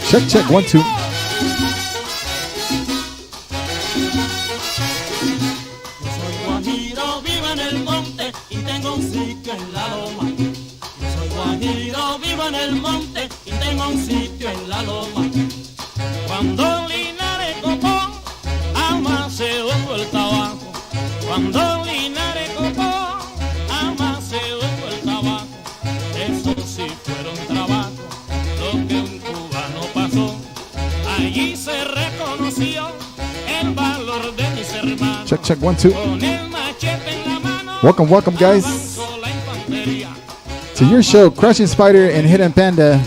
Check, check, 1, 2. Check, check, 1, 2. Welcome, welcome, guys, to your show, Crushing Spider and Hidden Panda.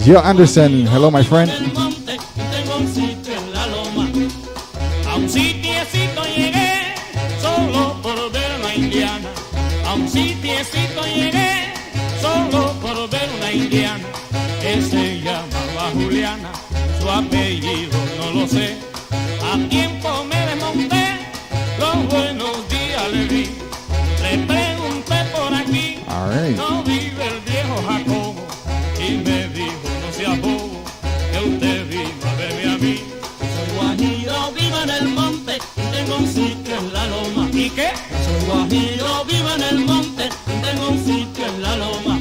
Yo, Anderson, hello, my friend. Se llamaba Juliana, su apellido no lo sé. A tiempo me desmonté, los buenos días le vi. Le pregunté por aquí, no vive el viejo Jacobo. Y me dijo, no sea bobo, que usted vino a verme a mí. Soy guajiro, vivo en el monte, y tengo un sitio en la loma. ¿Y qué? Soy guajiro, vivo en el monte, y tengo un sitio en la loma.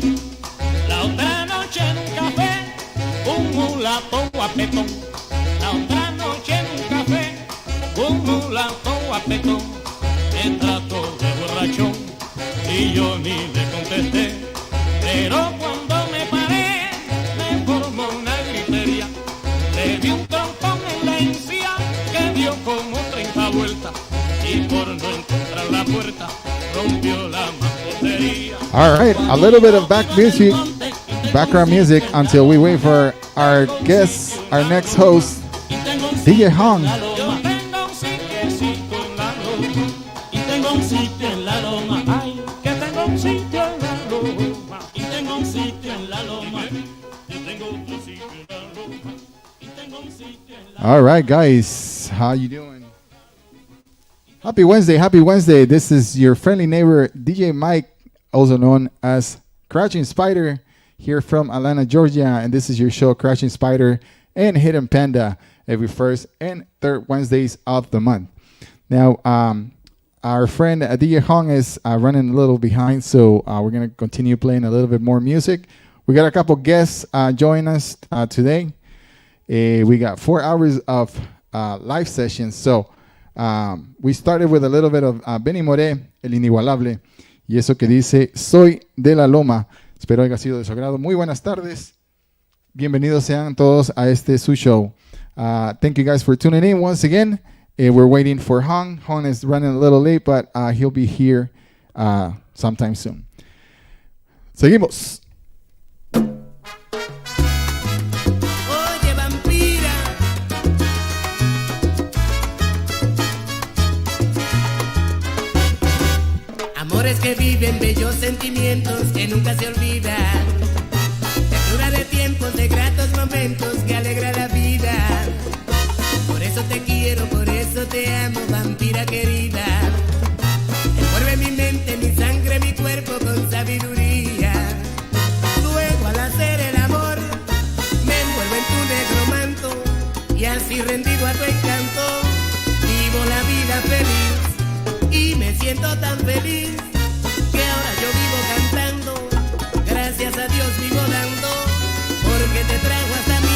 La otra noche en un café, un mulato guapetón. La otra noche en un café, un mulato guapetón. Me trató de borrachón y yo ni le contesté. Pero cuando me paré, me formó una gritería. Le di un trompón en la encía que dio como 30 vueltas. Y por no encontrar la puerta, rompió la mampostería. All right, a little bit of background music until we wait for our guest, our next host, DJ Hong. All right, guys, how you doing? Happy Wednesday, happy Wednesday. This is your friendly neighbor, DJ Mike, also known as Crouching Spider, here from Atlanta, Georgia, and this is your show, Crouching Spider and Hidden Panda, every first and third Wednesdays of the month. Now, our friend DJ Hong is running a little behind, so we're going to continue playing a little bit more music. We got a couple guests joining us today. We got 4 hours of live sessions, so we started with a little bit of Benny Moré, El Inigualable, y eso que dice, Soy de la Loma. Espero haya sido de su agrado. Muy buenas tardes. Bienvenidos sean todos a este su show. Thank you guys for tuning in once again. We're waiting for Hong. Hong is running a little late, but he'll be here sometime soon. Seguimos. Oye, vampira. Amores que viven bellos sentimientos que nunca se olvidan. Ternura de tiempos, de gratos momentos que alegra la vida. Por eso te quiero, por eso te amo, vampira querida. Envuelve mi mente, mi sangre, mi cuerpo con sabiduría. Luego al hacer el amor, me envuelvo en tu negro manto. Y así rendido a tu encanto, vivo la vida feliz. Y me siento tan feliz que ahora yo vivo cantando. Gracias a Dios vivo dando, porque te trajo hasta mí.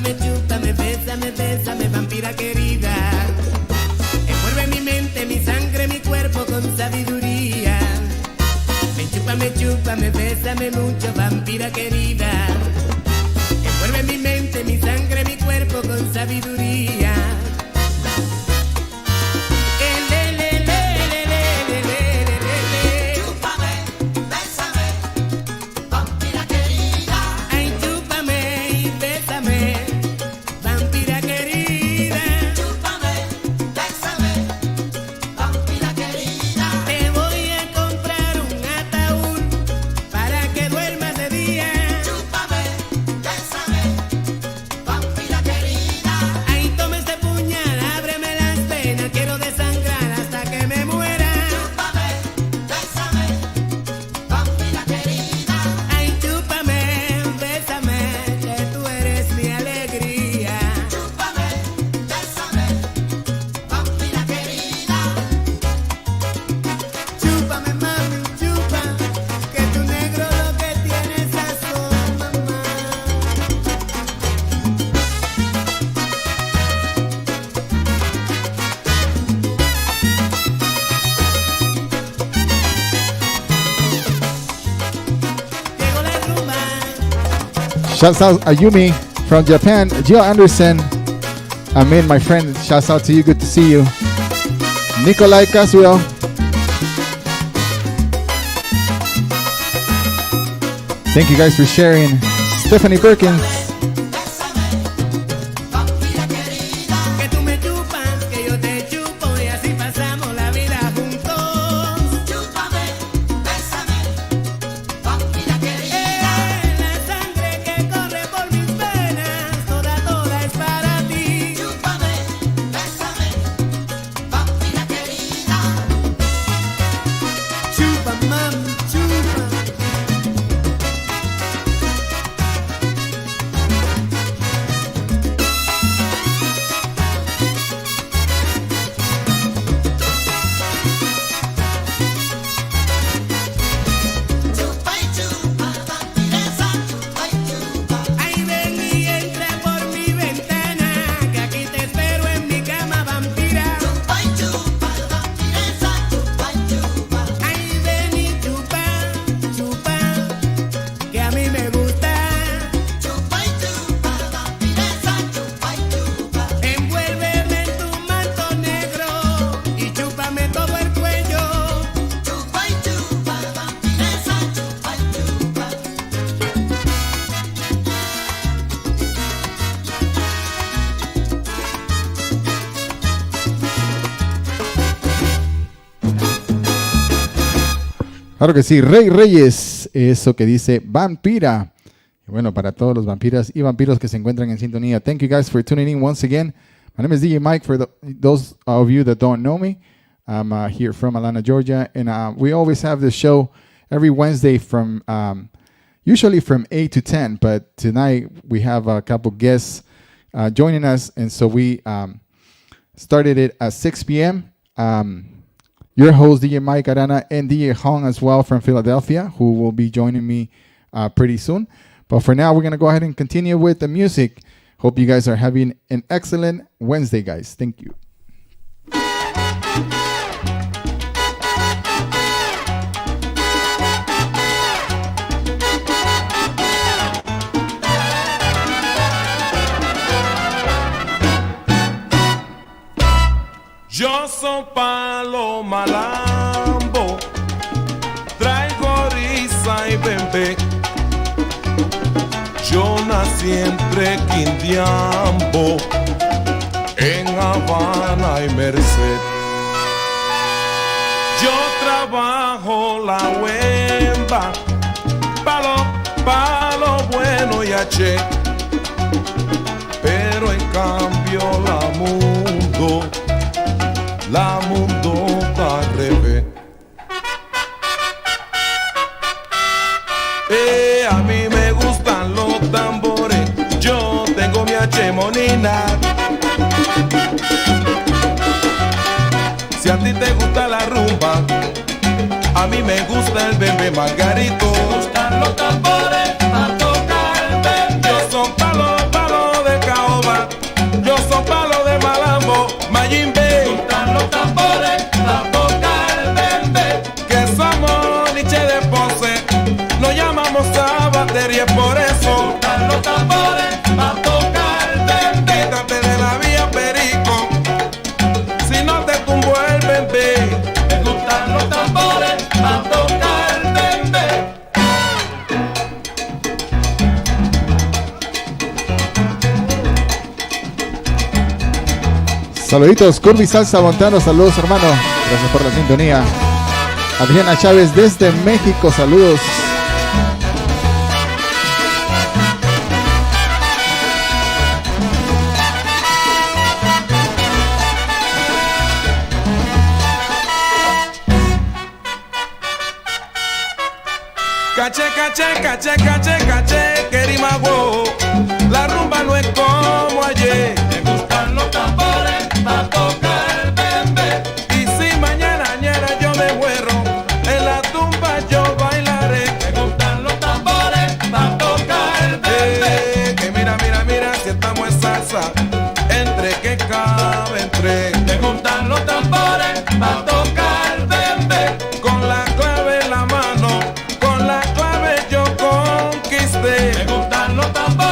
Chúpame, bésame, bésame, vampira querida. Envuelve mi mente, mi sangre, mi cuerpo con sabiduría. Ven, chúpame, bésame mucho, vampira querida. Envuelve mi mente, mi sangre, mi cuerpo con sabiduría. Shouts out Ayumi from Japan. Jill Anderson. Amin, my friend. Shouts out to you. Good to see you. Nikolai Caswell. Thank you guys for sharing. Stephanie Perkins. Claro que sí, Rey Reyes, eso que dice Vampira. Y bueno, para todos los vampiras y vampiros que se encuentran en sintonía, thank you guys for tuning in once again. My name is DJ Mike. For those of you that don't know me, I'm here from Atlanta, Georgia, and we always have this show every Wednesday from usually from 8 to 10, but tonight we have a couple guests joining us, and so we started it at 6 p.m. Your host, DJ Mike Arana, and DJ Hong as well from Philadelphia, who will be joining me pretty soon. But for now, we're going to go ahead and continue with the music. Hope you guys are having an excellent Wednesday, guys. Thank you. Yo soy palo malambo, traigo risa y bembé. Yo nací entre Quindiambo, en Habana y Merced. Yo trabajo la huemba, palo bueno y haché. Pero en cambio la mundo está al revés. A mí me gustan los tambores, yo tengo mi H-monina. Si a ti te gusta la rumba, a mí me gusta el bebé Margarito. Me gustan los tambores para tocar el bebé. Yo soy palo de caoba, yo soy palo de malambo, mayimbe. Me gustan los tambores para tocar el bebé. Que somos Richi de Ponce, nos llamamos a batería por eso. Me gustan los tambores para tocar el bebé. Quítate de la vía Perico, si no te tumbo el bebé. Me gustan los tambores para tocar el bebé. Saluditos, Curvy Salsa Montano, saludos hermano, gracias por la sintonía. Adriana Chávez desde México, saludos. Caché, querimago. La rumba no es como ayer. Me gustan los tambores para tocar el bembe. Y si mañana yo me muero, en la tumba yo bailaré. Me gustan los tambores para tocar el bembe. Que mira, si estamos en salsa, entre que cabe entre. Me gustan los tambores para tocar el bembe. Con la clave en la mano, con la clave yo conquisté. Me gustan los tambores.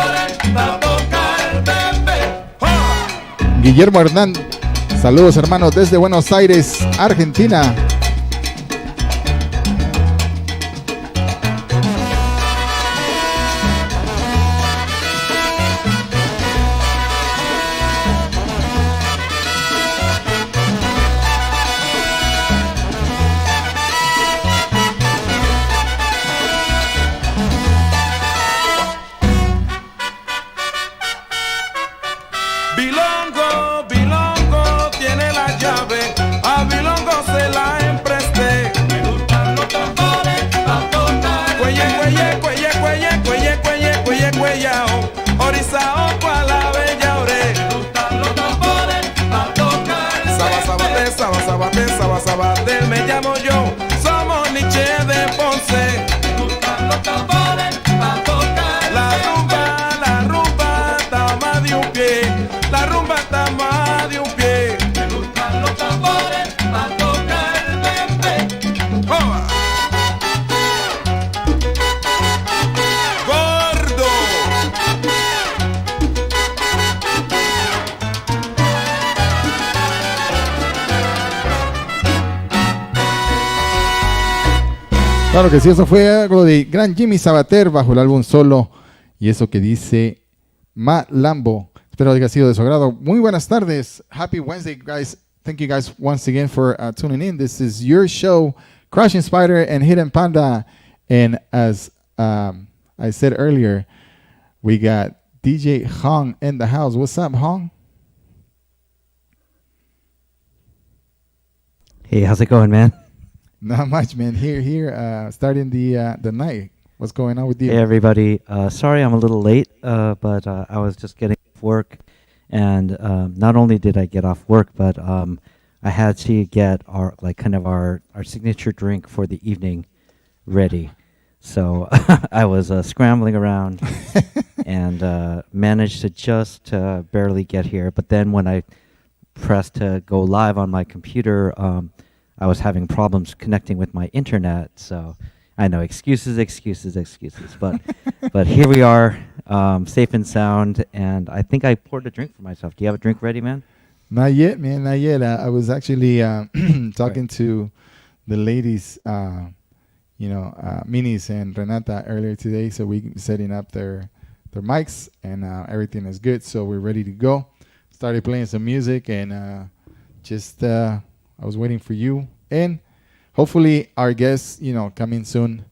Guillermo Hernán. Saludos hermanos desde Buenos Aires, Argentina. Sabater me llamo yo, somos Niche de Ponce. Me gustan los tambores pa' tocar. La rumba está más de un pie, la rumba está más de un pie. Me gustan los tambores pa' tocar, bebé. ¡Joa! ¡Gordo! Claro que sí, eso fue algo de Gran Jimmy Sabater bajo el álbum Solo y eso que dice Ma Lambo. Espero que haya sido de su agrado. Muy buenas tardes. Happy Wednesday, guys. Thank you guys once again for tuning in. This is your show, Crashing Spider and Hidden Panda. And as I said earlier, we got DJ Hong in the house. What's up, Hong? Hey, how's it going, man? Not much, man. Here, starting the night. What's going on with you? Hey, everybody. Sorry I'm a little late, but I was just getting off work. And not only did I get off work, but I had to get our signature drink for the evening ready. So I was scrambling around and managed to just barely get here. But then when I pressed to go live on my computer, I was having problems connecting with my internet, so I know excuses, but here we are, safe and sound, and I think I poured a drink for myself. Do you have a drink ready, man? Not yet, man, not yet. I was actually talking to the ladies, Minis and Renata earlier today, so we setting up their mics, and everything is good, so we're ready to go. Started playing some music, and I was waiting for you, and hopefully our guests, coming soon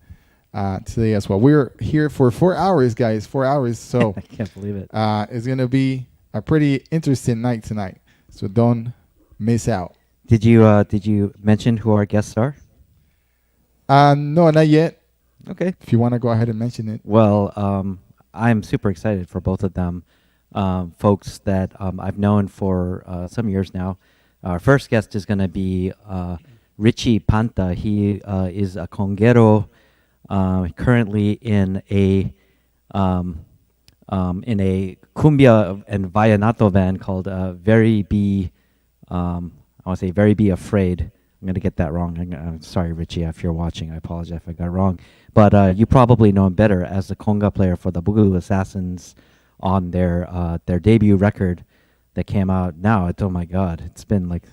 today as well. We're here for 4 hours, guys, 4 hours. So I can't believe it. It's going to be a pretty interesting night tonight. So don't miss out. Did you mention who our guests are? No, not yet. Okay. If you want to go ahead and mention it. Well, I'm super excited for both of them. Folks that I've known for some years now. Our first guest is going to be Richi Panta. He is a conguero, currently in a cumbia and vallenato band called Very Be Afraid. I'm going to get that wrong. I'm sorry, Richi, if you're watching. I apologize if I got it wrong. But you probably know him better as the conga player for the Boogaloo Assassins on their debut record that came out now. Oh my God, it's been like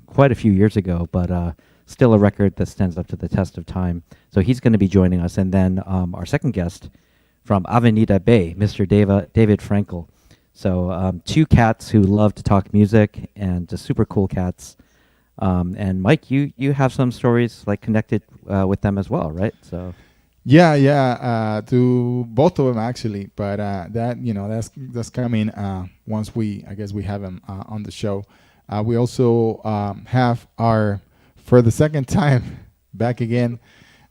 quite a few years ago, but still a record that stands up to the test of time. So he's going to be joining us. And then our second guest from AVENIDA Bay, Mr. David Frankel. So two cats who love to talk music and just super cool cats. And Mike, you have some stories like connected with them as well, right? So. Yeah, to both of them actually, but that's coming once we have them on the show. We also have for the second time back again,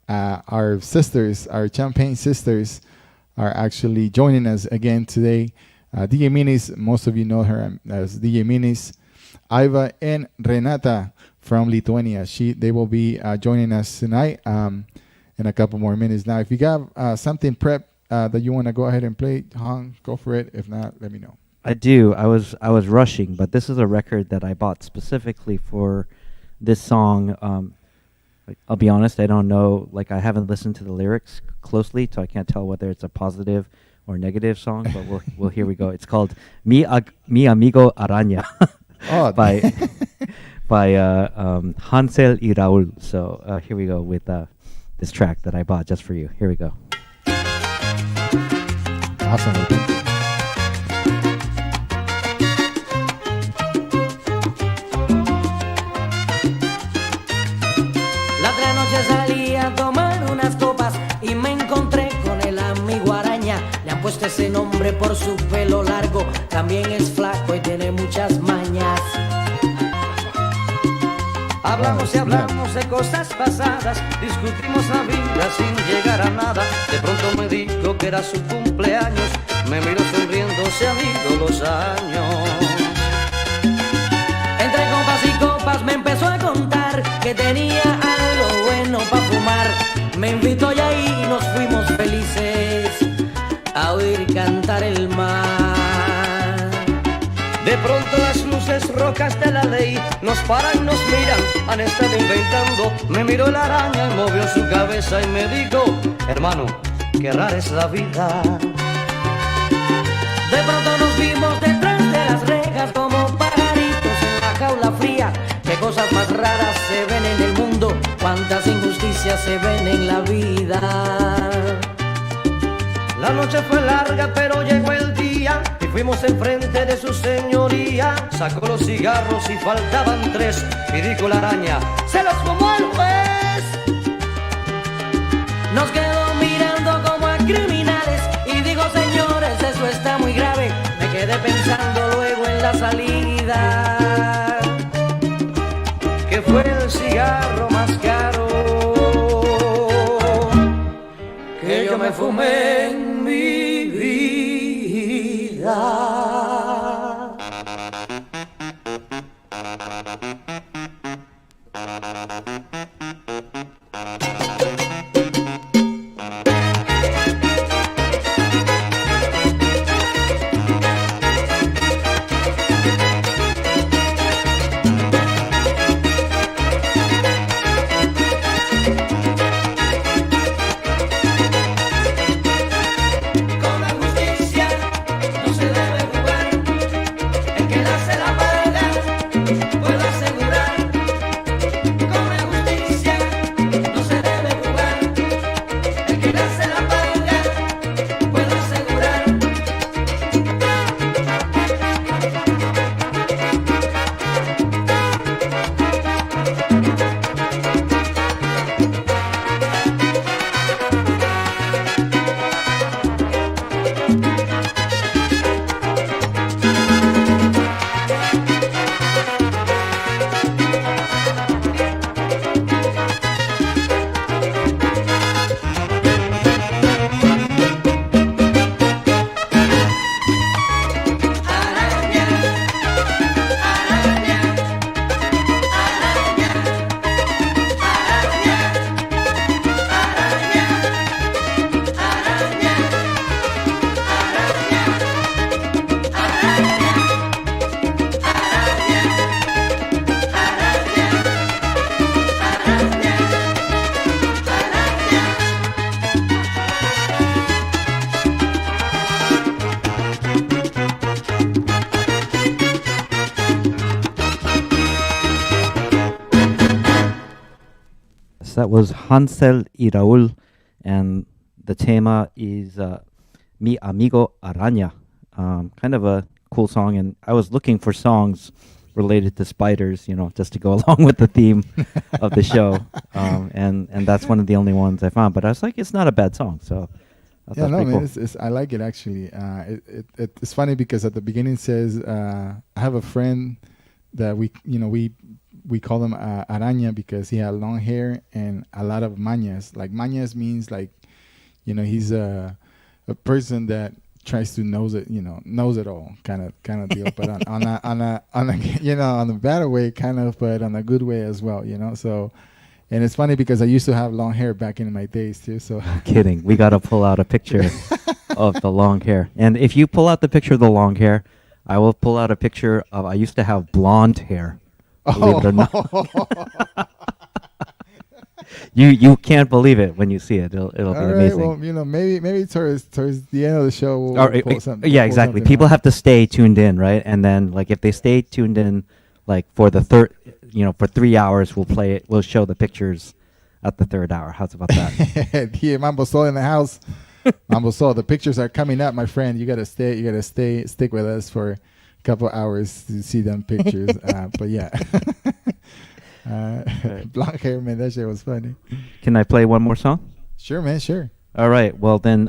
our sisters, our Champagne sisters, are actually joining us again today. DJ Minis, most of you know her as DJ Minis, Ieva and Renata from Lithuania. They will be joining us tonight. In a couple more minutes. Now, if you got something prep that you want to go ahead and play, Hong, go for it. If not, let me know. I do. I was rushing, but this is a record that I bought specifically for this song. I'll be honest, I don't know. Like, I haven't listened to the lyrics closely, so I can't tell whether it's a positive or negative song. But here we go. It's called Mi Amigo Araña. Oh, by Hansel y Raúl. So here we go with this track that I bought just for you. Here we go. awesome. Thank you. La otra noche salí a tomar unas copas y me encontré con el amigo Araña. Le han puesto ese nombre por su pelo largo, también es flaco y tiene muchas mañas. Hablamos y hablamos de cosas pasadas, discutimos la vida sin llegar a nada. De pronto me dijo que era su cumpleaños, me miró sonriendo, se han ido los años. Entre copas y copas me empezó a contar que tenía algo bueno para fumar. Me invitó y ahí nos fuimos felices a oír cantar el mar. De pronto las luces rojas de la ley nos paran, nos miran, han estado inventando. Me miró la araña y movió su cabeza y me dijo: hermano, qué rara es la vida. De pronto nos vimos detrás de las rejas como pajaritos en la jaula fría. Qué cosas más raras se ven en el mundo, cuántas injusticias se ven en la vida. La noche fue larga pero llegó el día y fuimos enfrente de su señoría. Sacó los cigarros y faltaban 3 y dijo la araña: se los fumó el juez. Nos quedó mirando como a criminales y dijo: señores, eso está muy grave. Me quedé pensando luego en la salida, que fue el cigarro más caro que yo me fumé en mi vida. That was Hansel y Raúl, and the tema is Mi Amigo Araña. Kind of a cool song, and I was looking for songs related to spiders, you know, just to go along with the theme of the show, and that's one of the only ones I found. But I was like, it's not a bad song, so I thought Yeah, no, man, cool. I like it actually. It's funny because at the beginning it says I have a friend that we call him Araña because he had long hair and a lot of mañas. Like mañas means like, he's a person that tries to knows it all kind of deal. But on a better way kind of, but on a good way as well. So, and it's funny because I used to have long hair back in my days too. So Kidding. We got to pull out a picture of the long hair. And if you pull out the picture of the long hair, I will pull out a picture of, I used to have blonde hair. Believe it or not. You can't believe it when you see it. It'll be All right, amazing. well, maybe towards the end of the show we'll pull something. Yeah, pull exactly. something People out. have to stay tuned in, right? And then, like, if they stay tuned in, like, for the third, for 3 hours, we'll play it. We'll show the pictures at the third hour. How's about that? Here, Mambo Soul in the house. Mambo Soul, the pictures are coming up, my friend. You gotta stick with us for a couple hours to see them pictures. But yeah, blonde hair, man, that shit was funny. Can I play one more song? Sure, man, sure. All right. Well, then,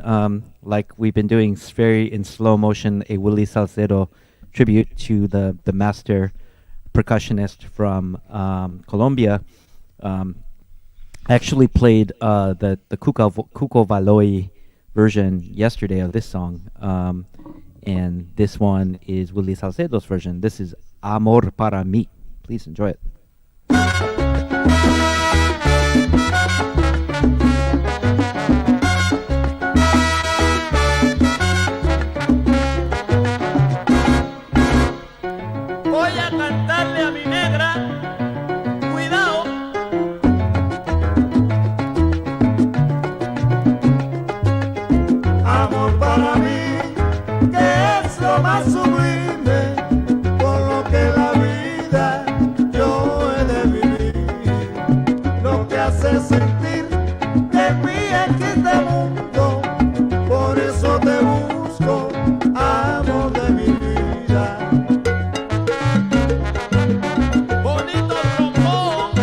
like we've been doing very in slow motion, a Willie Salcedo tribute to the master percussionist from Colombia. I actually played the Cuco Valoi version yesterday of this song, and this one is Willie Salcedo's version. This is Amor para mí. Please enjoy it. Voy a cantarle a mi negra, cuidado. Amor para mí, que es lo más sublime, por lo que la vida yo he de vivir, lo que hace sentir que en mí existe mundo, por eso te busco, amor de mi vida. Bonito trombón.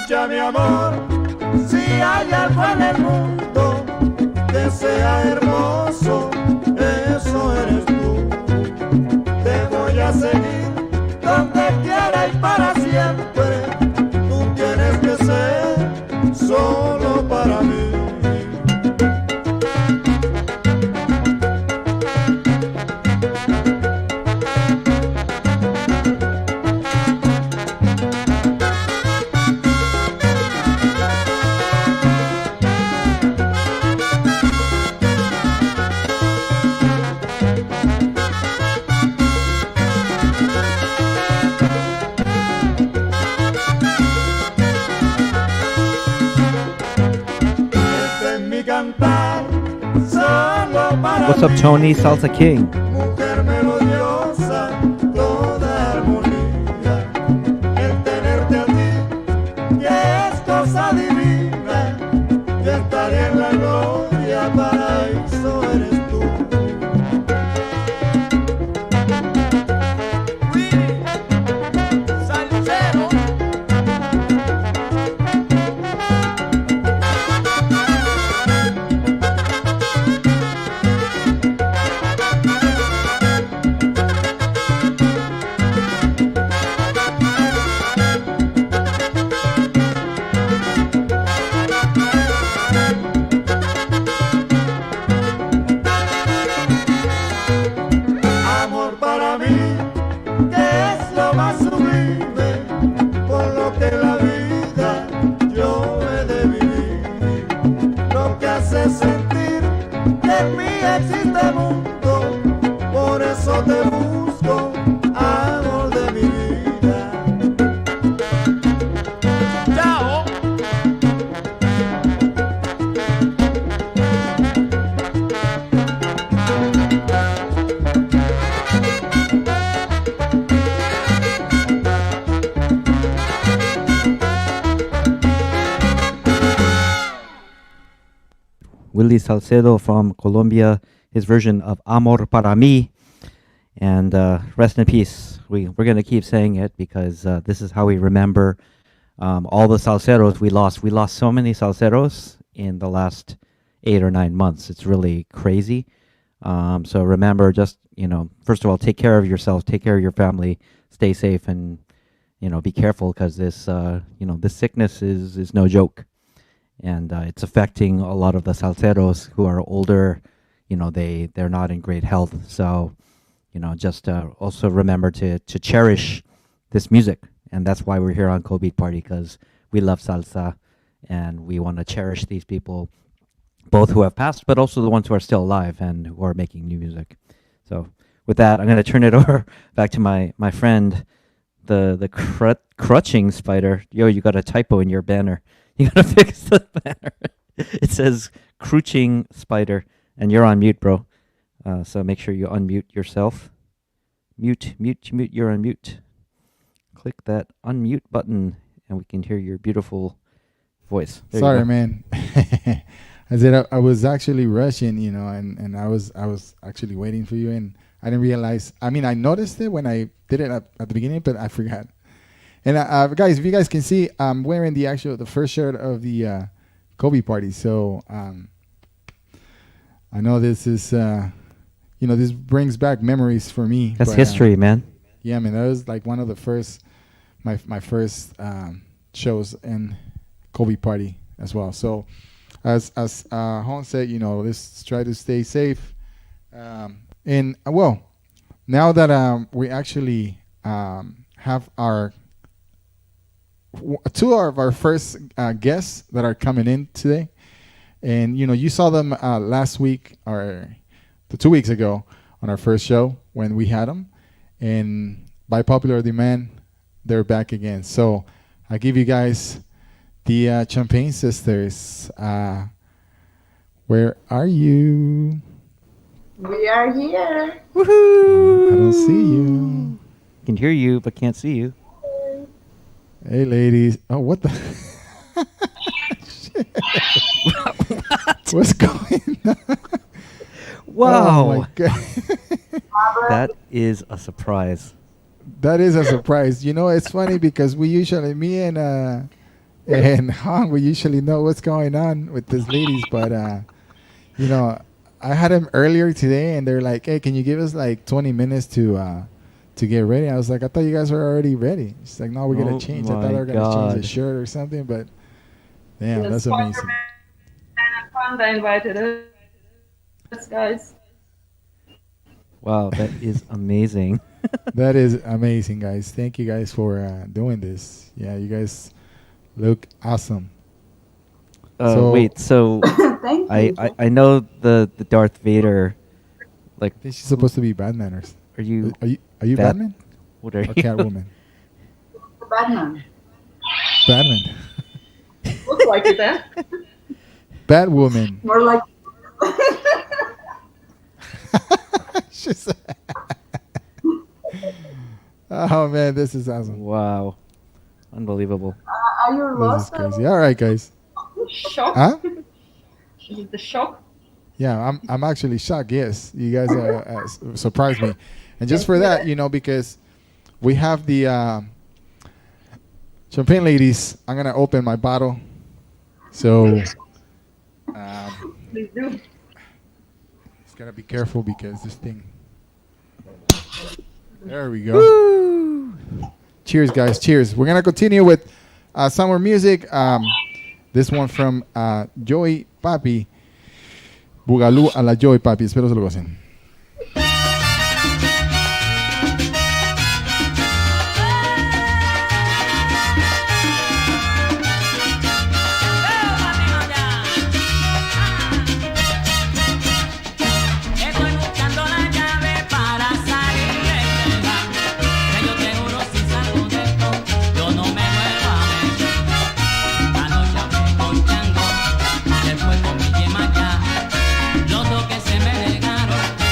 Escucha mi amor, si hay algo en el mundo que sea hermoso, eso eres tú. Te voy a seguir donde quiera y para siempre. Tú tienes que ser solo para mí. Este es mi cantar, solo para What's up, ti. Tony, Salsa King? Mujer melodiosa, toda armonía, el tenerte a ti, que es cosa divina, yo estaré en la gloria, paraíso eres tú. Willy Salcero. Amor para mí, que es lo más sublime, por lo que la vida yo he de vivir, lo que hace sentir que en mí existe mundo, por eso te busco, amor de mi vida. Chao. Willie Salcedo from Colombia, his version of Amor para mí. And rest in peace. We're going to keep saying it because this is how we remember all the salseros we lost. We lost so many salseros in the last 8 or 9 months. It's really crazy. So remember, just, first of all, take care of yourself, take care of your family, stay safe, and, be careful because this, this sickness is no joke. And it's affecting a lot of the salseros who are older, they're not in great health. So, just also remember to cherish this music, and that's why we're here on CobeatParty, because we love salsa, and we want to cherish these people, both who have passed, but also the ones who are still alive and who are making new music. So, with that, I'm going to turn it over back to my friend, the crutching spider. Yo, you got a typo in your banner. You got to fix the banner. It says crouching spider, and you're on mute, bro. So make sure you unmute yourself. Mute, you're on mute. Click that unmute button, and we can hear your beautiful voice. Sorry, man. I said I was actually rushing, and I was actually waiting for you, and I didn't realize. I mean, I noticed it when I did it at the beginning, but I forgot. And guys, if you guys can see, I'm wearing the first shirt of the CobeatParty. So I know this is, this brings back memories for me. That's history, man. Yeah, man, that was like one of the first, my first shows in CobeatParty as well. So as Hong said, let's try to stay safe. And now that we actually have two of our first guests that are coming in today, and you saw them last week or 2 weeks ago on our first show when we had them, and by popular demand, they're back again. So I give you guys the Champagne Sisters. Where are you? We are here. Woohoo! I don't see you. Can hear you, but can't see you. Hey, ladies. Oh, what the? What's going on? Wow. Oh, my God. That is a surprise. That is a surprise. It's funny because me and Hong, we usually know what's going on with these ladies. But, I had them earlier today, and they're like, hey, can you give us like 20 minutes to get ready? I was like, I thought you guys were already ready. She's like, no, we're going to change. I thought they were going to change the shirt or something, but damn, that's amazing. Panda invited us, guys. Wow, that is amazing. That is amazing, guys. Thank you guys for doing this. Yeah, you guys look awesome. Wait, so Thank you. I know the Darth Vader, like, I think she's supposed to be Batman. are you Are you Batman? What are Or you? Catwoman? Batman. Batman. Looks like it, eh? Batwoman. More like. She's oh man, this is awesome. Wow, unbelievable. Are you This is lost? crazy. All right, guys. Shock? Huh? Is it the shock? Yeah, I'm actually shocked. Yes, you guys surprised me, and just for that, because we have the champagne ladies. I'm gonna open my bottle. So, Please do. just gotta be careful because this thing. There we go. Woo! Cheers, guys. Cheers. We're gonna continue with some more music. This one from Joy Papi. Boogaloo a la Joy Papi. Espero se lo gocen. Estoy buscando la llave para salir de este bar. Que yo te juro si salgo de esto, yo no me vuelvo a meter. Anoche hablé con Chango, después con mi yema ya. Los dos que se me negaron.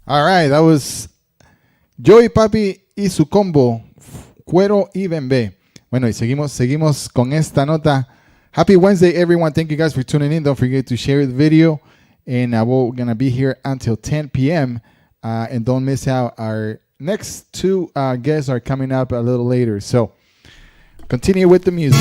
All right, that was Joey Papi y su combo, Cuero y Bembe. Bueno, y seguimos con esta nota. Happy Wednesday, everyone. Thank you guys for tuning in. Don't forget to share the video. And we're going to be here until 10 p.m. And don't miss out. Our next two guests are coming up a little later. So continue with the music.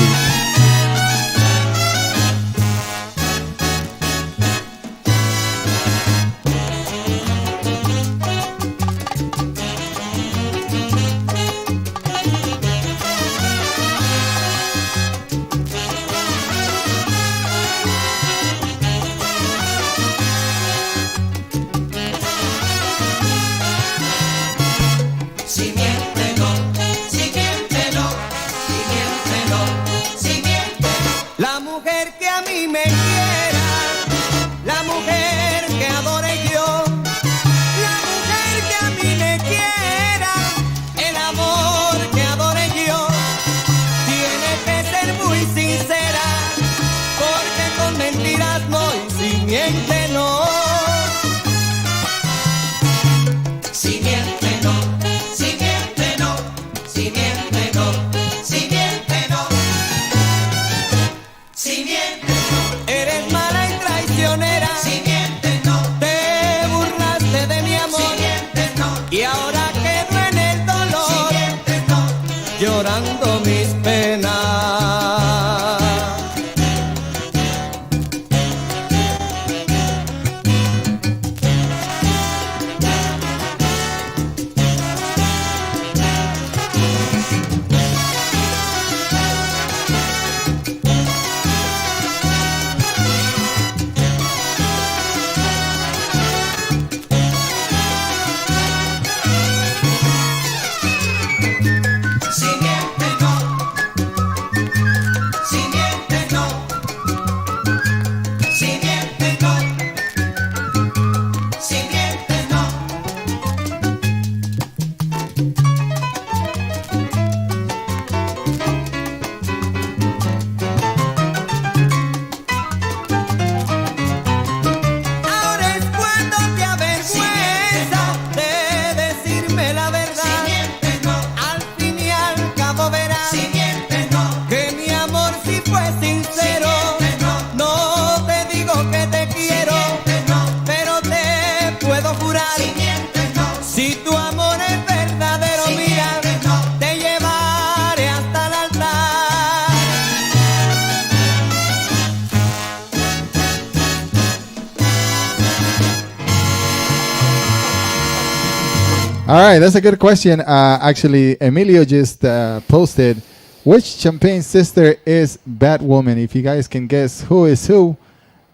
All right, that's a good question. Actually, Emilio just posted, which champagne sister is Batwoman? If you guys can guess who is who,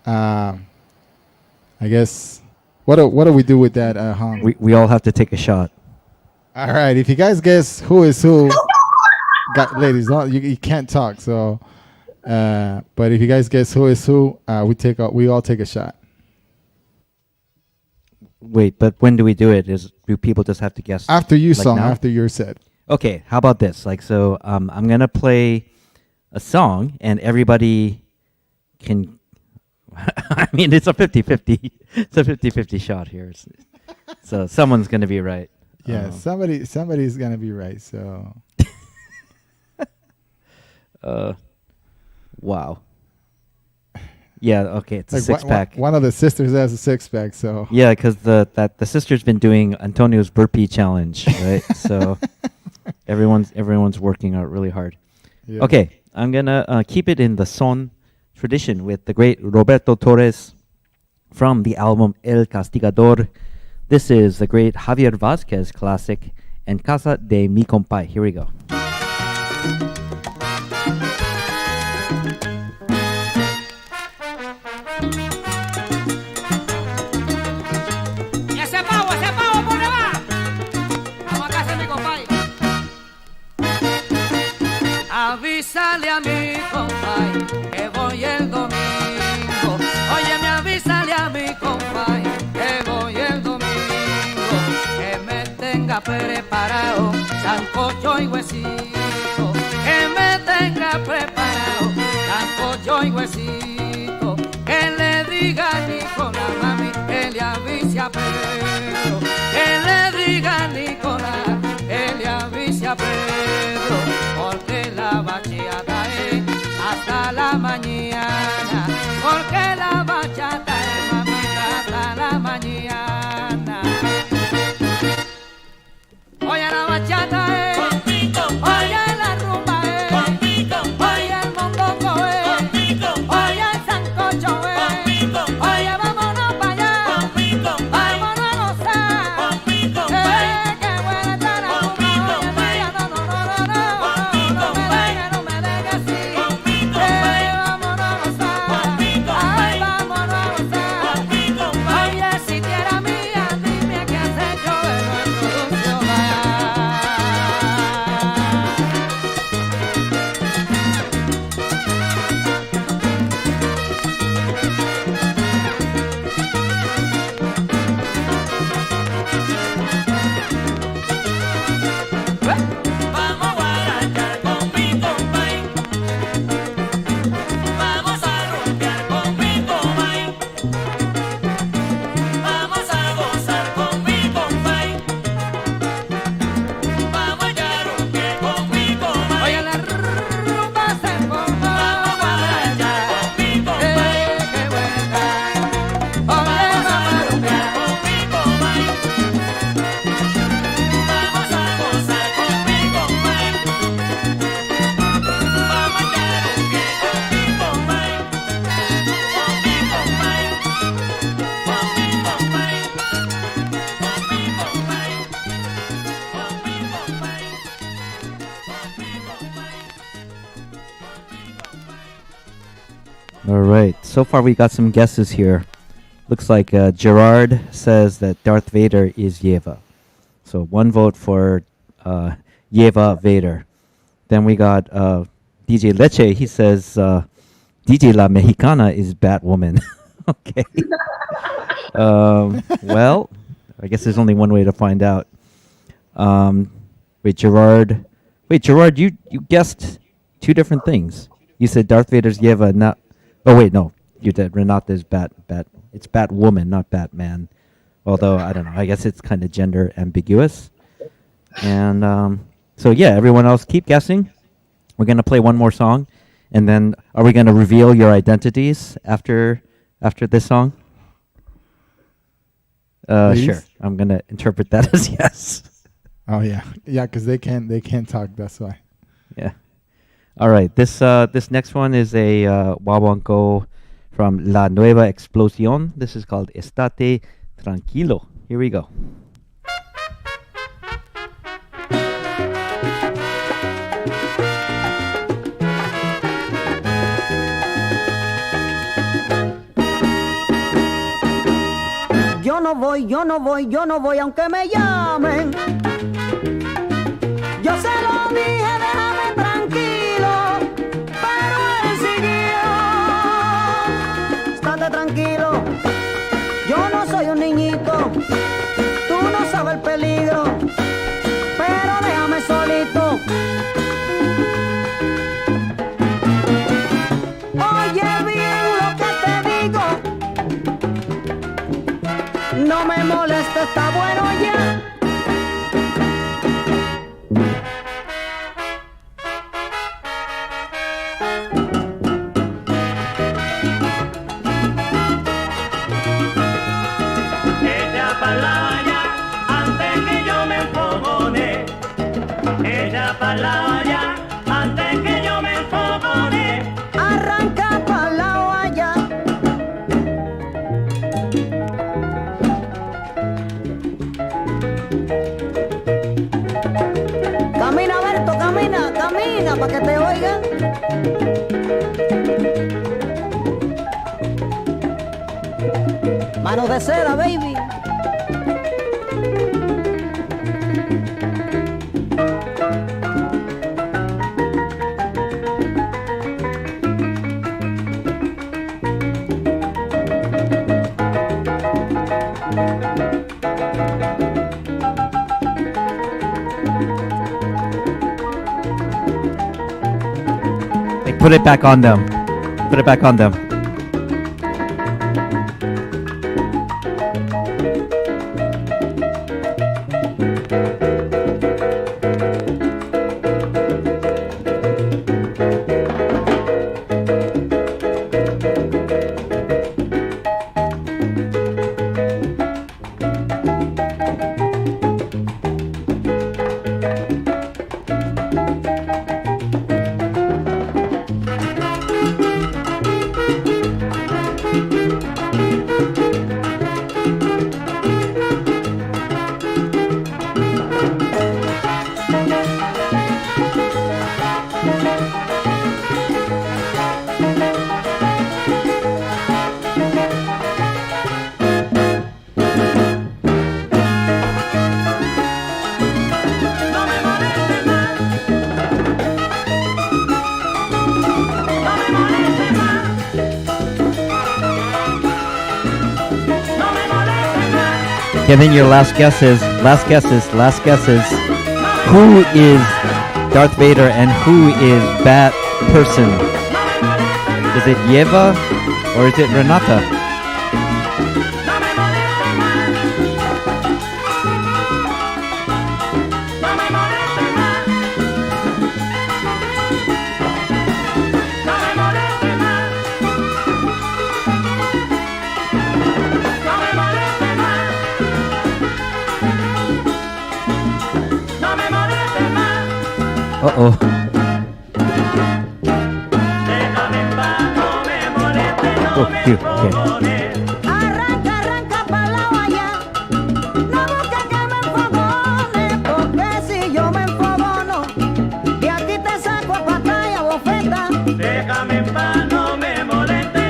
I guess, what do we do with that, Hong? We all have to take a shot. All right, if you guys guess who is who, ladies, you can't talk. So, but if you guys guess who is who, we all take a shot. Wait, but when do we do it? Do people just have to guess? After you like song, now? after your set. Okay, how about this? I'm going to play a song, and everybody can... I mean, it's a 50-50. It's a 50-50 shot here. So someone's going to be right. Yeah, somebody's going to be right, so... Wow. Yeah, okay, it's like a six-pack. One of the sisters has a six-pack, so... Yeah, because the sister's been doing Antonio's burpee challenge, right? So everyone's working out really hard. Yeah. Okay, I'm going to keep it in the son tradition with the great Roberto Torres from the album El Castigador. This is the great Javier Vázquez classic, En Casa de Mi Compay. Here we go. Avísale a mi compay que voy el domingo. Óyeme, avísale a mi compay que voy el domingo. Que me tenga preparado sancocho y huesito. Que me tenga preparado sancocho y huesito. Que le diga a Nicolás, mami, que le avise a Pedro. All right. So far, we got some guesses here. Looks like Gerard says that Darth Vader is Ieva. So 1 vote for Ieva Vader. Then we got DJ Leche. He says DJ La Mexicana is Batwoman. Okay. Well, I guess there's only one way to find out. Wait, Gerard, you guessed 2 different things. You said Darth Vader's Ieva, not... Oh, wait, no. You said Renata's Bat... It's Batwoman, not Batman. Although, I don't know. I guess it's kind of gender ambiguous. And so, yeah, everyone else keep guessing. We're going to play one more song. And then are we going to reveal your identities after this song? Sure. I'm going to interpret that as yes. Oh, yeah. Yeah, because they can't talk. That's why. Yeah. All right. This next one is a Wawanko from La Nueva Explosión. This is called Estate Tranquilo. Here we go. Yo no voy, aunque me llamen. Yo se lo dije, déjame tranquilo, pero él siguió. Estate tranquilo, yo no soy un niñito, tú no sabes el peligro, pero déjame solito. Oye bien lo que te digo, no me moleste, está bueno ya. Ella pa' la valla antes que yo me enfogone. Ella pa' la valla antes que yo me enfogone. Arranca pa' la valla. Camina, Berto, camina, pa' que te oigan. Manos de seda, baby. Hey, put it back on them. Put it back on them. Kevin, your last guesses. Who is Darth Vader and who is Bat Person? Is it Ieva or is it Renata? Uh-oh. Oh, here, okay. Arranca pa' la valla. No busques que me enfogone, porque si yo me enfogono, de aquí te saco a patalla bofeta. Déjame en paz, no me moleste.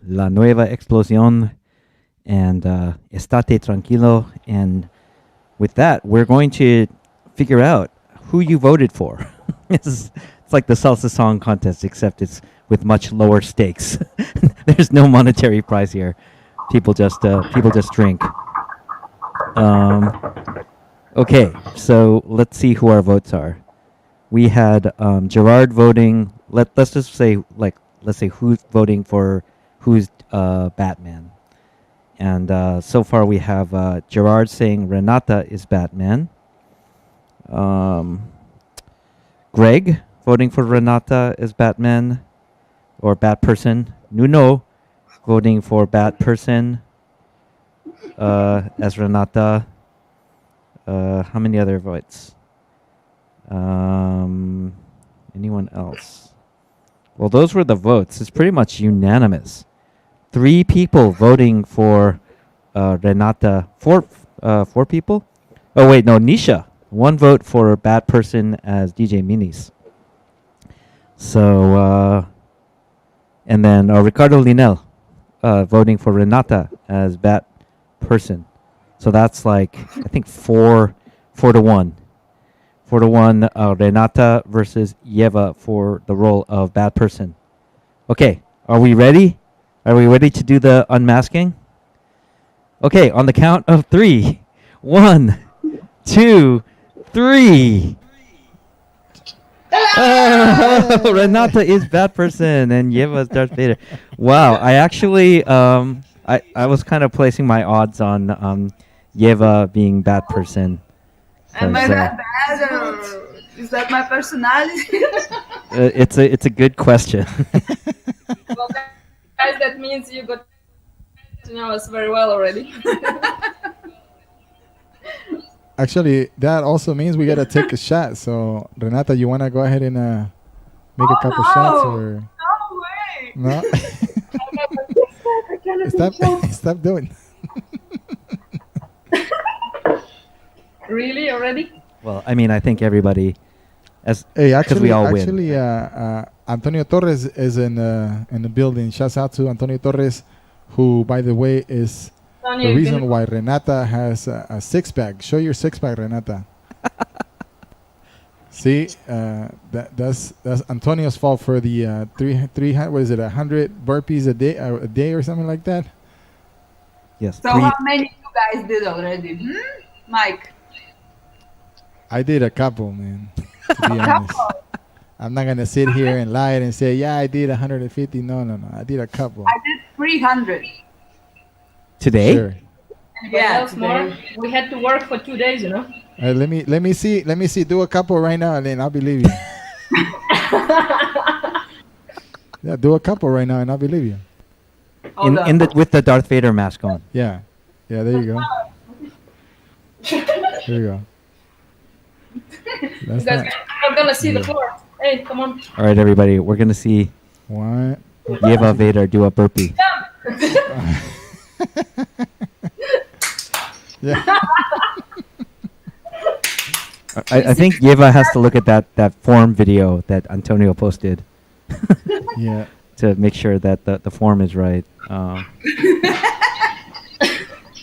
La Nueva Explosión and Estate Tranquilo. And with that, we're going to figure out who you voted for. It's like the salsa song contest, except it's with much lower stakes. There's no monetary prize here. People just drink. Okay, so let's see who our votes are. We had Gerard voting. Let's just say let's say who's voting for who's Batman. And so far we have Gerard saying Renata is Batman. Greg voting for Renata as Batman or Batperson. Nuno voting for Batperson as Renata. How many other votes? Anyone else? Well, those were the votes. It's pretty much unanimous. 3 people voting for Renata. 4 people? Oh, wait, no, Nisha. 1 vote for Batperson as DJ Minis. So, and then Ricardo Linel voting for Renata as Batperson. So that's like, I think 4 to 1. 4 to 1, Renata versus Ieva for the role of Batperson. Okay, are we ready? Are we ready to do the unmasking? Okay, on the count of 3. 1, 2, 3. Oh, Renata is Batperson and Ieva is Darth Vader. Wow, I actually I was kind of placing my odds on Ieva being Batperson. Am I that bad, or is that my personality? It's a good question. Well, guys, that means you got to know us very well already. Actually, that also means we gotta take a shot. So, Renata, you wanna go ahead and make a couple shots, or No way! no? Stop doing. Really, already? Well, I mean, I think everybody, Hey, because we all win. actually, Antonio Torres is in the building. Shouts out to Antonio Torres, who, by the way, is Sonia, the reason why Renata has a 6-pack. Show your 6-pack, Renata. See, that's Antonio's fault for the 300. What is it? 100 burpees a day or something like that. Yes. So how many you guys did already? Mike? I did a couple, man. To be honest, I'm not gonna sit here and lie and say, yeah, I did 150. No. I did a couple. I did 300. Today? Sure. Anybody else more? We had to work for 2 days, you know. Let me see. Do a couple right now, and then I'll believe you. Yeah, do a couple right now, and I'll believe you. With the Darth Vader mask on. Yeah. There you go. There you go. You guys are gonna see the floor. Hey, come on. All right, everybody, we're gonna see What? Ieva Vader do a burpee. Yeah. I think Ieva has to look at that form video that Antonio posted. Yeah. To make sure that the form is right.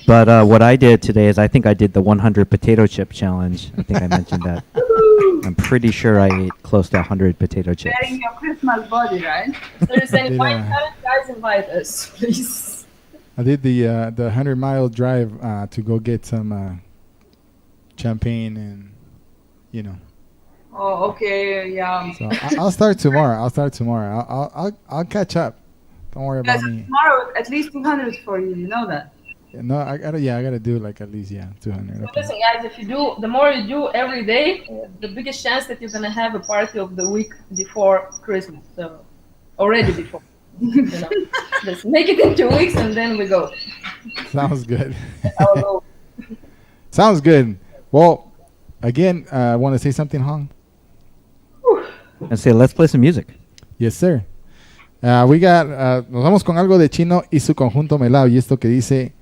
But what I did today is I think I did the 100 potato chip challenge. I think I mentioned that. I'm pretty sure I ate close to 100 potato chips. Wearing your Christmas body, right? So you're saying, why haven't guys invite us, please? I did the 100-mile drive to go get some champagne and, you know. Oh, okay, yeah. So I'll start tomorrow. I'll catch up. Don't worry about me. Tomorrow, at least 200 for you. You know that. No, I gotta do like at least 200. Okay. Listen, guys, the more you do every day, the biggest chance that you're gonna have a party of the week before Christmas. So already before, you know, let's make it in 2 weeks and then we go. Sounds good. I'll go. Sounds good. Well, again, I want to say something, Hong. And say, let's play some music. Yes, sir. We got, nos vamos con algo de Chino y su conjunto Melao y esto que dice,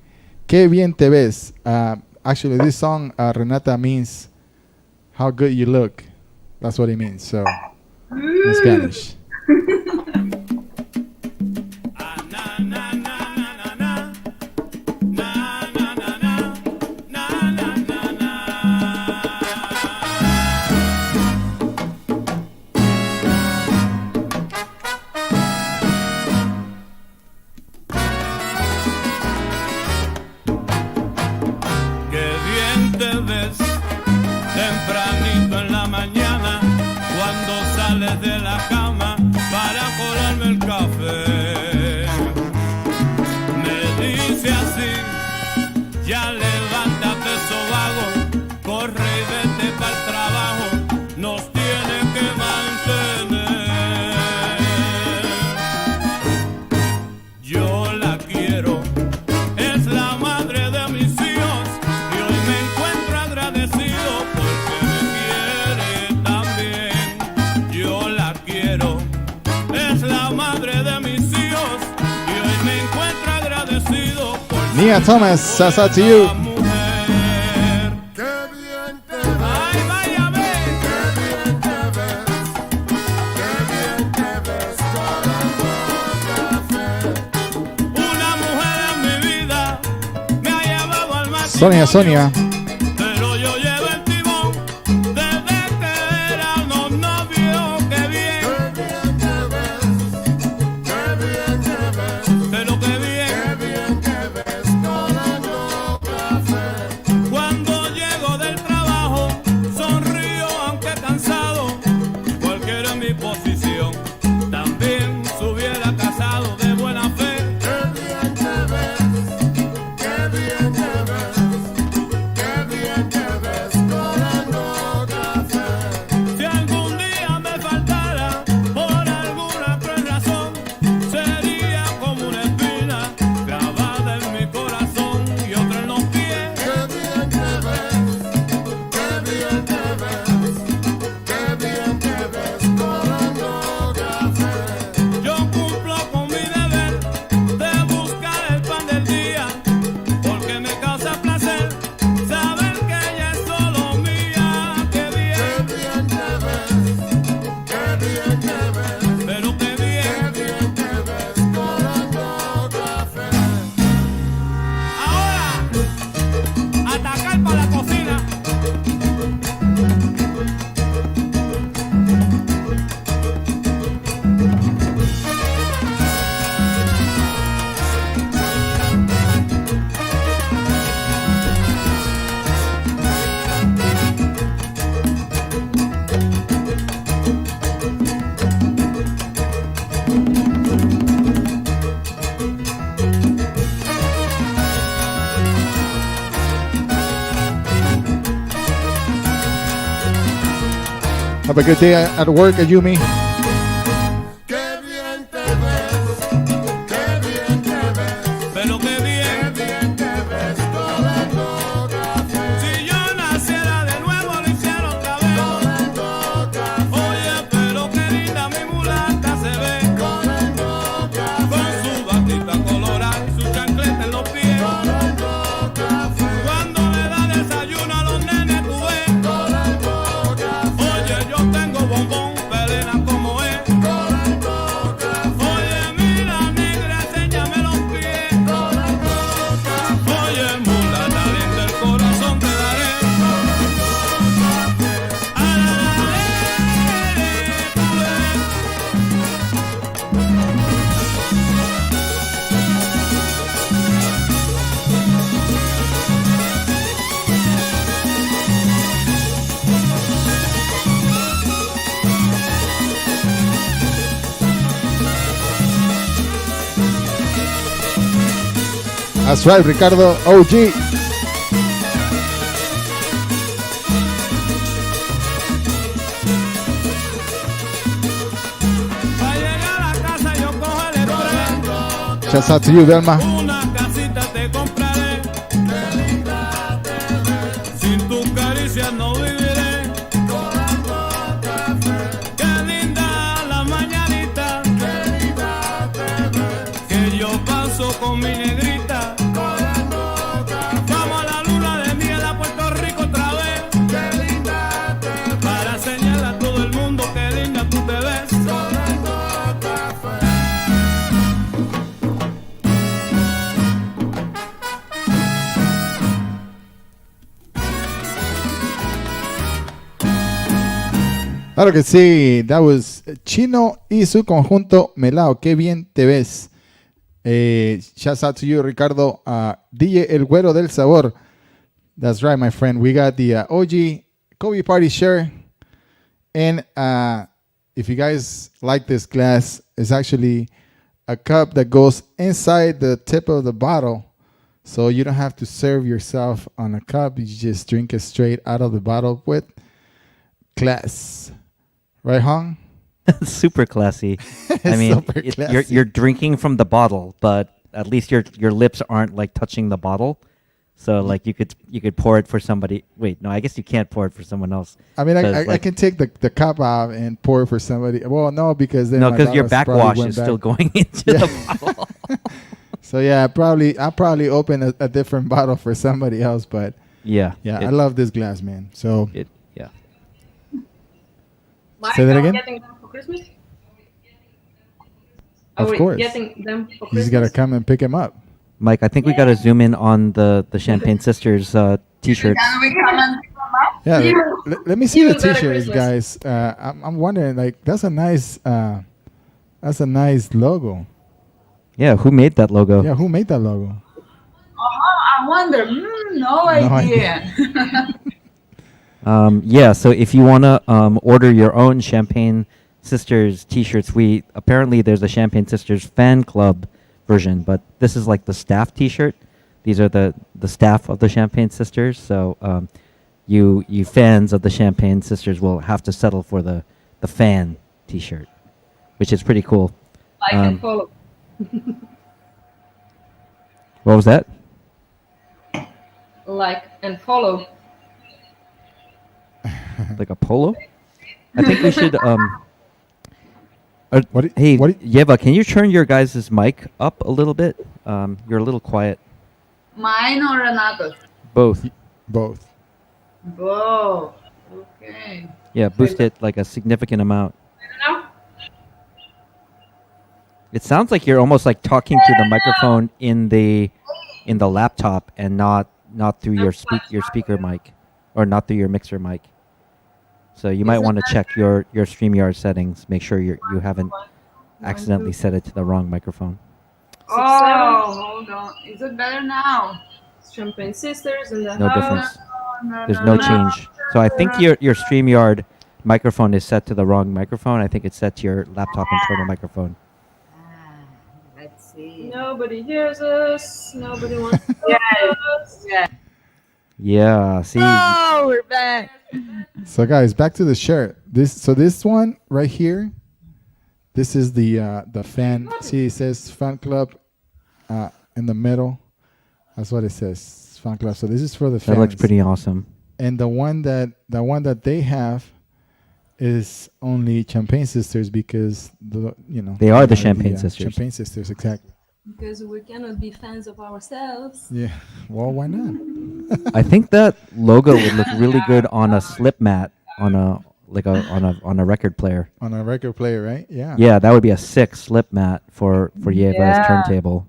qué bien te ves. Actually, this song, Renata, means how good you look. That's what it means. So, in Spanish. desde la cama para colarme el café. Me dice así, ya levántate sobago, corre y vete para el trabajo, nos tiene que mantener. Yo la quiero, es la madre de mis hijos y hoy me encuentro agradecido porque me quiere también. Yo la quiero, es la madre de mis hijos y hoy me encuentro agradecido porque Nia Thomas, Salsa to you. la mujer. Ay, vaya, ven. Una mujer en mi vida me ha llevado al máximo. Sonia. Pero yo llevo el timón desde que éramos novios. Qué bien, pero qué bien. Cuando llego del trabajo, sonrío aunque cansado. Cualquiera en mi posición también se hubiera casado de buena fe. Si algún día me faltara por alguna cruel razón, sería como una espina clavada en mi corazón y otra en los pies. Yo cumplo con mi deber de buscar el pan del día, porque me causa placer saber que ella es solo mía. Qué bien, pero qué bien. Ahora, atacar para la cocina. Have a good day at work, Ayumi. Pero qué bien, si yo naciera de nuevo lo hiciera otra vez. Oye, pero qué linda mi mulata se ve, con su batita colorada y su chancleta en los pies. Cuando le da desayuno a los nenes tú ves. Oye, yo tengo bombón, pelena como es. Oye, mira negra, enséñame los pies. Oye, mulata linda, el corazón te daré. That's right, Ricardo OG. Para llegar a casa yo cojo el estrés. Shouts out to you, Velma. Una casita te compraré. Sin tus caricias no viviré. Qué linda la mañanita que yo paso con mi negrita. Vamos a la luna de miel a Puerto Rico otra vez. Para enseñarle a todo el mundo qué linda tú te ves. Claro que sí, that was Chino y su conjunto Melao. Qué bien te ves. Shouts out to you, Ricardo. DJ El Güero del Sabor. That's right, my friend. We got the OG CobeatParty shirt and if you guys like this glass, it's actually a cup that goes inside the tip of the bottle. So you don't have to serve yourself on a cup. You just drink it straight out of the bottle with class. Right, Hong? Super classy. I mean, Super classy. you're drinking from the bottle, but at least your lips aren't like touching the bottle. So like you could pour it for somebody. Wait, no, I guess you can't pour it for someone else. I mean, I can take the cup out and pour it for somebody. Well, no, because then because your bottles probably backwash went is back. still going into the bottle. So yeah, I'll probably open a different bottle for somebody else. But Yeah. I love this glass, man. So Yeah. Mike, Say that are we again? getting them for Christmas? Of Are we course. getting them for you Christmas? just gotta come and pick him up. Mike, I think we got to zoom in on the Champagne Sisters t-shirts. Can we come and pick them up? Yeah, Even- let me see the even better t-shirts, Christmas. guys. I'm wondering, like, that's a nice logo. Yeah, who made that logo? Yeah, who made that logo? I wonder. No idea. Yeah, so if you want to order your own Champagne Sisters t-shirts, apparently there's a Champagne Sisters fan club version, but this is like the staff t-shirt. These are the staff of the Champagne Sisters, so you fans of the Champagne Sisters will have to settle for the fan t-shirt, which is pretty cool. Like and follow. What was that? Like and follow. Like a polo? I think we should What? hey, What? Ieva, can you turn your guys' mic up a little bit? You're a little quiet. Mine or Renata's? Both. Both. Both. Okay. Yeah, boost it like a significant amount. Now? It sounds like you're almost like talking to the microphone in the laptop and not through your speaker mic, or not through your mixer mic. So you might want to check your StreamYard settings. Make sure you haven't accidentally set it to the wrong microphone. Oh, hold on. Is it better now? Champagne Sisters in the No house. difference. There's no change. So I think your StreamYard microphone is set to the wrong microphone. I think it's set to your laptop internal microphone. Let's see. Nobody hears us. Nobody wants to Yes. hear us. Yeah. Yeah, see. Oh, we're back. So guys, back to the shirt. This one right here, this is the fan. See, it says fan club in the middle. That's what it says, fan club. So this is for the fans. That looks pretty awesome. And the one that they have is only Champagne Sisters because They are the Champagne Sisters. Champagne Sisters, exactly. Because we cannot be fans of ourselves. Yeah. Well, why not? I think that logo would look really good on a slip mat on a record player. On a record player, right? Yeah. Yeah, that would be a sick slip mat for Ieva's turntable.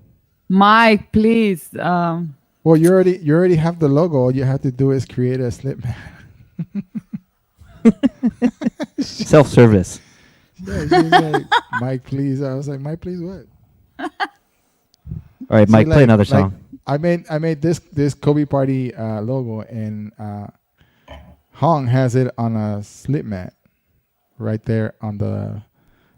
Mike, please. Well, you already have the logo. All you have to do is create a slip mat. Self-service. Yeah, she was like, Mike, please. I was like, Mike, please, what? All right, See, Mike, play another song. I made this CobeatParty logo, and Hong has it on a slip mat right there on the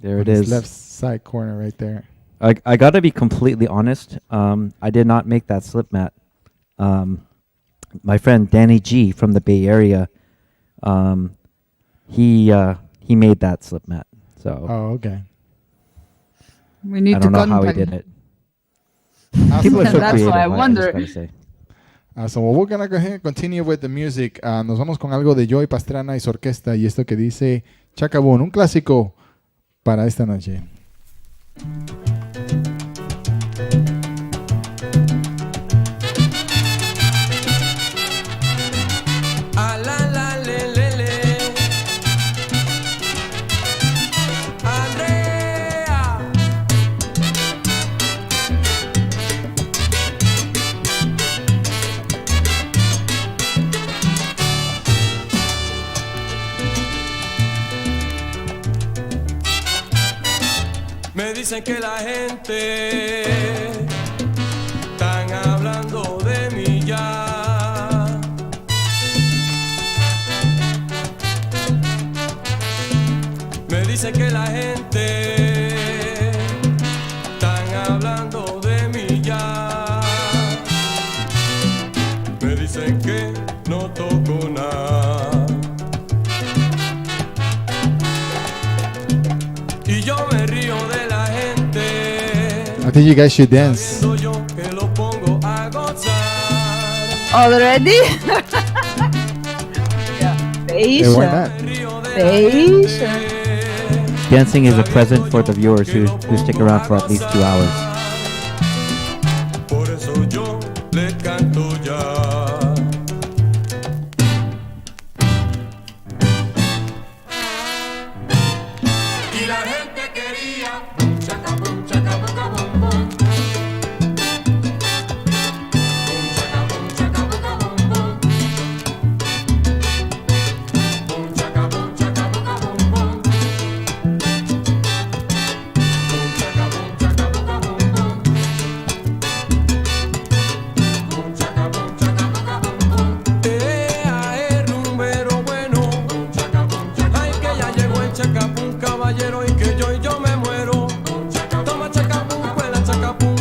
There it his is. left side corner right there. I gotta be completely honest. I did not make that slip mat. My friend Danny G from the Bay Area, he made that slip mat. So Oh, okay. We need I to don't know how he contact did it. People People are so That's creative. why I I just wonder. gotta say. So we're gonna go ahead and continue with the music. Nos vamos con algo de Joey Pastrana y su orquesta y esto que dice Chacabón, un clásico para esta noche. Ah, la, la, le, le, le. Andrea. Me dicen que la gente están hablando de mí ya. Me dice que la gente están hablando de mí ya. Me dicen que no toco nada. Y yo me río de la gente. I think you guys should dance. Yo que lo pongo a gozar. Already? Hey, why not? Patient. Dancing is a present for the viewers who stick around for at least 2 hours. Por eso yo le canto ya. Y la gente quería chacabum, chacabum, cabum, bum. Bum, chacabum, chacabum, cabum, bum. Bum, chacabum, chacabum, cabum, bum. Bum, chacabum, chacabum, cabum, bum. Bum, chacabum, chacabum, cabum, bum. Rumbero bueno. Bum, chacabum, chacabum. Ay, que ya llegó el chacabum, caballero, y que yo me muero. Toma chacapum, cuela chacapum,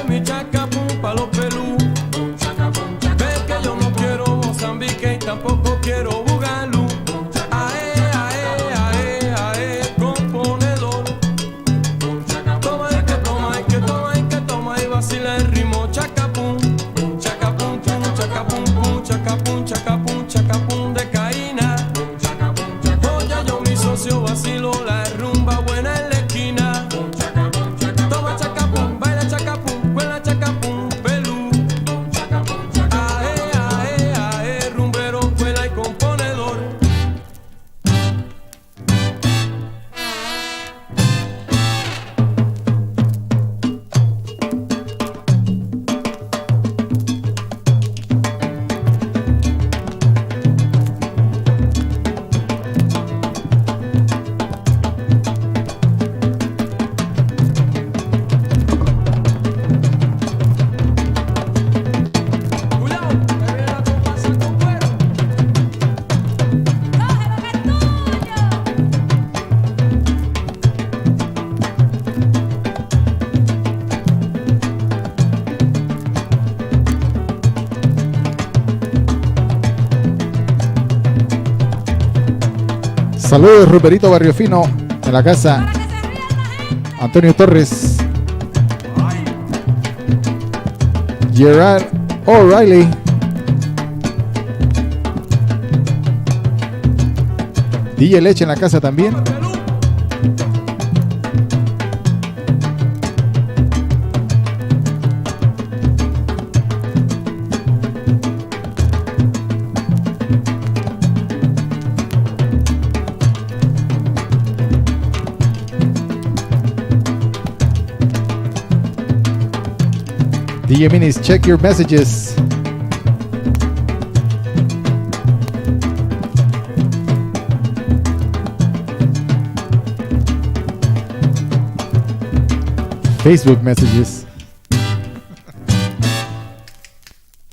mi chacapum pa' los pelú. Ves que yo no quiero Mozambique y tampoco quiero Boogaloo. Ae, ae, ae, ae, componedor. Toma y que toma y que toma y que toma y vacila el ritmo chacapum. Chacapum, pum, chacapum, pum, chacapum, chacapum, chacapum de caína. Oye, yo mi socio vacilo la rumba buena en la esquina. Toma chacapum, baila chacapum, cuela chacapum, pelú. Ae, ae, ae, rumbero, cuela y componedor. Cuidado, que viene la comparsa con cuero. Saludos, Ruperito Barriofino en la casa. Antonio Torres. Gerard O'Reilly. DJ Leche en la casa también. DJ Minis, check your messages. Facebook messages.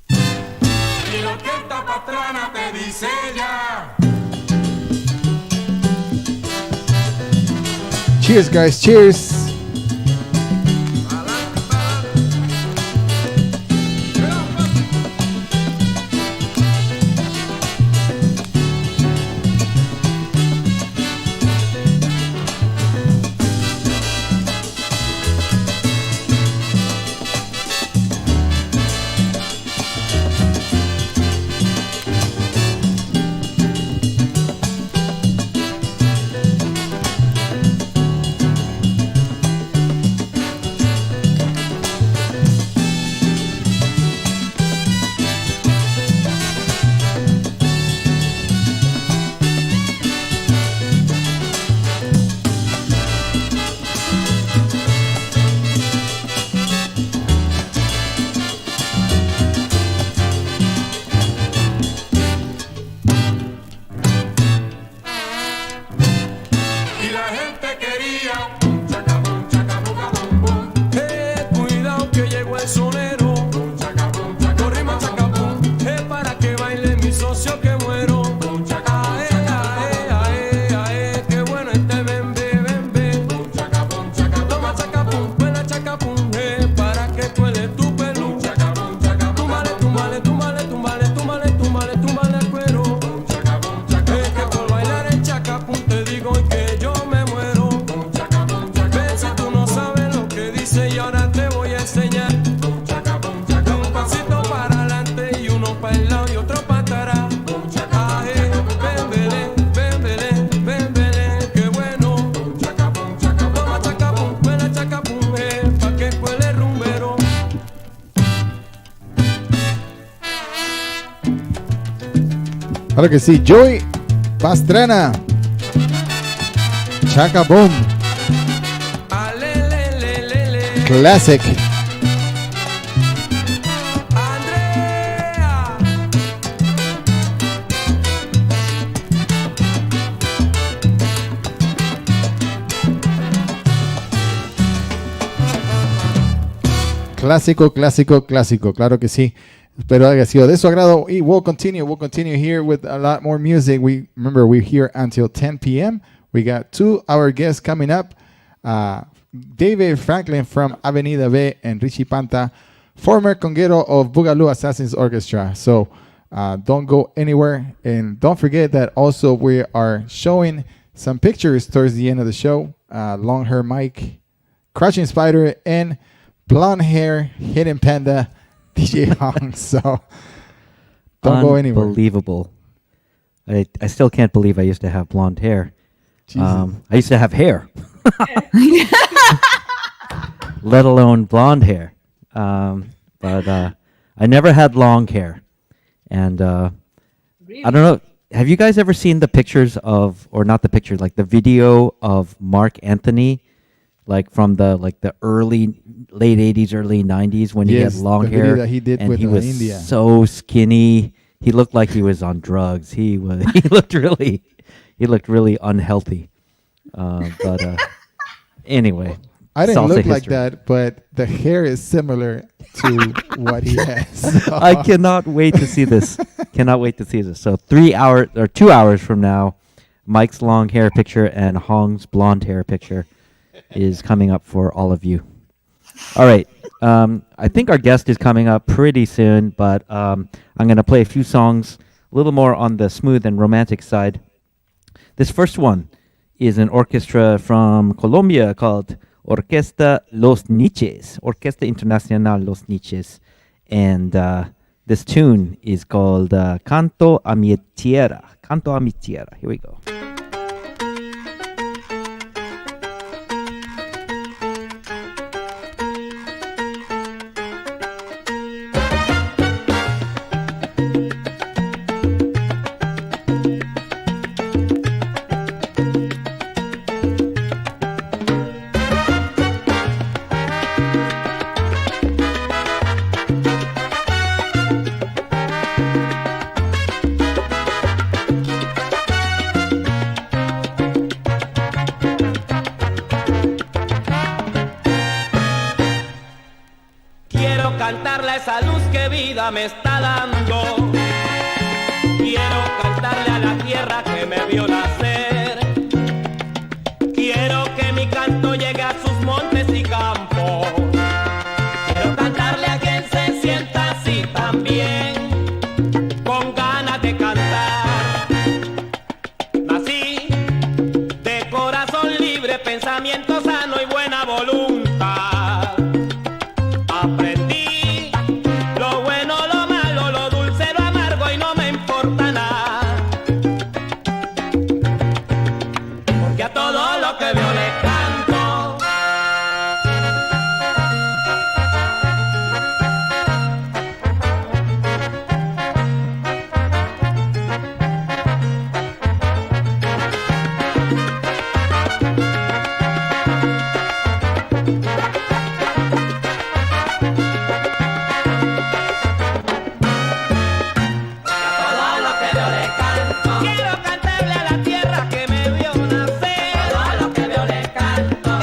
Y la orquesta patrona te dice ya. Cheers, guys, cheers. Claro que sí. Joy Pastrana. Chaka Boom. Classic. Clásico, clásico, clásico. Claro que sí. Espero haya sido de su agrado. Y we'll continue here with a lot more music. We're here until 10 p.m. We got 2 our guests coming up. David Franklin from Avenida B and Richi Panta, former conguero of Boogaloo Assasins Orquestra. So don't go anywhere. And don't forget that also we are showing some pictures towards the end of the show. Long hair Mike, Crouching Spider, and blonde hair hidden Panda DJ Hong. So don't go anywhere. Unbelievable. I still can't believe I used to have blonde hair. I used to have hair. Let alone blonde hair. But I never had long hair. And Really? I don't know. Have you guys ever seen the pictures of, or not the pictures, like the video of Mark Anthony, like from the late 80s, early 90s when he had long hair? Video that he did and with he was India. so skinny. He looked like he was on drugs. He looked really unhealthy. But anyway, I didn't salsa look like history. that, but the hair is similar to what he has. So. I cannot wait to see this. Cannot wait to see this. So 2 hours from now, Mike's long hair picture and Hong's blonde hair picture is coming up for all of you. All right. I think our guest is coming up pretty soon, but I'm going to play a few songs a little more on the smooth and romantic side. This first one is an orchestra from Colombia called Orquestra Los Niches, Orquesta Internacional Los Niches. And this tune is called Canto a mi tierra. Canto a mi tierra. Here we go. cantarle a esa luz que vida me está dando. Quiero cantarle a la tierra que me vio nacer. Quiero que mi canto llegue a sus montes y campos. Quiero cantarle a quien se sienta así también, con ganas de cantar. Nací de corazón libre, pensamiento sano y buena voluntad. Aprendí lo bueno, lo malo, lo dulce, lo amargo y no me importa nada. Porque a todo lo que veo le canto. Quiero cantarle a la tierra que me vio nacer. Todo lo que veo le canto.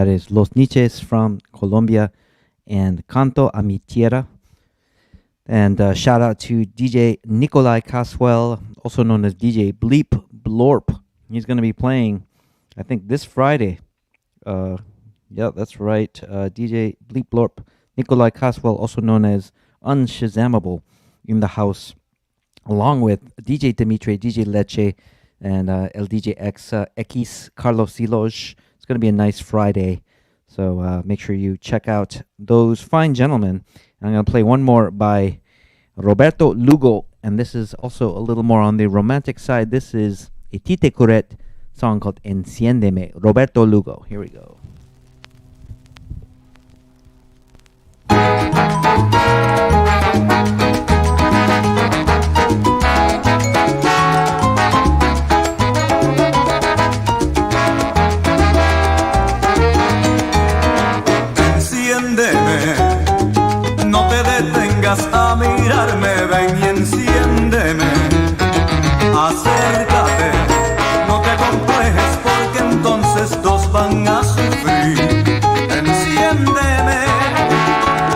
That is Los Niches from Colombia and Canto a mi tierra. And shout out to DJ Nikolai Caswell, also known as DJ Bleep Blorp. He's going to be playing, I think, this Friday. Yeah, that's right. DJ Bleep Blorp. Nikolai Caswell, also known as Unshazammable, in the house, along with DJ Dimitri, DJ Leche, and El DJ X Carlos Siloj. It's going to be a nice Friday, so make sure you check out those fine gentlemen. I'm going to play one more by Roberto Lugo, and this is also a little more on the romantic side. This is a Tite Curet song called Enciéndeme. Roberto Lugo. Here we go. A mirarme, ven y enciéndeme. Acércate, no te complejes porque entonces dos van a sufrir. Enciéndeme,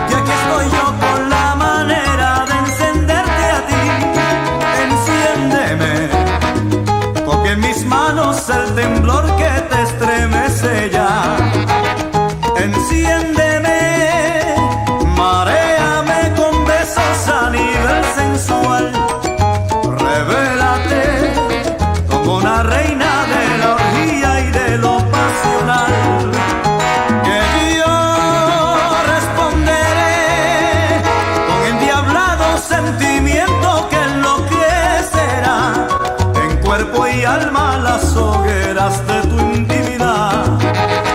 que aquí estoy yo con la manera de encenderte a ti. Enciéndeme, toque en mis manos el temblor que te estremece ya. Enciéndeme, maréame con besos a nivel sensual. Revélate como una reina de la orgía y de lo pasional. Que yo responderé con endiablado sentimiento que enloquecerá en cuerpo y alma las hogueras de tu intimidad.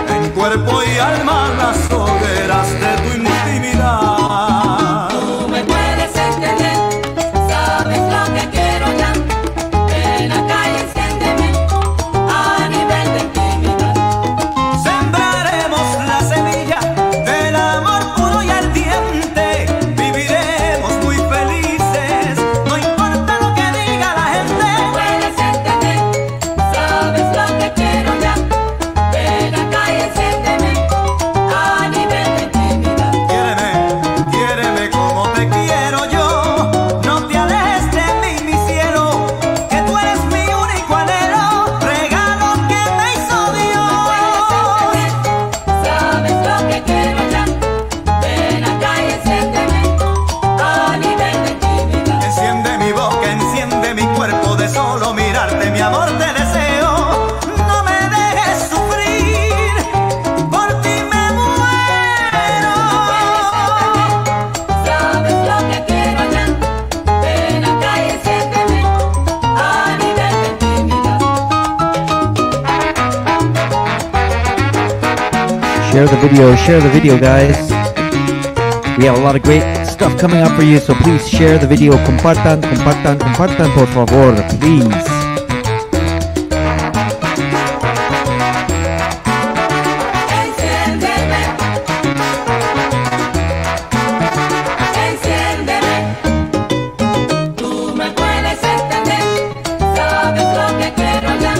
En cuerpo y alma las hogueras de tu intimidad. Tú me puedes entender, sabes lo que quiero ya. Ven acá y enciéndeme a nivel de intimidad. Sembraremos la semilla del amor puro y ardiente. Viviremos muy felices, no importa lo que diga la gente. Tú puedes entender, sabes lo que quiero ya. Ven acá y enciéndeme a nivel de intimidad. Quiéreme como te quiero yo. No te alejes de mí, mi cielo, que tú eres mi único anhelo, regalo que me hizo Dios. Sabes lo que quiero ya. Ven acá y enciéndeme a nivel de intimidad. Enciende mi boca, enciende mi cuerpo, de solo mirarte, mi amor, te deseo. No me dejes sufrir, por ti me muero. Sabes lo que quiero ya. Ven acá y enciéndeme a nivel de intimidad. Share the video, guys. We have a lot of great stuff coming up for you, so please share the video. Compartan, por favor, please. Enciéndeme, enciéndeme. Tú me puedes entender, sabes lo que quiero ya.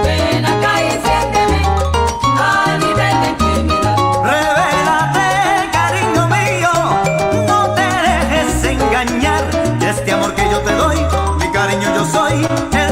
Ven acá y enciéndeme a nivel de intimidad. Revélate, cariño mío, no te dejes engañar. De este amor que yo te doy, mi cariño yo soy el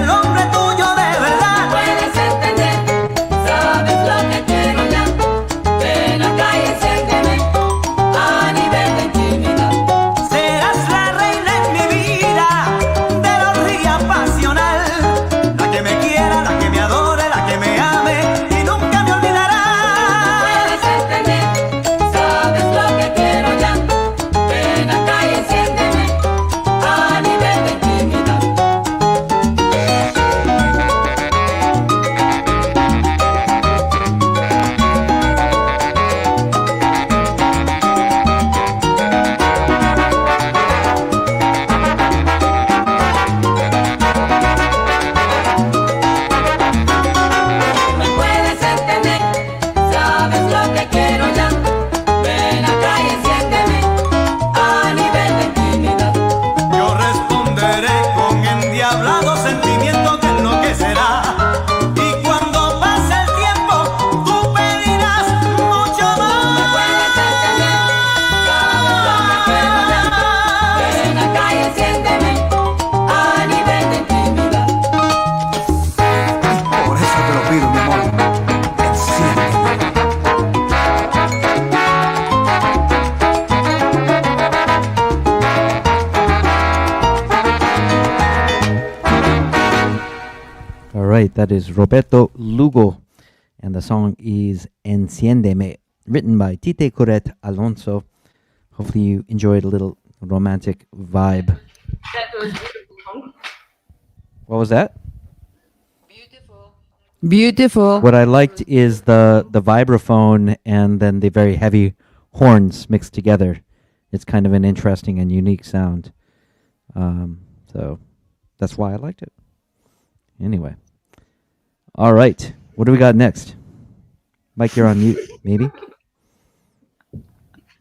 right, that is Roberto Lugo, and the song is Enciéndeme, written by Tite Coret Alonso. Hopefully you enjoyed a little romantic vibe. That was beautiful. What was that? Beautiful. What I liked is the vibraphone and then the very heavy horns mixed together. It's kind of an interesting and unique sound. So that's why I liked it. Anyway. All right. What do we got next? Mike, you're on mute, maybe?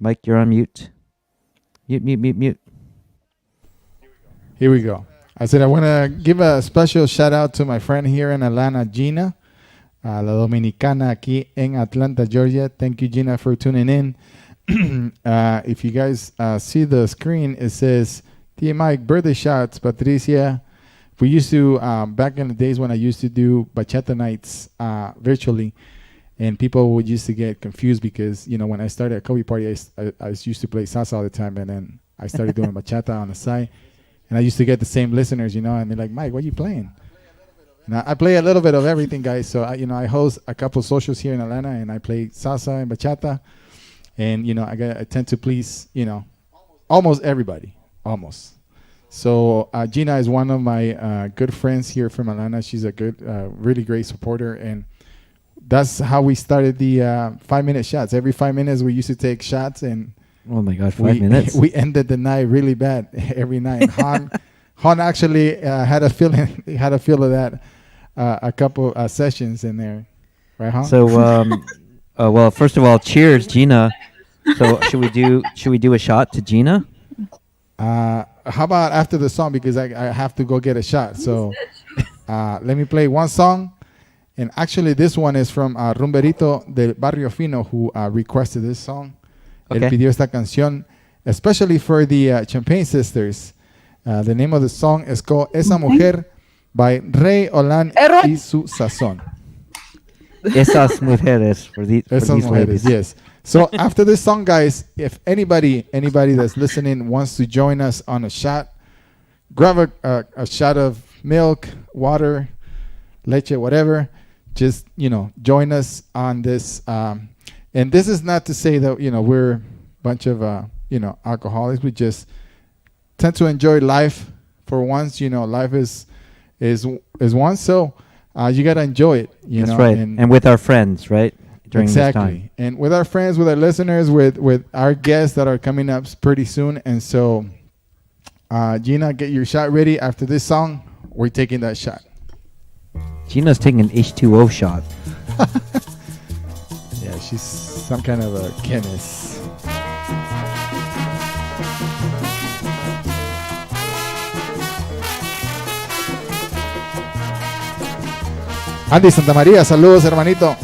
Mike, you're on mute. Mute. Here we go. I said I want to give a special shout out to my friend here in Atlanta, Gina, la dominicana aquí en Atlanta, Georgia. Thank you, Gina, for tuning in. If you guys see the screen, it says, Tia Mike, birthday shouts, Patricia. We used to, back in the days when I used to do bachata nights virtually, and people would used to get confused because, you know, when I started at CobeatParty, I used to play salsa all the time, and then I started doing bachata on the side. And I used to get the same listeners, you know, and they're like, Mike, what are you playing? And I play a little bit of everything, guys. So, I host a couple socials here in Atlanta, and I play salsa and bachata. And, you know, I tend to please, you know, almost everybody, almost. So Gina is one of my good friends here from Atlanta. She's a good, really great supporter. And that's how we started the 5-minute shots. Every 5 minutes, we used to take shots, and oh my God, 5 minutes. We ended the night really bad every night. Han actually had a feel of that a couple sessions in there, right, Han? So, well, first of all, cheers, Gina. So should we do a shot to Gina? How about after the song, because I have to go get a shot. So let me play one song. And actually, this one is from Rumberito del Barrio Fino, who requested this song. Okay. Él pidió esta canción, especially for the Champagne Sisters. The name of the song is called Esa Mujer by Rey Olan y su Sazón. Esas mujeres for these ladies. Yes. So after this song, guys, if anybody that's listening wants to join us on a shot, grab a shot of milk, water, leche, whatever. Just, you know, join us on this. And this is not to say that, you know, we're a bunch of, you know, alcoholics. We just tend to enjoy life for once. You know, life is one. So you got to enjoy it. That's right. And with our friends, right? During exactly. this time. And with our friends, with our listeners, with our guests that are coming up pretty soon. And so, Gina, get your shot ready. After this song, we're taking that shot. Gina's taking an H2O shot. Yeah, she's some kind of a chemist. Andy Santa María, saludos, hermanito.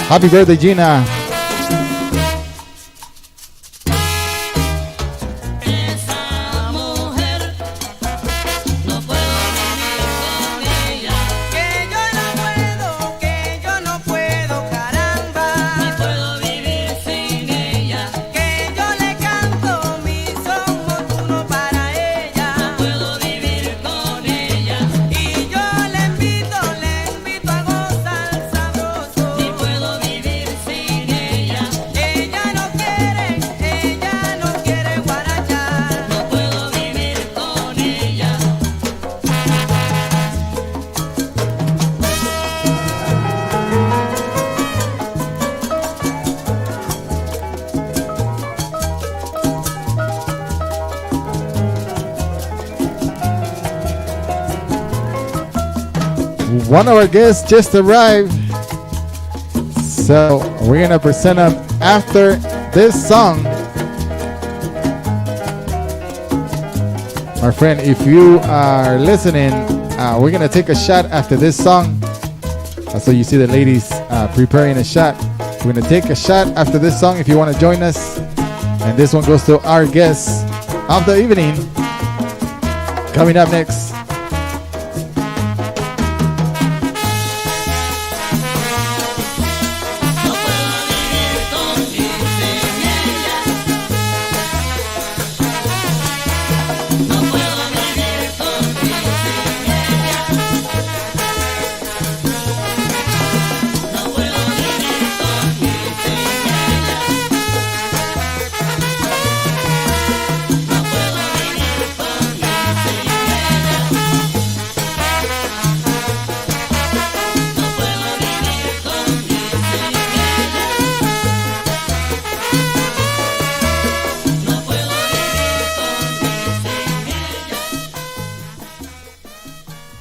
Happy birthday, Gina. Que yo no puedo, caramba, ni puedo vivir sin ella. Que yo le One of our guests just arrived, so we're gonna present him after this song. My friend, if you are listening, we're gonna take a shot after this song. So you see the ladies preparing a shot. We're gonna take a shot after this song if you want to join us. And this one goes to our guests of the evening. Coming up next.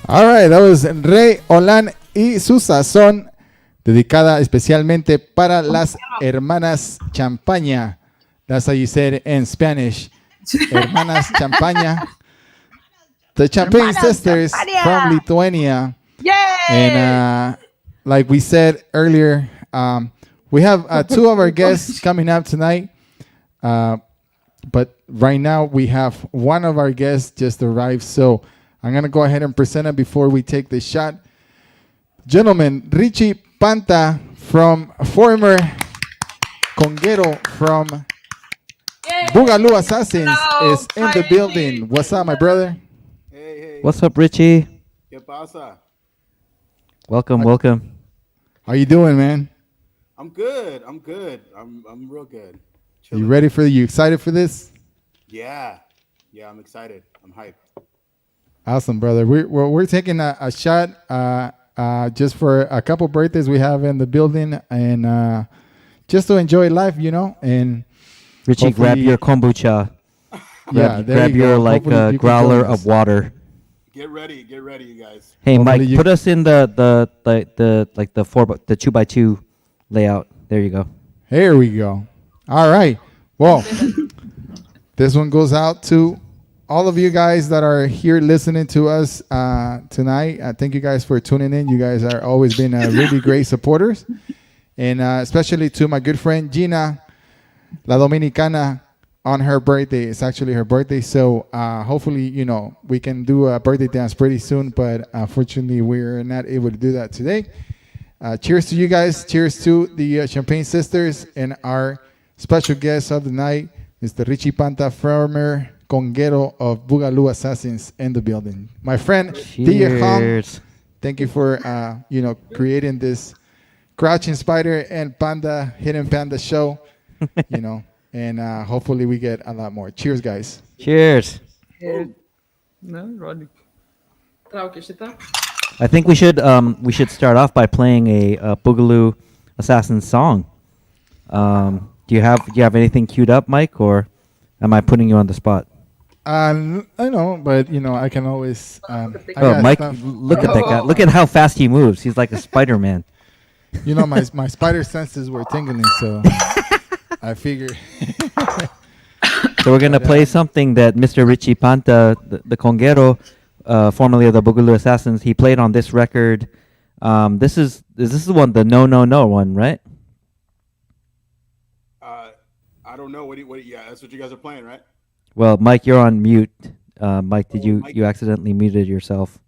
All right, that was Rey Olan y su sazón, dedicada especialmente para las hermanas Champaña. That's how you said it in Spanish. Hermanas Champaña. The Champagne sisters from Lithuania. Yay! And like we said earlier, we have two of our guests coming up tonight. But right now we have one of our guests just arrived. So I'm going to go ahead and present it before we take the shot. Gentlemen, Richi Panta from former Conguero from Boogaloo Assassins is in the building. What's up, my brother? Hey. What's up, Richi? ¿Qué pasa? Welcome, welcome. How you doing, man? I'm good. I'm real good. Chilling. You ready you excited for this? Yeah, I'm excited. I'm hyped. Awesome, brother. We're taking a shot just for a couple birthdays we have in the building, and just to enjoy life, And Richie, grab your kombucha. grab your you growler of water. Get ready, you guys. Hey, Mike, put us in the 2x2 layout. There you go. Here we go. All right. Well, this one goes out to all of you guys that are here listening to us tonight. Thank you guys for tuning in. You guys are always been really great supporters. And especially to my good friend Gina, La Dominicana, on her birthday. It's actually her birthday. So hopefully, we can do a birthday dance pretty soon. But unfortunately, we're not able to do that today. Cheers to you guys. Cheers to the Champagne Sisters and our special guest of the night, Mr. Richi Panta, former Conguero of Boogaloo Assassins in the building. My friend, DJ Hong, thank you for, creating this Crouching Spider and Panda, Hidden Panda show, and hopefully we get a lot more. Cheers, guys. Cheers. I think we should start off by playing a Boogaloo Assassin song. Do you have anything queued up, Mike, or am I putting you on the spot? I know, but I can always. Mike, look at that guy! Look at how fast he moves. He's like a Spider-Man. My spider senses were tingling, so I figured. So we're gonna play something that Mr. Richi Panta, the Conguero, formerly of the Boogaloo Assassins, he played on this record. This is the one, the No one, right? I don't know. Yeah, that's what you guys are playing, right? Well, Mike, you're on mute. Mike, did you accidentally muted yourself?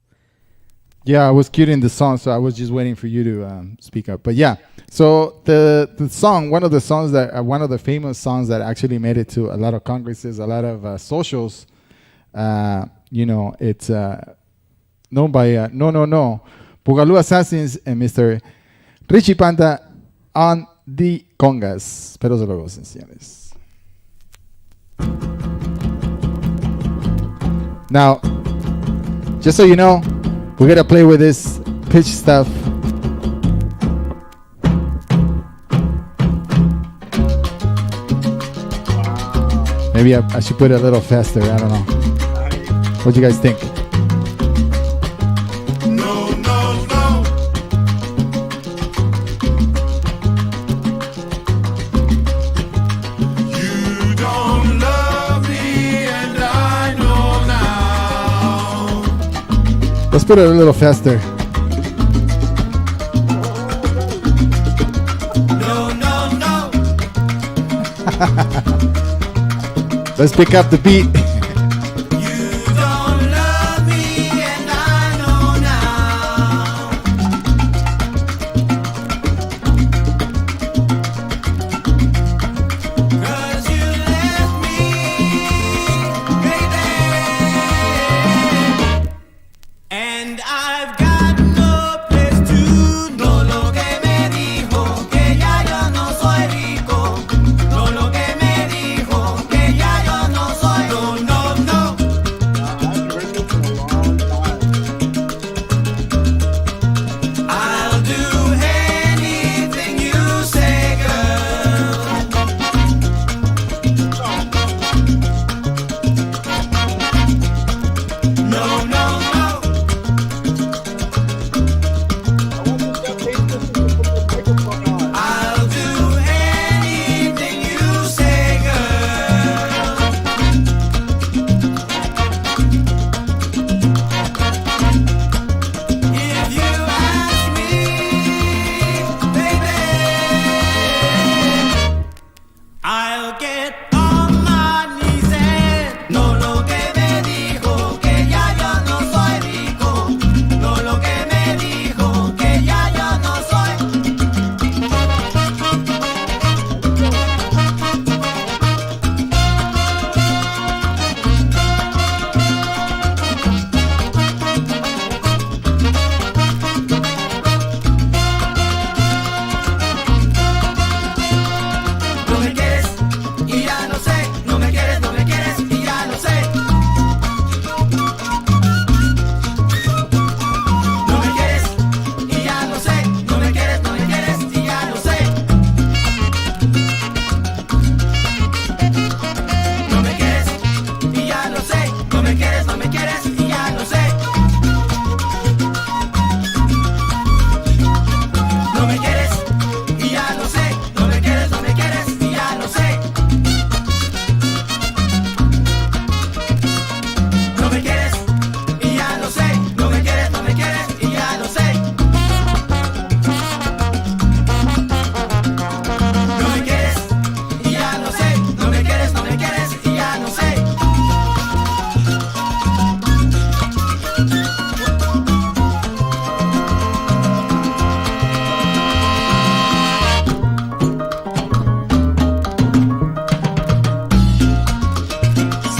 Yeah, I was queuing the song, so I was just waiting for you to speak up. But yeah, so the song, one of the famous songs that actually made it to a lot of congresses, a lot of socials. It's known by No, Boogaloo Assassins and Mr. Richi Panta on the congas. Espero se lo gocen, señores. Now, Just so you know, we're gonna play with this pitch stuff. Maybe I should put it a little faster. I don't know. What do you guys think? No, no, no. You don't love me, and I know now. Let's put it a little faster. No, no, no. Let's pick up the beat.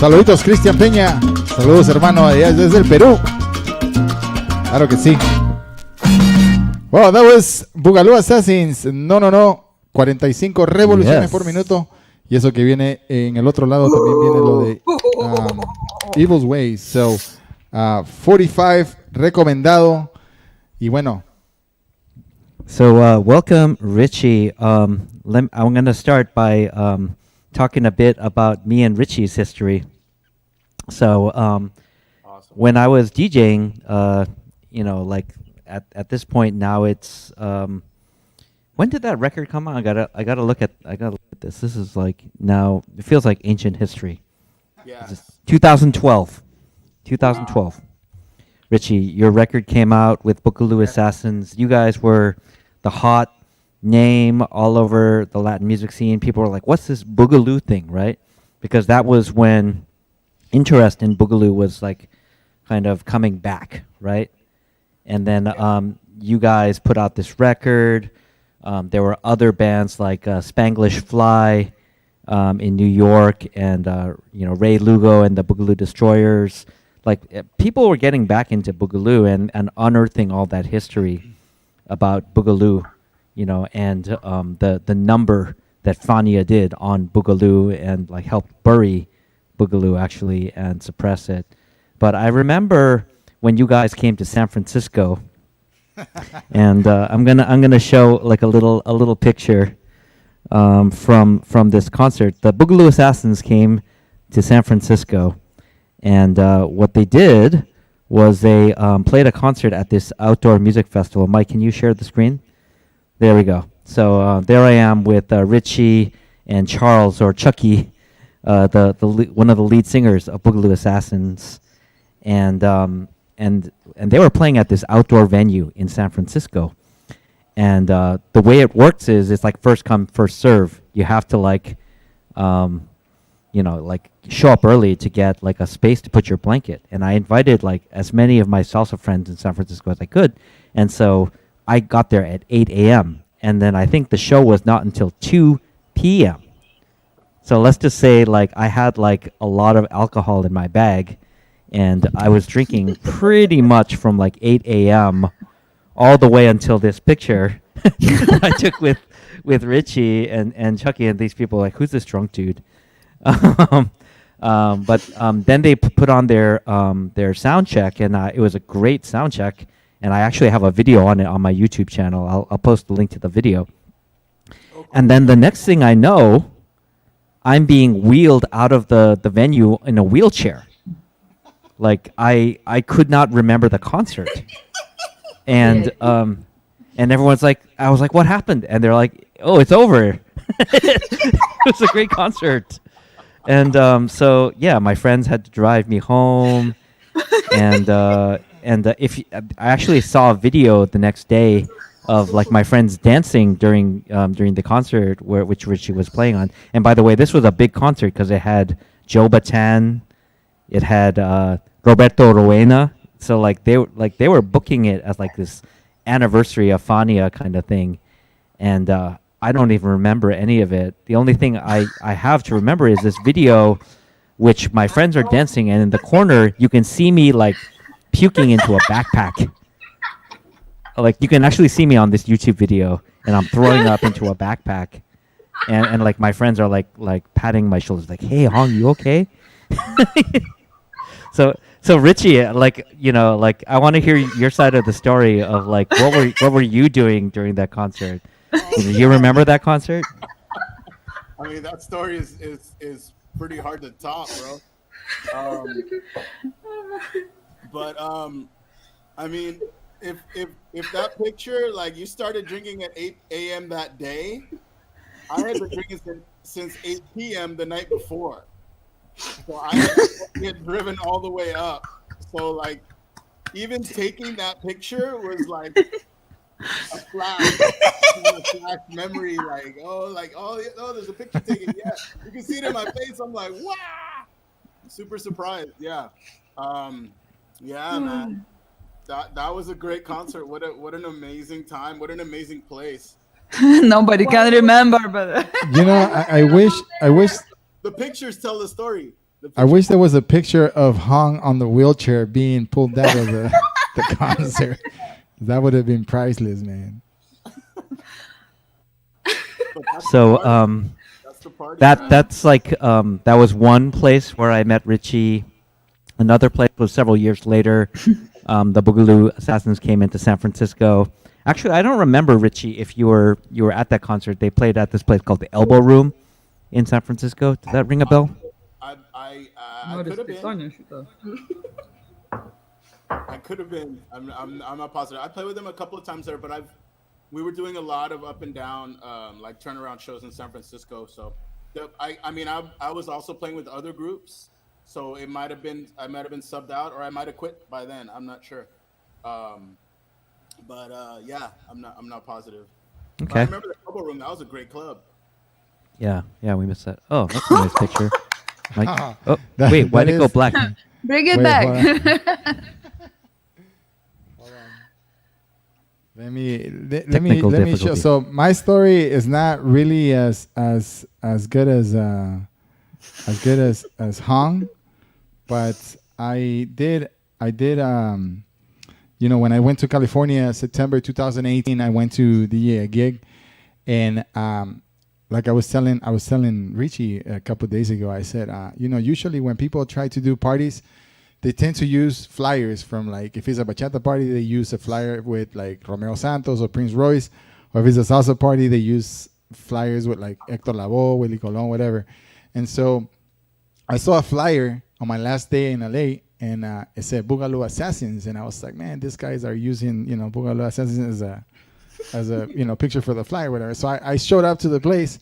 Saluditos, Cristian Peña. Saludos, hermano, allá desde el Perú. Claro que sí. Well, that was Boogaloo Assassins. No, no, no. 45 revoluciones por minuto. Y eso que viene en el otro lado también viene lo de Evil's Ways. So, 45 recomendado. Y bueno. So, welcome, Richi. I'm going to start by talking a bit about me and Richi's history. So, awesome. When I was DJing, you know, like at this point now, it's when did that record come out? I gotta look at this. This is like now it feels like ancient history. Yeah. 2012. 2012. Richi, your record came out with Boogaloo Assassins. You guys were the hot name all over the Latin music scene. People were like, "What's this Boogaloo thing?" Right? Because that was when interest in Boogaloo was like kind of coming back, right? And then you guys put out this record. There were other bands like Spanglish Fly in New York, and you know, Ray Lugo and the Boogaloo Destroyers. Like people were getting back into Boogaloo and unearthing all that history about Boogaloo, you know, and the number that Fania did on Boogaloo and like helped bury Boogaloo actually and suppress it. But I remember when you guys came to San Francisco, and I'm gonna show like a little picture from this concert. The Boogaloo Assassins came to San Francisco, and what they did was they played a concert at this outdoor music festival. Mike, can you share the screen? There we go. So there I am with Richi and Charles, or Chucky, one of the lead singers of Boogaloo Assassins, and they were playing at this outdoor venue in San Francisco. And the way it works is it's like first come, first serve. You have to like show up early to get like a space to put your blanket. And I invited like as many of my salsa friends in San Francisco as I could. And so I got there at 8 a.m. And then I think the show was not until 2 p.m. So let's just say like I had like a lot of alcohol in my bag, and I was drinking pretty much from like 8 a.m. all the way until this picture I took with Richi and Chucky, and these people like, who's this drunk dude? But then they put on their sound check, and it was a great sound check. And I actually have a video on it on my YouTube channel. I'll post the link to the video. And then the next thing I know, I'm being wheeled out of the venue in a wheelchair. Like I could not remember the concert. And everyone's like, I was like, what happened? And they're like, oh, it's over. It was a great concert. And so yeah, my friends had to drive me home, and if I actually saw a video the next day of like my friends dancing during the concert which Richi was playing on. And by the way, this was a big concert because it had Joe Batan, it had Roberto Roena. So like they were booking it as like this anniversary of Fania kind of thing, and I don't even remember any of it. The only thing I have to remember is this video, which my friends are dancing, and in the corner you can see me like puking into a backpack. Like you can actually see me on this YouTube video, and I'm throwing up into a backpack, and like my friends are like patting my shoulders, like, "Hey, Hong, you okay?" So Richi, like I want to hear your side of the story of like what were you doing during that concert? Do you remember that concert? I mean, that story is pretty hard to top, bro. But I mean, if that picture, like, you started drinking at 8 a.m. that day, I had been drinking since 8 p.m. the night before. So I had driven all the way up. So like, even taking that picture was like a flash memory. Like, oh, there's a picture taken. Yeah, you can see it in my face. I'm like, wow, super surprised. Yeah, man. That was a great concert. What an amazing time. What an amazing place. Nobody can remember, but I wish the pictures tell the story. I wish there was a picture of Hong on the wheelchair being pulled out of the concert. That would have been priceless, man. So that's like that was one place where I met Richi. Another place was several years later. The Boogaloo Assassins came into San Francisco. Actually, I don't remember, Richi, if you were at that concert. They played at this place called the Elbow Room in San Francisco. Does that ring a bell? I could have been. I could have been. I'm not positive. I played with them a couple of times there, but we were doing a lot of up and down like turnaround shows in San Francisco. So I was also playing with other groups. So I might have been subbed out, or I might have quit by then. I'm not sure. But yeah, I'm not positive. Okay. But I remember the Elbow Room. That was a great club. Yeah, we missed that. Oh, that's a nice picture. Like, wait, why did it go black? Bring it back. Hold on. Let me show. So my story is not really as good as Hong, but I did when I went to California September 2018, I went to the gig, and like I was telling Richi a couple of days ago, I said, usually when people try to do parties, they tend to use flyers from like if it's a bachata party, they use a flyer with like Romeo Santos or Prince Royce, or if it's a salsa party, they use flyers with like Hector Lavoe, Willie Colon, whatever. And so I saw a flyer on my last day in LA, and it said Boogaloo Assassins, and I was like, man, these guys are using Boogaloo Assassins as a picture for the flyer, whatever. So I showed up to the place,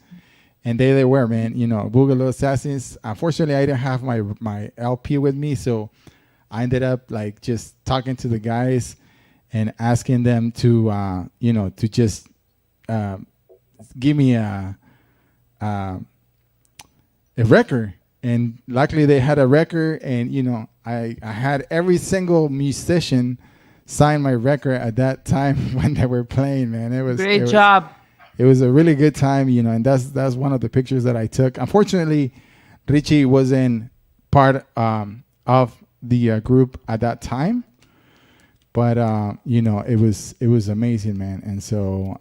and there they were, man. Boogaloo Assassins. Unfortunately, I didn't have my LP with me, so I ended up like just talking to the guys and asking them to to just give me a record. And luckily they had a record, and I had every single musician sign my record at that time when they were playing, man. It was great job. It was a really good time, and that's one of the pictures that I took. Unfortunately, Richi wasn't part of the group at that time, but it was amazing, man. And so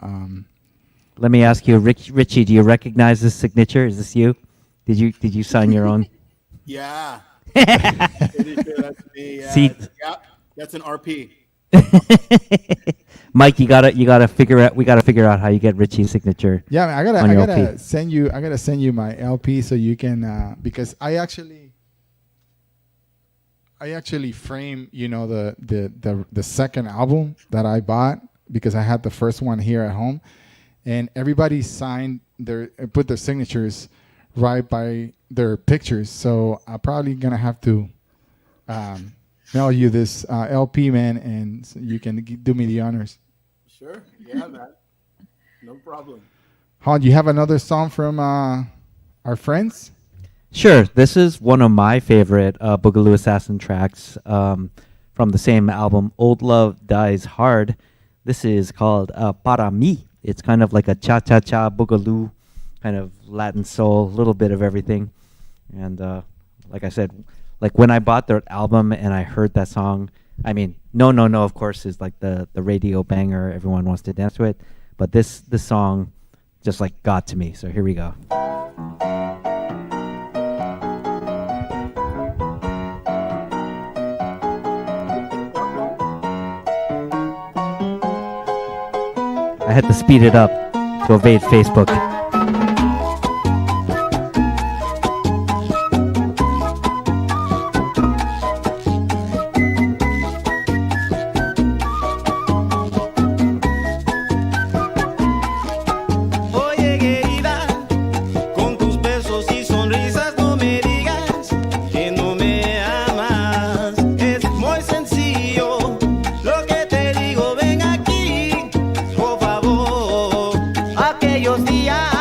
let me ask you, Richi, do you recognize this signature? Is this you? Did you sign your own? Yeah. Pretty sure that's me. Yeah. See? Yeah, that's an RP. Mike, we gotta figure out how you get Richi's signature. Yeah, I gotta send you my LP so you can because I actually frame the second album that I bought, because I had the first one here at home, and everybody signed put their signatures right by their pictures. So I'm probably gonna have to mail you this LP, man, and so you can do me the honors. Sure. Yeah, man. No problem. Han, do you have another song from our friends? Sure. This is one of my favorite Boogaloo Assassin tracks from the same album, Old Love Dies Hard. This is called Para Mi. It's kind of like a cha-cha-cha Boogaloo, kind of Latin soul, a little bit of everything. And like I said, like when I bought their album and I heard that song, I mean, No, of course, is like the radio banger. Everyone wants to dance to it. But this song just like got to me. So here we go. I had to speed it up to evade Facebook. Oye, querida, con tus besos y sonrisas no me digas que no me amas. Es muy sencillo lo que te digo, ven aquí, por favor. Aquellos días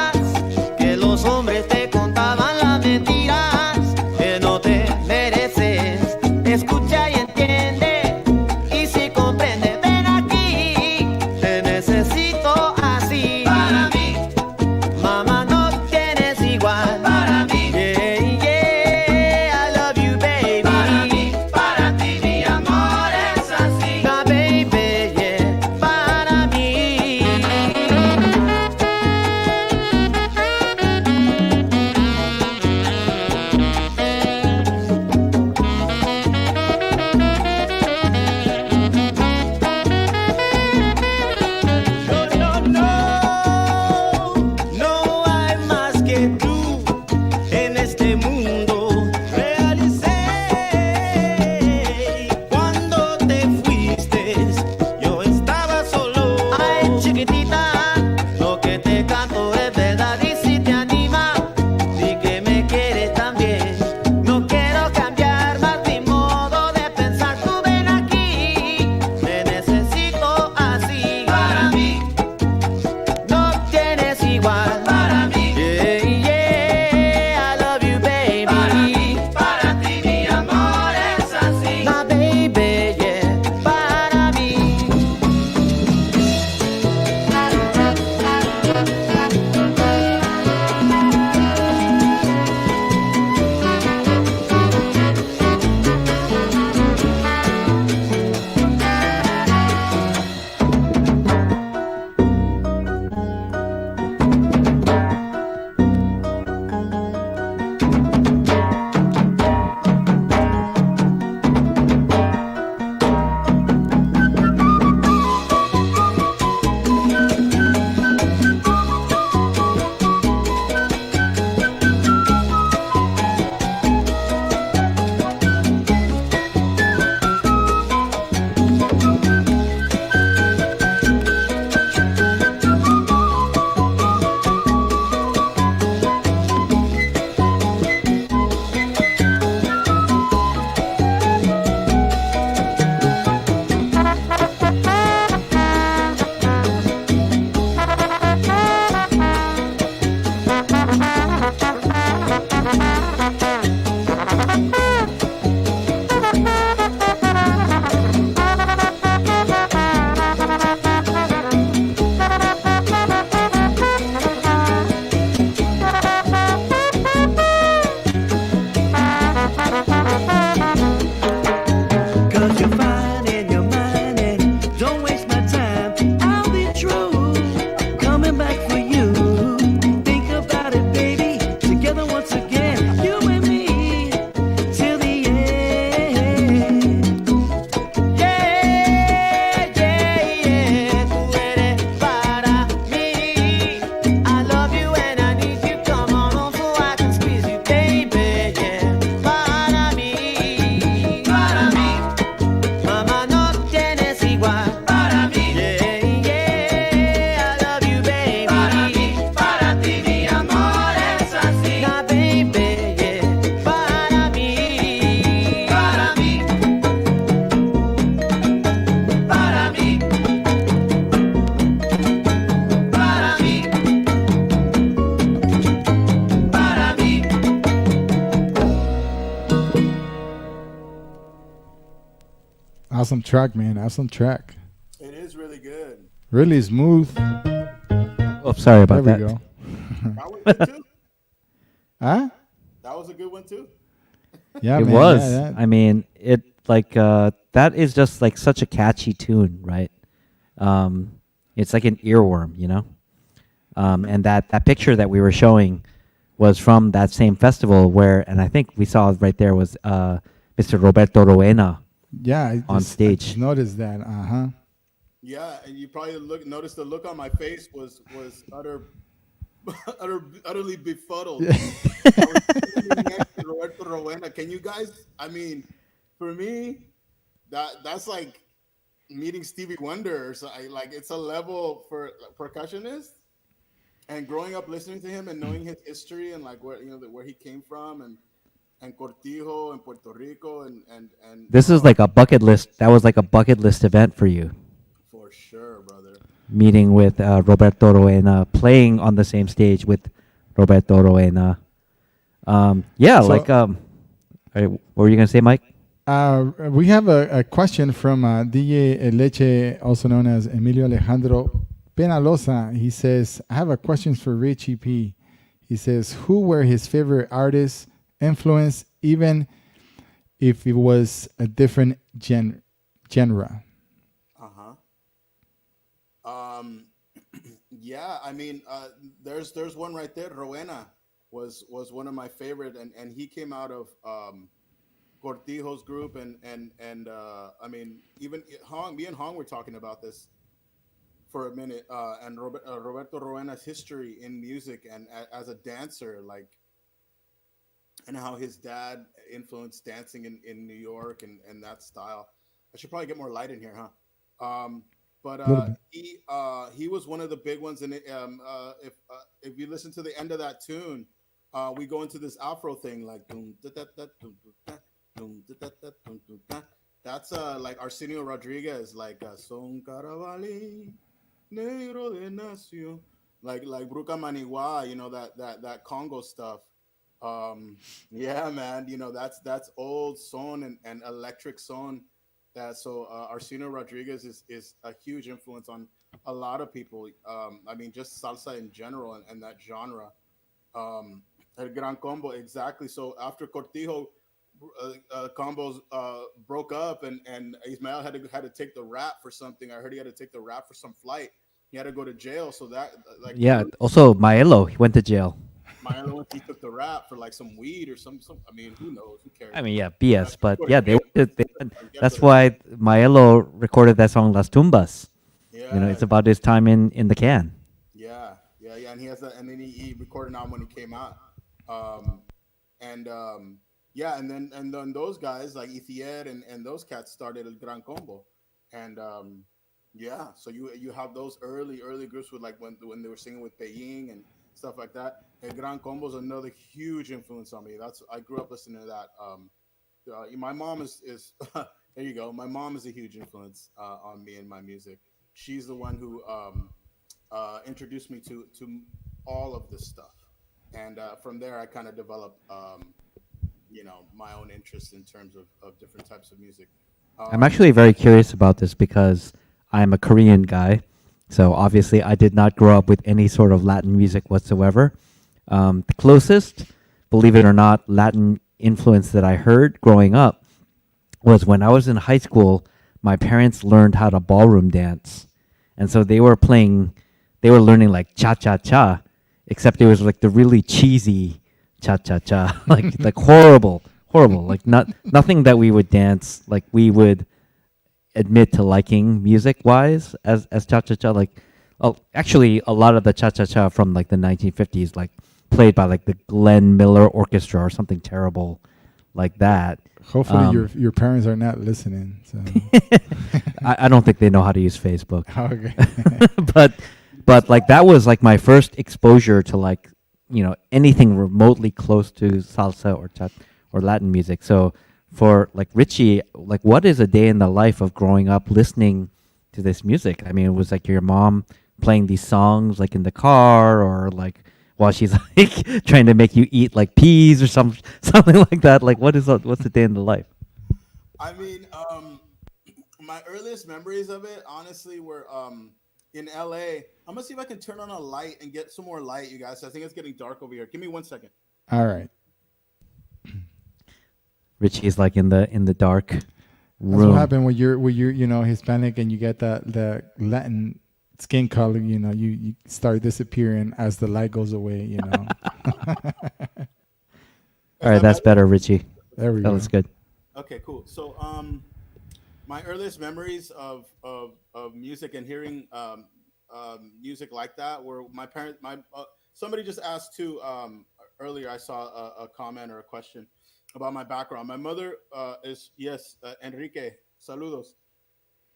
Awesome track, man. Awesome track. It is really good. Really smooth. Oh, sorry about there that. we go. That was good too. Huh? That was a good one too. Yeah, It man. was. Yeah, I mean, it like that is just like such a catchy tune, right? It's like an earworm, you know. And that picture that we were showing was from that same festival where, and I think we saw right there was Mr. Roberto Roena. Yeah, on I stage. just noticed that. Yeah, and you probably noticed the look on my face was utterly befuddled. I was sitting next to Roberto Roena. Can you guys? I mean, for me, that's like meeting Stevie Wonder. So like it's a level for percussionist. And growing up listening to him and knowing his history and like where he came from and Cortijo and Puerto Rico and This is like a bucket list. That was like a bucket list event for you. For sure, brother. Meeting with Roberto Roena, playing on the same stage with Roberto Roena. Yeah, So- like what were you gonna say, Mike? We have a question from DJ Leche, also known as Emilio Alejandro Penalosa. He says, I have a question for Richie P. He says, who were his favorite artists, influence, even if it was a different genre? Yeah, I mean, there's one right there. Rowena was one of my favorite, and he came out of Cortijo's group, and I mean, even Hong, me and Hong were talking about this for a minute, and Roberto Rowena's history in music and as a dancer, like, and how his dad influenced dancing in New York and that style. I should probably get more light in here, huh? But he was one of the big ones, and if you listen to the end of that tune, we go into this Afro thing like that's like Arsenio Rodriguez, like Son Caravali Negro de Nacio, like Bruca Manigua, you know, that Congo stuff. Yeah, man, you know, that's old son and electric son. So Arsenio Rodriguez is a huge influence on a lot of people. I mean, just salsa in general and that genre. El Gran Combo, exactly. So after Cortijo combos broke up and Ismael had to take the rap for something. I heard he had to take the rap for some flight. He had to go to jail. So that like Yeah. Also, Maelo, he went to jail. Maelo, he took the rap for like some weed or some. I mean, who knows? Who cares? I mean, yeah, BS. But yeah, that's why Maelo recorded that song Las Tumbas. Yeah. You know, it's about his time in the can. Yeah, and he has that, and then he recorded an album when he came out, yeah, and then those guys like Ithier and those cats started El Gran Combo, and yeah, so you have those early groups with like when they were singing with Peying and stuff like that. El Gran Combo is another huge influence on me. I grew up listening to that. My mom is there you go. My mom is a huge influence on me and my music. She's the one who introduced me to all of this stuff, and from there I kind of developed my own interest in terms of different types of music. I'm actually very curious about this because I'm a Korean guy, so obviously I did not grow up with any sort of Latin music whatsoever. The closest, believe it or not, Latin influence that I heard growing up was when I was in high school. My parents learned how to ballroom dance, and so they were learning like cha-cha-cha, except it was like the really cheesy cha-cha-cha, like horrible, like nothing that we would dance, like we would admit to liking music-wise as cha-cha-cha. Like, actually, a lot of the cha-cha-cha from like the 1950s, like played by like the Glenn Miller Orquestra or something terrible like that. Hopefully your parents are not listening. So. I don't think they know how to use Facebook. Okay. but like that was like my first exposure to like, anything remotely close to salsa or Latin music. So for like Richie, like what is a day in the life of growing up listening to this music? I mean, it was like your mom playing these songs like in the car or like while she's like trying to make you eat like peas or something like that. Like what's the day in the life? I mean, my earliest memories of it, honestly, were in LA. I'm gonna see if I can turn on a light and get some more light, you guys. I think it's getting dark over here. Give me 1 second. All right. Richie's like in the dark That's room. what happened when you're Hispanic and you get the Latin skin color. You start disappearing as the light goes away. All right, that's better, Richie. There we That go. was good. Okay, cool. So, my earliest memories of music and hearing music like that were my parents. Somebody just asked too earlier. I saw a comment or a question about my background. My mother is Enrique. Saludos,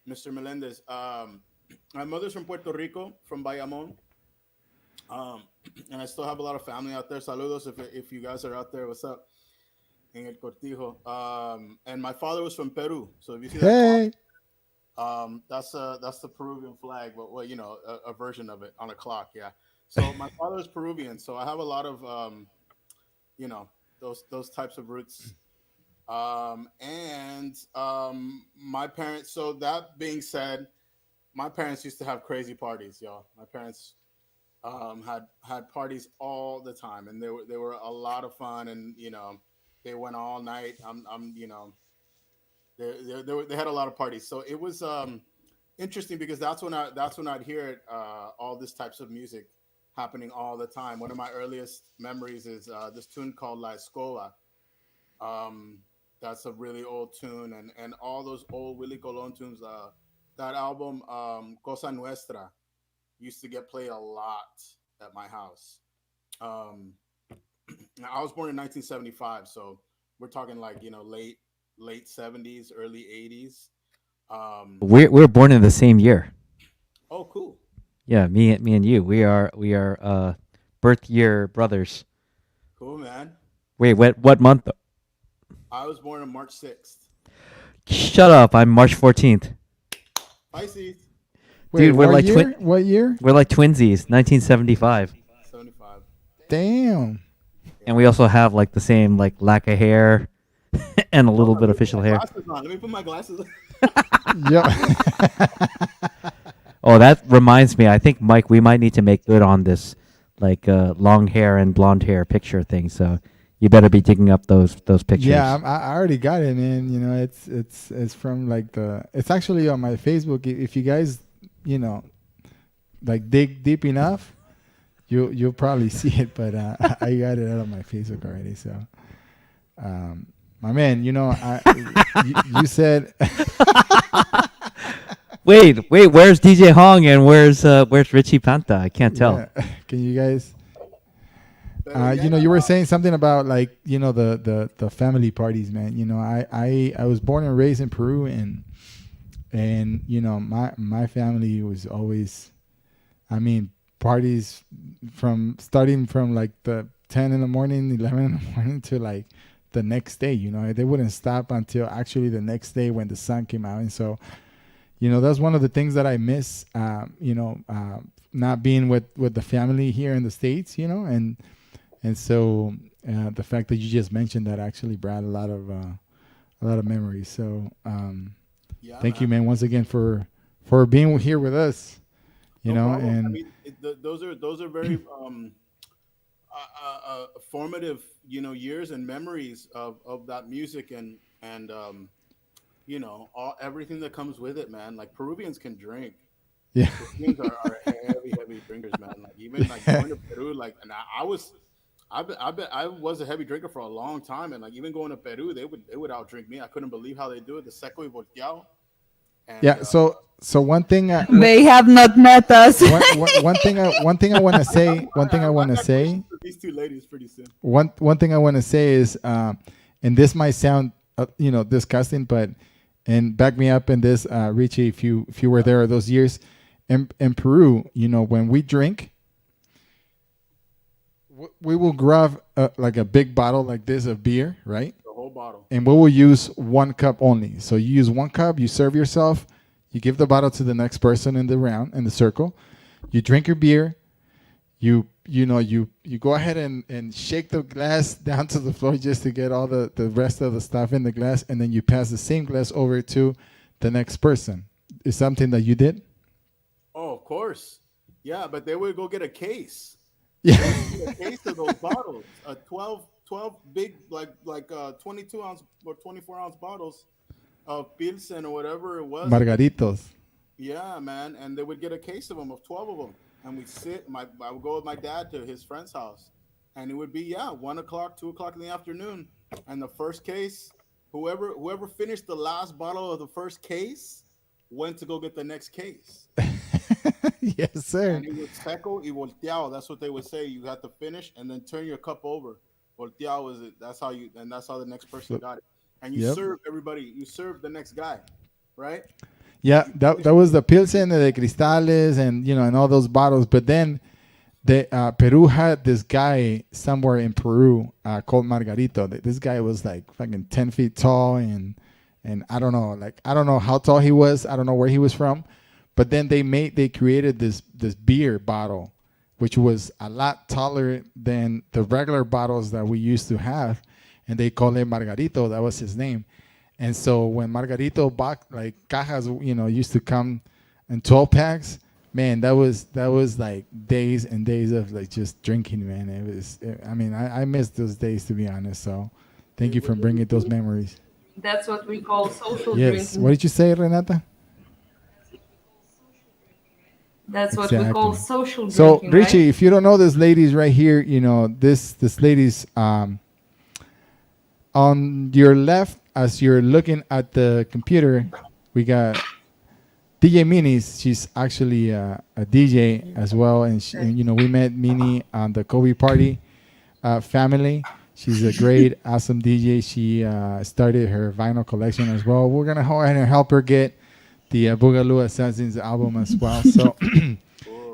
Mr. Melendez. My mother's from Puerto Rico, from Bayamón. And I still have a lot of family out there. Saludos if you guys are out there. What's up? En el Cortijo. And my father was from Peru. So if you see that clock, that's the Peruvian flag, but a version of it on a clock. Yeah. So my father is Peruvian, so I have a lot of those types of roots. And my parents. So that being said, my parents used to have crazy parties, y'all. My parents had parties all the time, and they were a lot of fun, and they went all night. They had a lot of parties, so it was interesting because that's when I'd hear all these types of music happening all the time. One of my earliest memories is this tune called La Escoba. That's a really old tune, and all those old Willie Colon tunes. That album, Cosa Nuestra, used to get played a lot at my house. I was born in 1975, so we're talking like late 70s, early 80s. We're born in the same year. Oh, cool. Yeah, me and you. We are birth year brothers. Cool, man. Wait, what month? I was born on March 6th. Shut up! I'm March 14th. Pisces. Dude, we're like What year? We're like twinsies. 1975. 75. Damn. And we also have like the same like lack of hair and a little bit of facial hair. Let me put my glasses on. Yeah. Oh, that reminds me. I think Mike, we might need to make good on this, like long hair and blonde hair picture thing. So you better be digging up those pictures. Yeah, I already got it, man. It's from like it's actually on my Facebook. If you guys, like dig deep enough, you'll probably see it. But I got it out of my Facebook already. So, my man, you said. Wait, where's DJ Hong and where's Richie Panta? I can't tell. Yeah. Can you guys? You were saying something about like the family parties, man. I was born and raised in Peru, and my family was always, parties starting from like the 10 in the morning, 11 in the morning to like the next day. They wouldn't stop until actually the next day when the sun came out, and so. That's one of the things that I miss, not being with the family here in the States, and so the fact that you just mentioned that actually brought a lot of memories. So thank you, man, once again for being here with us, and those are very formative, years and memories of that music and everything that comes with it, man. Like Peruvians can drink. Yeah, Peruvians are heavy drinkers, man. Like even like going to Peru, like, and I was a heavy drinker for a long time, and like even going to Peru, they would outdrink me. I couldn't believe how they do it. The seco y volteado. Yeah. So one thing they have not met us. one thing I want to say. These two ladies pretty soon. One thing I want to say is, and this might sound disgusting, but. And back me up in this, Richi, if you were there those years. In Peru, when we drink, we will grab like a big bottle like this of beer, right? The whole bottle. And we will use 1 cup only. So you use 1 cup, you serve yourself, you give the bottle to the next person in the circle. You drink your beer, you go ahead and shake the glass down to the floor just to get all the rest of the stuff in the glass, and then you pass the same glass over to the next person. Is something that you did? Oh, of course. Yeah, but they would go get a case. Yeah. A case of those bottles. 12 big, like 22 ounce or 24 ounce bottles of Pilsen or whatever it was. Margaritos. Yeah, man. And they would get a case of them, of 12 of them. And we'd sit, I would go with my dad to his friend's house. And it would be, 1 o'clock, 2 o'clock in the afternoon. And the first case, whoever finished the last bottle of the first case went to go get the next case. Yes, sir. And it was seco y volteado. That's what they would say. You have to finish and then turn your cup over. Volteado is it. That's how the next person got it. And you serve everybody. You serve the next guy, right? Yeah, that was the Pilsen, the Cristales, and and all those bottles. But then Peru had this guy somewhere in Peru called Margarito. This guy was like fucking 10 feet tall, and I don't know how tall he was. I don't know where he was from. But then they created this beer bottle, which was a lot taller than the regular bottles that we used to have, and they called it Margarito. That was his name. And so when Margarito bought like cajas, used to come in 12 packs, man, that was like days and days of like just drinking, man. I miss those days, to be honest. So thank you for bringing those memories. That's what we call social Yes. drinking. What did you say, Renata? That's what we call social So, drinking. Richi, right? if you don't know this ladies right here, this ladies on your left as you're looking at the computer, we got DJ Minis. She's actually a DJ as well, and we met Mini on the CobeatParty family. She's a great, awesome DJ. She started her vinyl collection as well. We're gonna go ahead and help her get the Boogaloo Assasins album as well. So,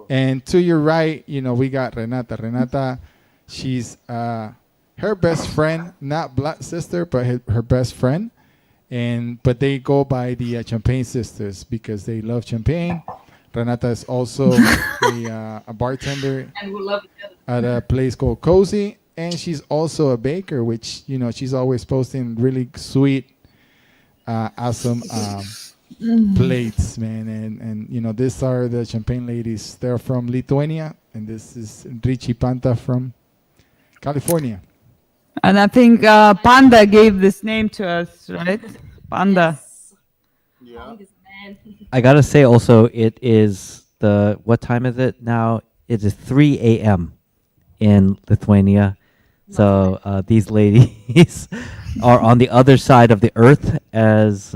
and to your right, we got Renata. Renata, she's her best friend, not blood sister, but her best friend. But they go by the Champagne Sisters because they love champagne. Renata is also a bartender And we love each other. at a place called Cozy, and she's also a baker, which she's always posting really sweet, awesome plates, man. And these are the Champagne ladies. They're from Lithuania, and this is Richi Panta from California. And I think Panda gave this name to us, right? Panda. Yeah. I gotta say also, it is what time is it now? It is 3 a.m. in Lithuania. So these ladies are on the other side of the earth as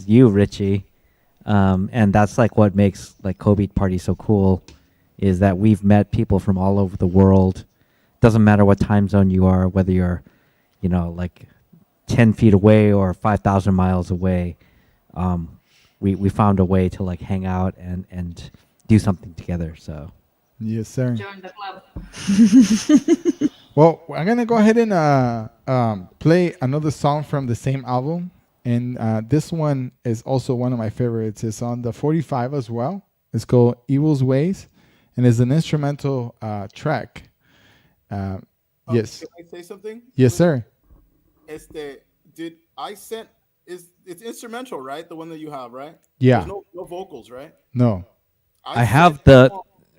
you, Richi. And that's like what makes like CobeatParty so cool, is that we've met people from all over the world. Doesn't matter what time zone you are, whether you're, like 10 feet away or 5,000 miles away. We found a way to like hang out and do something together. So Yes, sir. Join the club. Well, I'm gonna go ahead and play another song from the same album, and this one is also one of my favorites. It's on the 45 as well. It's called "Evil's Ways," and it's an instrumental track. Yes. Can I say something? Yes, sir. It's instrumental, right? The one that you have, right? Yeah. There's no vocals, right? No. I have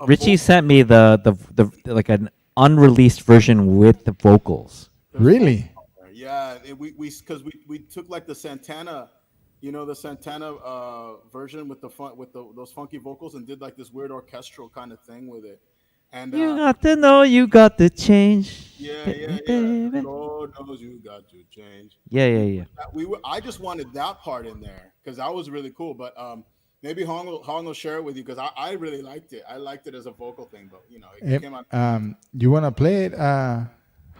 Richie sent me the like an unreleased version with the vocals. Really? Yeah, because we took like the Santana, the Santana version with those funky vocals, and did like this weird orchestral kind of thing with it. And you got to know you got to change. Yeah. Lord knows you got to change. Yeah. I just wanted that part in there because that was really cool. But maybe Hong will share it with you because I really liked it. I liked it as a vocal thing, but it came out. You want to play it,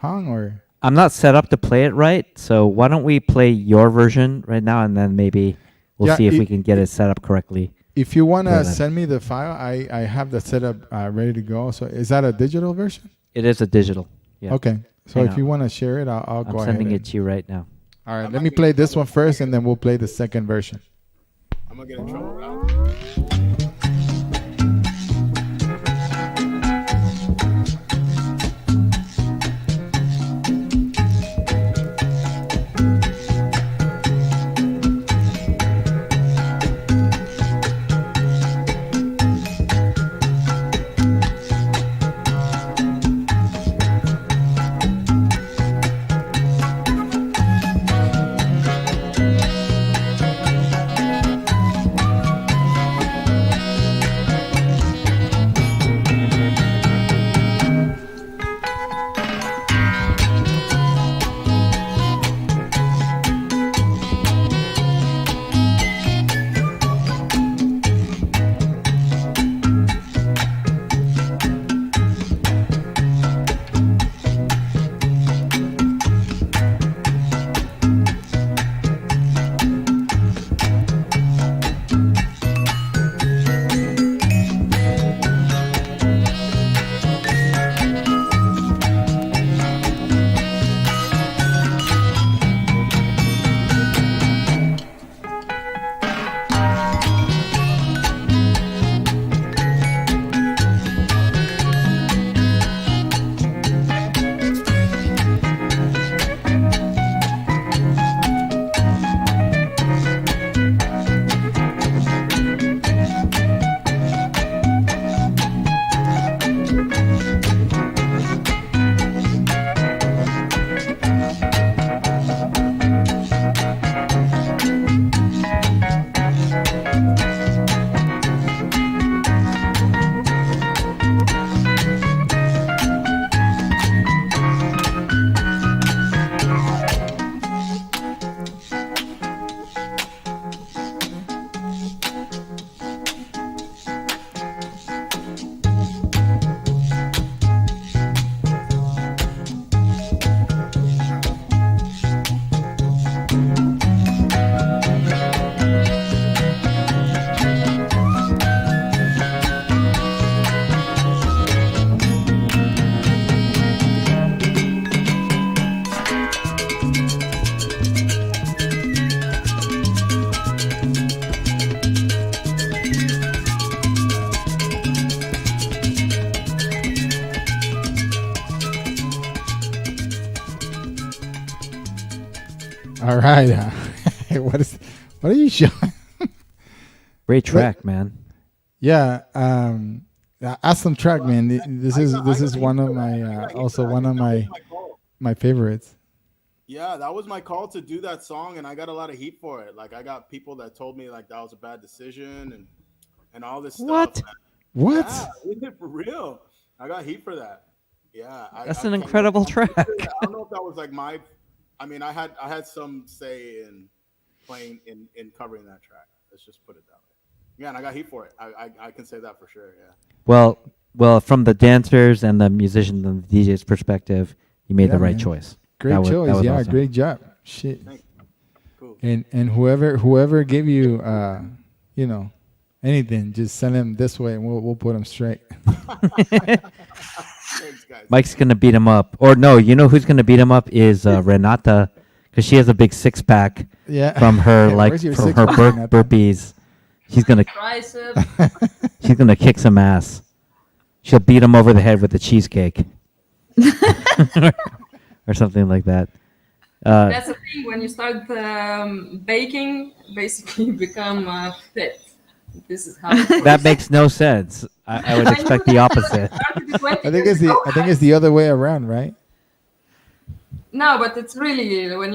Hong, or? I'm not set up to play it right, so why don't we play your version right now, and then maybe we'll see if we can get it set up correctly. If you want to send me the file, I have the setup ready to go. So is that a digital version? It is a digital. Yeah. Okay. So if you want to share it, I'll go ahead. I'm sending it to you right now. All right. Let me play this one first, and then we'll play the second version. I'm going to get in trouble now. All right. What are you showing? Great track, man. Yeah. Awesome track, man. This is one of my also one of my favorites. Yeah, that was my call to do that song, and I got a lot of heat for it. Like, I got people that told me like that was a bad decision and all this What? stuff. What? Yeah, for real. I got heat for that. Yeah, That's an incredible track. I don't know if that was like my. I mean, I had some say in playing in covering that track. Let's just put it that way. Yeah, and I got heat for it. I can say that for sure. Yeah. Well, from the dancers and the musicians and the DJ's perspective, you made the right choice. Great choice. That was Yeah, awesome. great job. Shit. Cool. And whoever gave you anything, just send him this way and we'll put him straight. Thanks, guys. Mike's gonna beat him up, or no? You know who's gonna beat him up is Renata, because she has a big 6-pack. Yeah. From her Where's your from her six-pack, Renata? burpees. She's gonna Tricep. she's gonna kick some ass. She'll beat him over the head with a cheesecake. Or something like that. That's the thing, when you start baking, basically you become fit. This is how it works. That makes no sense. I would expect the opposite. I think it's the other way around, right? No, but it's really when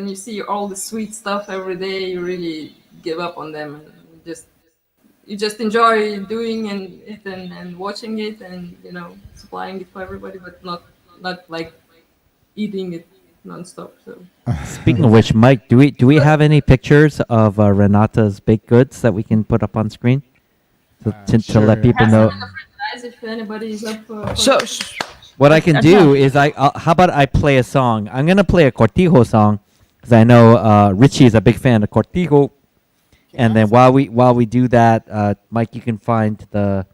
you see all the sweet stuff every day, you really give up on them and you just enjoy doing it and watching it and supplying it for everybody, but not like eating it nonstop. So Speaking of which, Mike, do we have any pictures of Renata's baked goods that we can put up on screen to let people know? guys, if anybody is up for What I can do is how about I play a song? I'm gonna play a Cortijo song because I know Richi is a big fan of Cortijo. And then while we do that, Mike, you can find the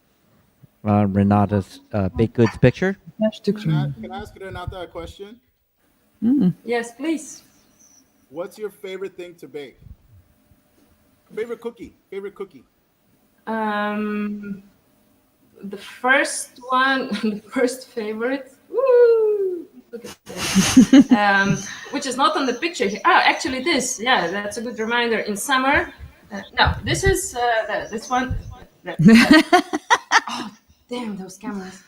Renata's baked goods picture. Can I ask Renata a question? Yes, please. What's your favorite thing to bake? Favorite cookie? The first one, the first favorite. Woo! Look at that. Which is not on the picture here. Oh, actually, this. Yeah, that's a good reminder. In summer. No, this is this one. Oh, damn those cameras.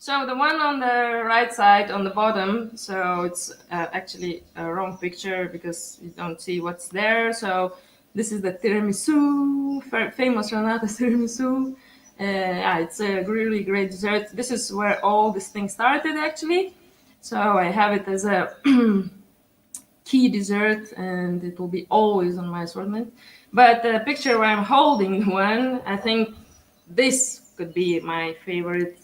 So the one on the right side, on the bottom, so it's actually a wrong picture because you don't see what's there. So this is the tiramisu, famous Renata tiramisu. Yeah, it's a really great dessert. This is where all this thing started, actually. So I have it as a key dessert, and it will be always on my assortment. But the picture where I'm holding one, I think this could be my favorite.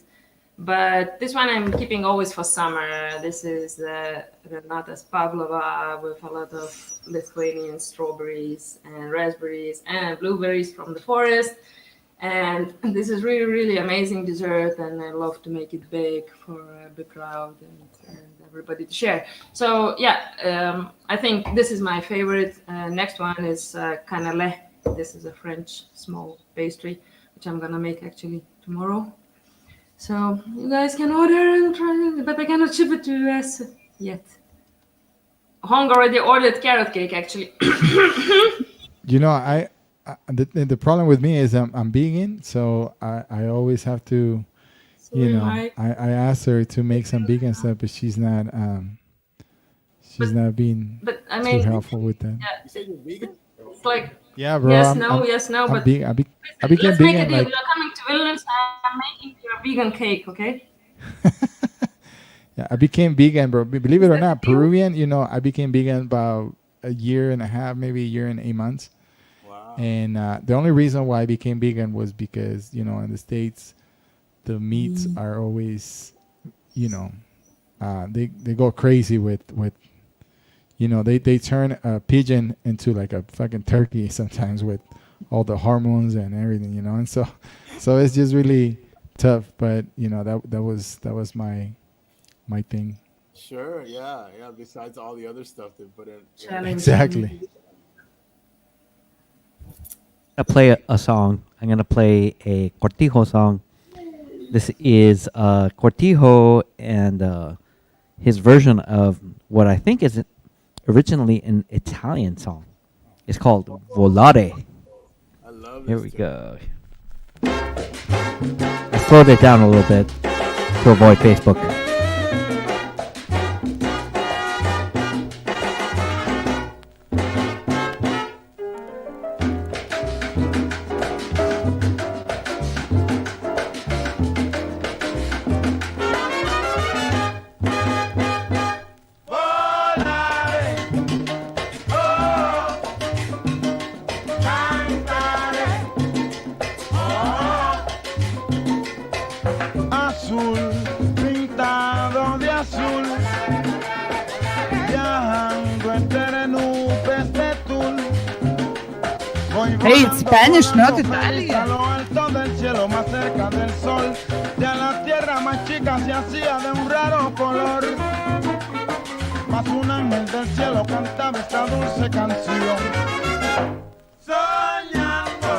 But this one I'm keeping always for summer. This is the Renata's Pavlova with a lot of Lithuanian strawberries and raspberries and blueberries from the forest. And this is really, really amazing dessert, and I love to make it big for a big crowd and everybody to share. So yeah, I think this is my favorite. Next one is canelé. This is a French small pastry, which I'm gonna make actually tomorrow. So you guys can order and try it, but I cannot ship it to US yet. Hong already ordered carrot cake, actually. The problem with me is I'm vegan, so I always have to, I asked her to make some vegan stuff, but she's not being too helpful with that. Yeah. You say you're vegan? It's like yeah, bro. yes, no, but I became let's make a vegan. deal. You're coming to Vilnius, I'm making you a vegan cake, okay? Yeah, I became vegan, bro. Believe it or not, Peruvian. I became vegan about a year and a half, maybe a year and 8 months. Wow. And the only reason why I became vegan was because in the States, the meats are always, they go crazy with. They turn a pigeon into like a fucking turkey sometimes with all the hormones and everything, and so it's just really tough. But that was my thing. Sure, yeah. Besides all the other stuff they put in. Yeah. Exactly. I play a song. I'm gonna play a Cortijo song. This is Cortijo and his version of what I think is originally an Italian song. It's called Volare. I love Here this we tune. go. I slowed it down a little bit to avoid Facebook. Azul, pintado de azul, viajando entre nubes de tul. Voy Hey, it's volando, Spanish, not volando Italian. feliz a lo alto del cielo, más cerca del sol. Ya la tierra más chica se hacía de un raro color. Más un ángel del cielo cantaba esta dulce canción. Soñando,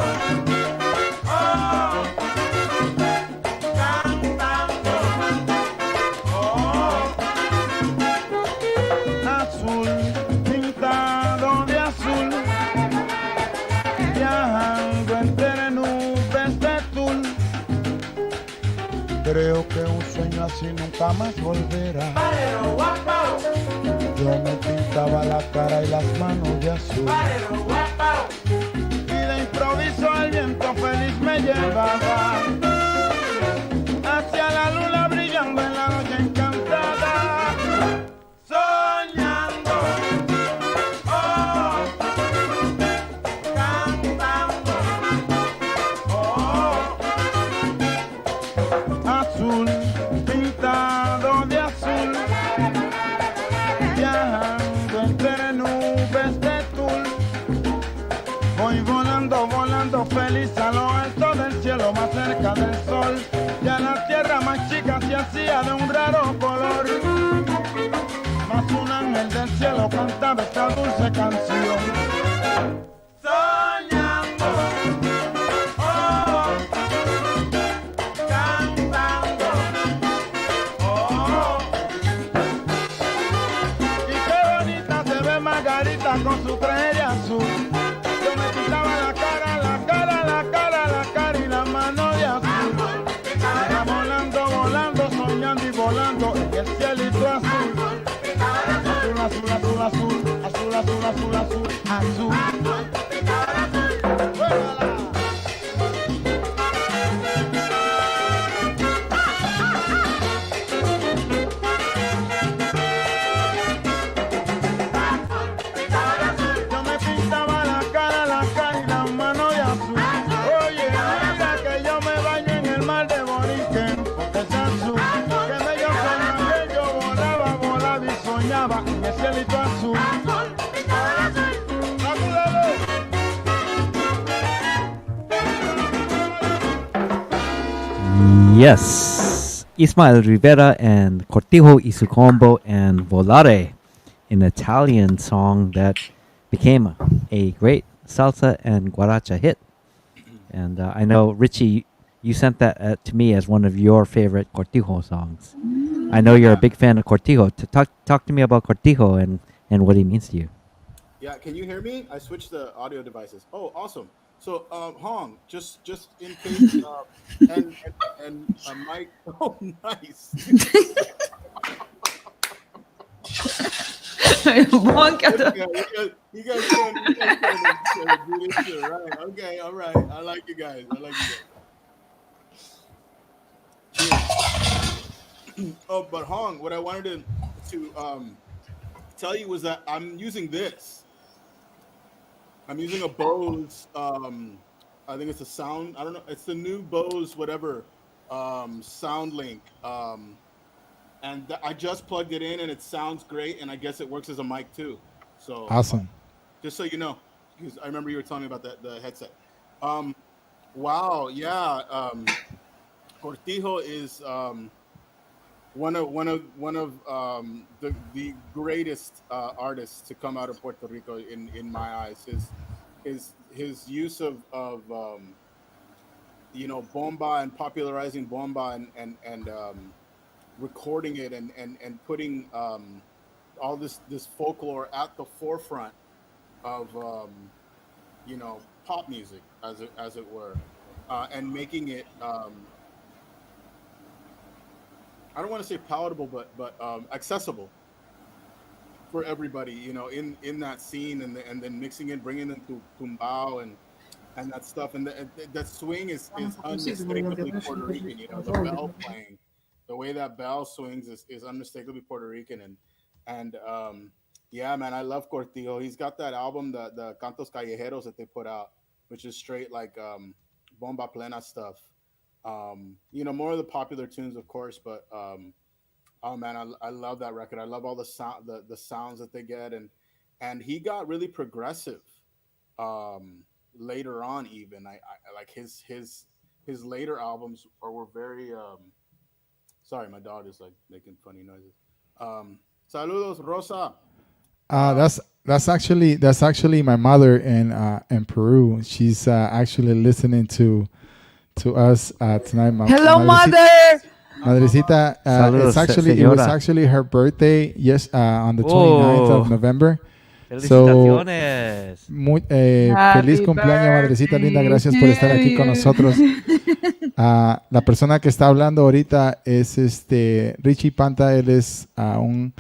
oh, cantando, oh, azul, pintado de azul, viajando entre nubes de tul. Creo que un sueño así nunca más volverá. Yo me pintaba la cara y las manos de azul. Y de improviso el viento feliz me llevaba hacia la luna brillando en la noche encantada. Soñando, oh, cantando, oh, azul, pintado de azul, viajando entre nubes de tul. Voy volando, volando feliz a lo alto del cielo, más cerca del sol. Ya la tierra más chica se hacía de un raro color. Más un ángel del cielo cantaba esta dulce canción. Soñando, oh, cantando, oh. Y qué bonita se ve Margarita con su traje azul. Yo me pintaba la cara, la cara, la cara, la cara y la mano de azul. Iba volando, volando, soñando y volando en el cielito azul. Azul, azul, azul, azul, azul, azul, azul, azul, azul. ¡Vuélvala! Yo me pintaba la cara y la mano de azul. Oye, mira que yo me baño en el mar de Boriken, porque es azul. Que me yo soñaba, que yo volaba, volaba y soñaba en el cielito azul. Yes. Ismael Rivera and Cortijo y su combo and Volare, an Italian song that became a great salsa and guaracha hit. And I know, Richie, you sent that to me as one of your favorite Cortijo songs. I know you're a big fan of Cortijo. Talk to me about Cortijo and what he means to you. Yeah, can you hear me? I switched the audio devices. Oh, awesome. So, Hong, just in case, and Mike. Oh, nice. You guys can do this shit, right? Okay, all right. I like you guys. Oh, but Hong, what I wanted to tell you was that I'm using this. I'm using a Bose. I think it's a sound. I don't know. It's the new Bose whatever sound link. And I just plugged it in, and it sounds great. And I guess it works as a mic too. So Awesome. just so you know, because I remember you were telling me about the headset. Wow, yeah. Cortijo is one of the greatest artists to come out of Puerto Rico in my eyes. His use of bomba and popularizing bomba and recording it and putting all this folklore at the forefront of pop music, as it were, and making it I don't want to say palatable, but accessible for everybody, in that scene, and then mixing it, bringing them to tumbao and that stuff, and that swing is unmistakably Puerto Rican. The bell playing, the way that bell swings is unmistakably Puerto Rican, and yeah, man, I love Cortijo. He's got that album, the Cantos Callejeros that they put out, which is straight like bomba plena stuff. More of the popular tunes, of course, but oh man, I love that record. I love all the sounds that they get, and he got really progressive later on. Even I like his later albums were very sorry, my dog is like making funny noises. Saludos, Rosa. That's actually my mother in Peru. She's actually listening to us tonight. Hello, mother. Madrecita, Saludos, it was señora. actually her birthday, yes, on the 29th of Oh, November. So, felicitaciones. feliz Happy cumpleaños, madrecita linda, birthday gracias to por estar aquí con nosotros. you. La persona que está hablando ahorita es Richi Panta. Él es un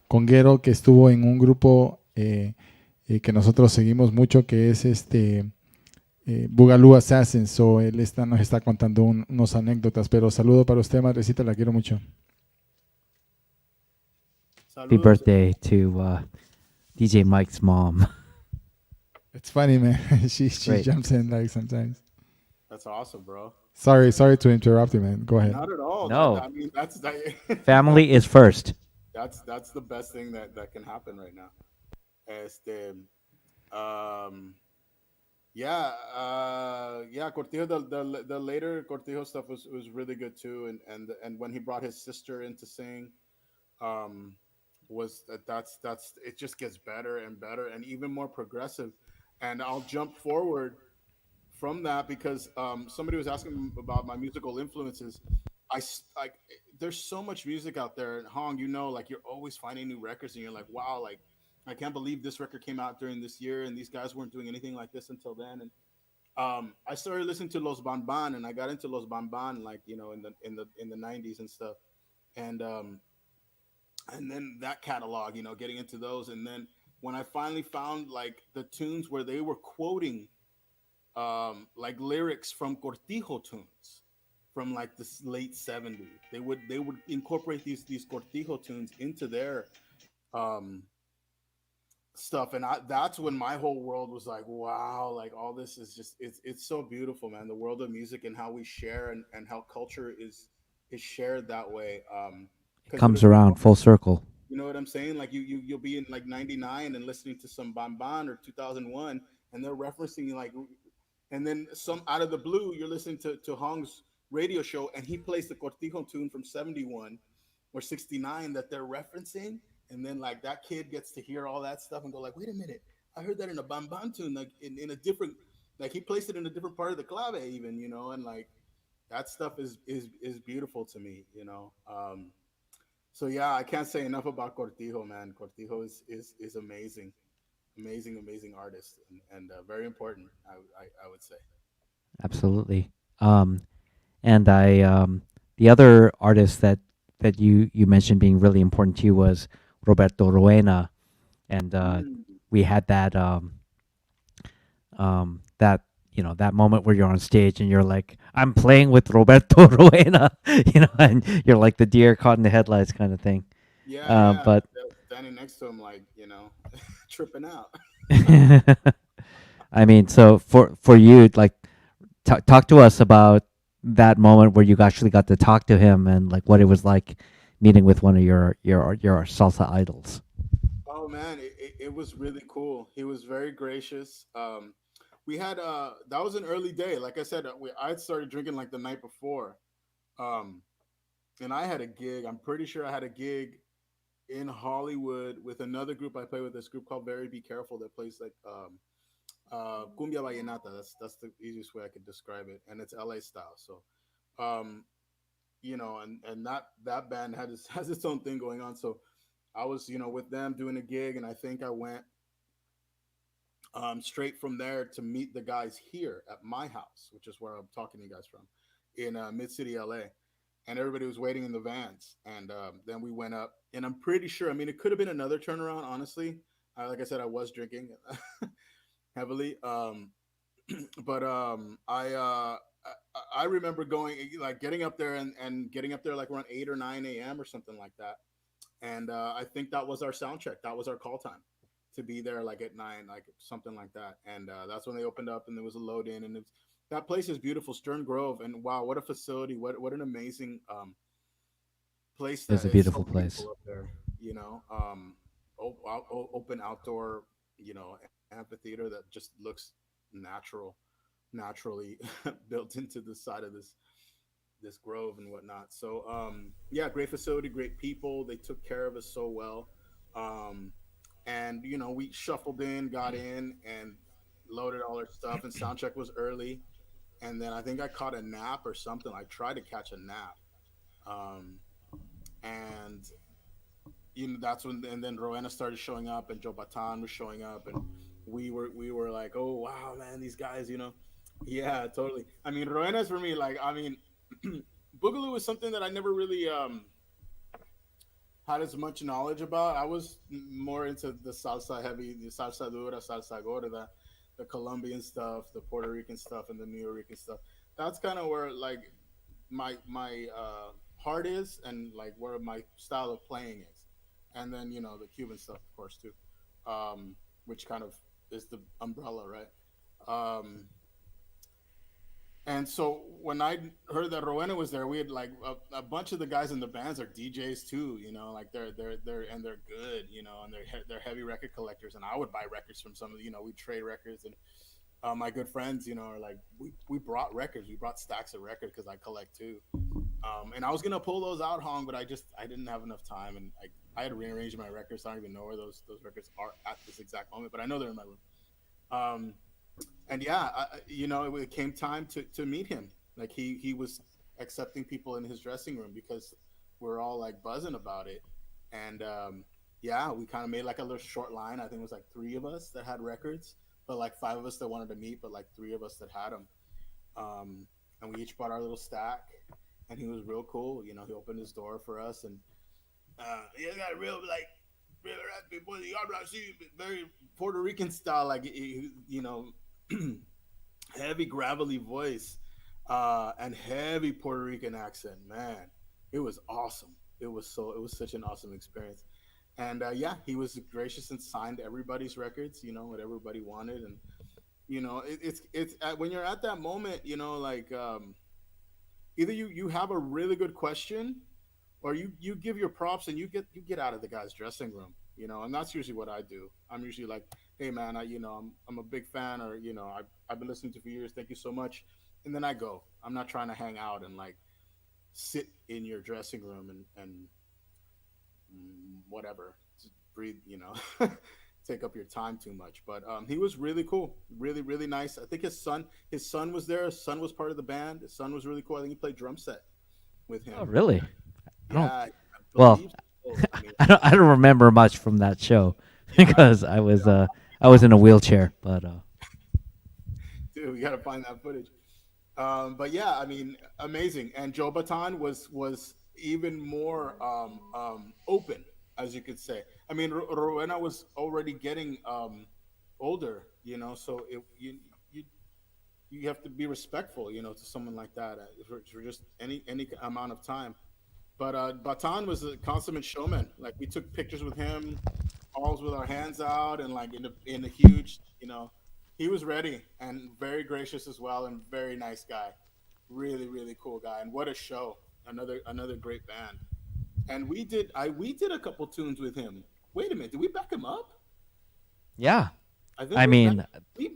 conguero que estuvo en un grupo que nosotros seguimos mucho, que es Boogaloo Assasins. So él nos está contando unos anécdotas, pero saludo para usted, madrecita, la quiero mucho. Happy birthday to DJ Mike's mom. It's funny, man. she Great. jumps in like sometimes. That's awesome, bro. Sorry to interrupt you, man. Go ahead. Not at all. No. I mean, that's Family is first. That's the best thing that can happen right now. Um, yeah, Cortijo. The later Cortijo stuff was really good too, and when he brought his sister in to sing, um, that's it just gets better and better and even more progressive. And I'll jump forward from that because somebody was asking about my musical influences. Like there's so much music out there, and Hong, like you're always finding new records, and you're like, wow, like I can't believe this record came out during this year, and these guys weren't doing anything like this until then. And I started listening to Los Banban, and I got into Los Banban like in the '90s and stuff, and then that catalog, getting into those, and then when I finally found like the tunes where they were quoting like lyrics from Cortijo tunes from like the late '70s, they would incorporate these Cortijo tunes into their um, stuff, and that's when my whole world was like, wow, like all this is just it's so beautiful, man. The world of music and how we share and how culture is shared that way. Comes around full circle. You know what I'm saying? Like you'll be in like '99 and listening to some Bamban or 2001, and they're referencing like, and then some out of the blue, you're listening to Hong's radio show, and he plays the Cortijo tune from '71 or '69 that they're referencing, and then like that kid gets to hear all that stuff and go like, wait a minute, I heard that in a Bamban tune, like in a different, like he placed it in a different part of the clave even, and like that stuff is beautiful to me. So yeah, I can't say enough about Cortijo, man. Cortijo is amazing, amazing artist, and very important. I would say. Absolutely. And the other artist that you mentioned being really important to you was Roberto Roena, and we had that that that moment where you're on stage and you're like, I'm playing with Roberto Roena, and you're like the deer caught in the headlights kind of thing. Yeah, But standing next to him, like tripping out. I mean, so for you, like, talk to us about that moment where you actually got to talk to him and like what it was like meeting with one of your salsa idols. Oh man, it was really cool. He was very gracious. We had that was an early day. Like I said, I started drinking like the night before, and I had a gig. I'm pretty sure I had a gig in Hollywood with another group I play with. This group called Very Be Careful that plays like cumbia vallenata. That's the easiest way I could describe it, and it's LA style. So, and that band has its own thing going on. So I was, with them doing a gig, and I think I went straight from there to meet the guys here at my house, which is where I'm talking to you guys from, in Mid City, LA. And everybody was waiting in the vans, and then we went up. And I'm pretty sure, I mean, it could have been another turnaround, honestly. Like I said, I was drinking heavily, but I remember going, like, getting up there and getting up there like around 8 or 9 a.m. or something like that. And I think that was our sound check. That was our call time to be there like at 9, like something like that. And that's when they opened up, and there was a load in, and that place is beautiful, Stern Grove. And wow, what a facility! What an amazing place. It's a beautiful place up there. Open outdoor, amphitheater that just looks naturally built into the side of this grove and whatnot. So yeah, great facility, great people. They took care of us so well. And we shuffled in, got in, and loaded all our stuff. And sound check was early. And then I think I caught a nap or something. I tried to catch a nap. And that's when, and then Rowena started showing up, and Joe Batan was showing up, and we were like, oh wow, man, these guys, yeah, totally. I mean, Rowena's for me, like, I mean, Boogaloo was something that I never really had as much knowledge about. I was more into the salsa heavy, the salsa dura, salsa gorda, the Colombian stuff, the Puerto Rican stuff, and the New Yorker stuff. That's kind of where like my heart is, and like where my style of playing is. And then the Cuban stuff, of course, too, which kind of is the umbrella, right? And so when I heard that Rowena was there, we had like a bunch of the guys in the bands are DJs too, like they're good, and they're heavy record collectors. And I would buy records from some of we trade records, and my good friends, are like, we brought records, we brought stacks of records because I collect too. And I was gonna pull those out, Hong, but I didn't have enough time, and I had to rearrange my records. So I don't even know where those records are at this exact moment, but I know they're in my room. And yeah, it came time to meet him. Like he was accepting people in his dressing room because we're all like buzzing about it. And yeah, we kind of made like a little short line. I think it was like 3 of us that had records, but like 5 of us that wanted to meet, but like 3 of us that had them. And we each brought our little stack, and he was real cool. He opened his door for us, and he got real raspy boy, very Puerto Rican style, like heavy gravelly voice, and heavy Puerto Rican accent. Man, it was awesome. It was such an awesome experience. And yeah, he was gracious and signed everybody's records, what everybody wanted. And it's when you're at that moment, like either you have a really good question, or you give your props and you get out of the guy's dressing room, and that's usually what I do. I'm usually like, hey man, I'm a big fan, or I've been listening to you for years, thank you so much, and then I go. I'm not trying to hang out and like sit in your dressing room and whatever, just breathe, take up your time too much. But he was really cool, really, really nice. I think his son was there. His son was part of the band. His son was really cool. I think he played drum set with him. Oh, really? Yeah, well, I don't remember much from that show because I was in a wheelchair. But dude, we gotta find that footage. But yeah, I mean, amazing. And Joe Batan was even more open, as you could say. I mean, Rowena was already getting older, so you have to be respectful, to someone like that for just any amount of time. But Batan was a consummate showman. Like, we took pictures with him, always with our hands out, and like in a huge, he was ready and very gracious as well, and very nice guy, really, really cool guy. And what a show! Another great band. And we did a couple tunes with him. Wait a minute, did we back him up? Yeah, I mean,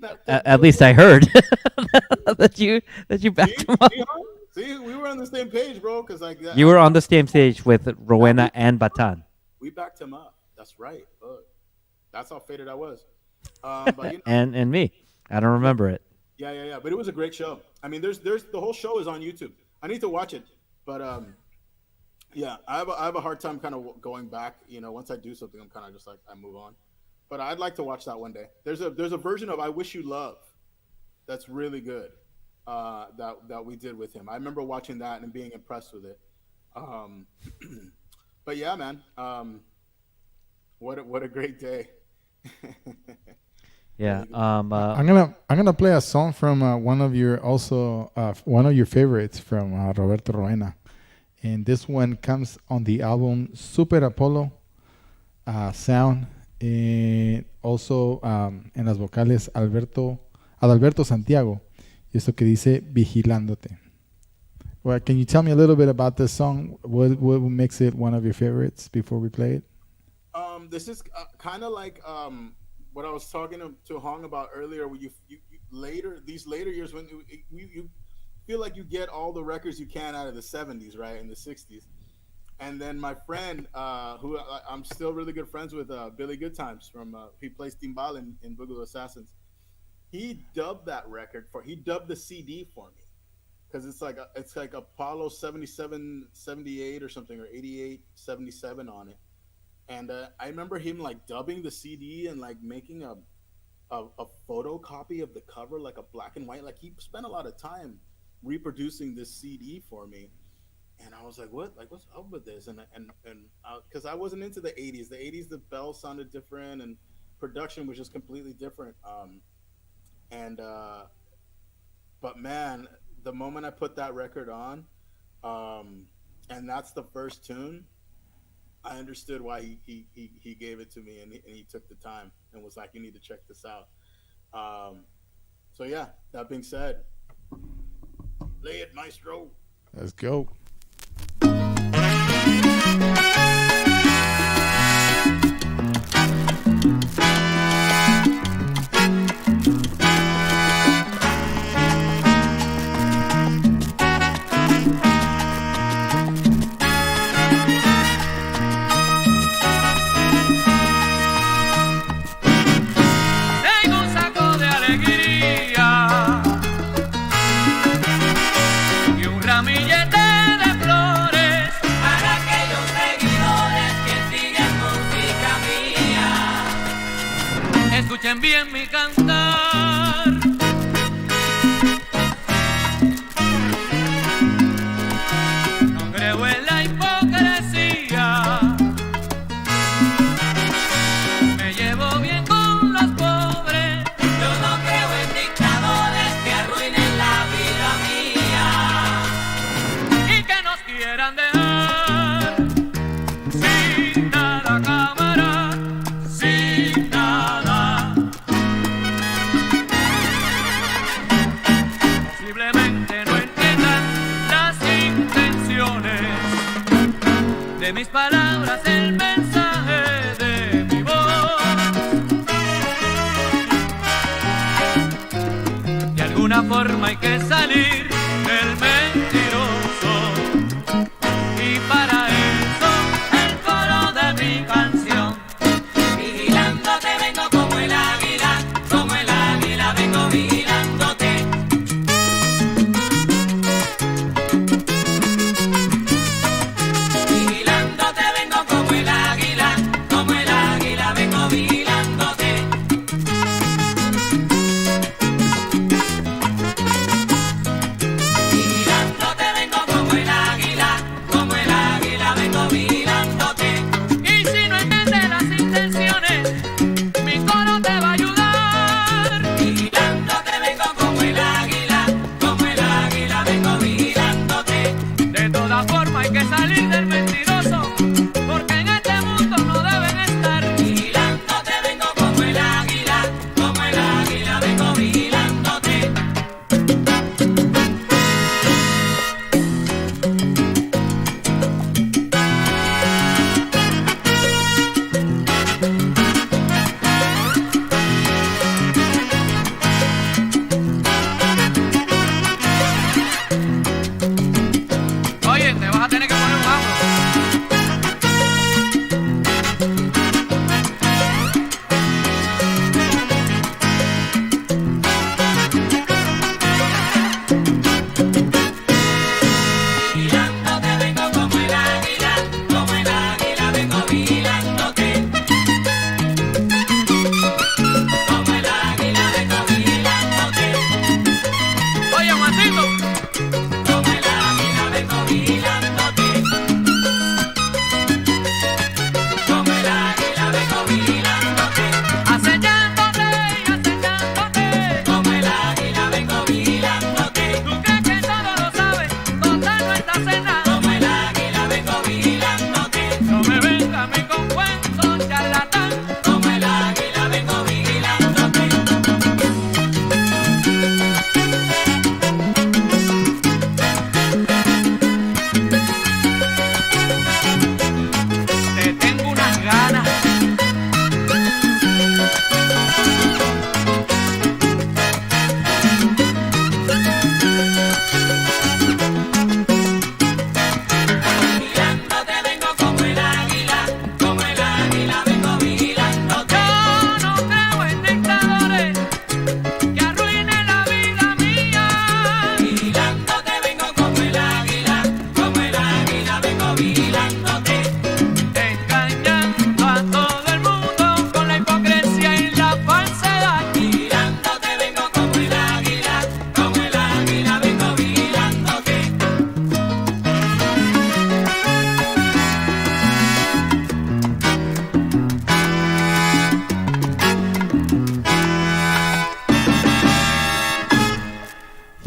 backed at least I heard that you backed him up. See, we were on the same page, bro. Because like you were on the same stage with Rowena and Batan. We backed him up. That's right. Look, that's how faded I was. But, and me, I don't remember it. Yeah. But it was a great show. I mean, there's the whole show is on YouTube. I need to watch it, but Yeah, I have a hard time kind of going back. You know, once I do something, I'm kind of just like I move on. But I'd like to watch that one day. There's a version of "I Wish You Love" that's really good. That we did with him. I remember watching that and being impressed with it. But yeah, man, what a great day. Yeah. I'm gonna play a song from one of your favorites from Roberto Roena, and this one comes on the album Super Apollo Sound, and also en las vocales Adalberto Santiago, y esto que dice Vigilándote. Well, can you tell me a little bit about this song? What makes it one of your favorites before we play it? This is kind of like what I was talking to Hong about earlier. When you these later years, when you feel like you get all the records you can out of the 70s, right, and the 60s. And then my friend, who I'm still really good friends with, Billy Goodtimes he plays timbal in Boogaloo Assassins. He dubbed that record he dubbed the CD for me, because it's like Apollo 77, 78 or something, or 88, 77 on it. And I remember him like dubbing the CD and like making a photocopy of the cover, like a black and white. Like he spent a lot of time reproducing this CD for me. And I was like, what? Like, what's up with this? And because I wasn't into the 80s. The 80s, the bells sounded different and production was just completely different. But man, the moment I put that record on, and that's the first tune, I understood why he gave it to me, and he took the time and was like, you need to check this out. So yeah, that being said, play it, maestro. Let's go. Escuchen bien mi cantar. No creo en la hipocresía. Me llevo bien con los pobres. Yo no creo en dictadores que arruinen la vida mía y que nos quieran dejar sin nada, cámara, sin nada. Posiblemente no entiendan las intenciones de mis palabras, el mensaje de mi voz. De alguna forma hay que salir del mentiroso, y para eso el coro de mi canción. Vigilándote vengo como el águila vengo vigilándote. Vigilándote vengo como el águila vengo vigilándote.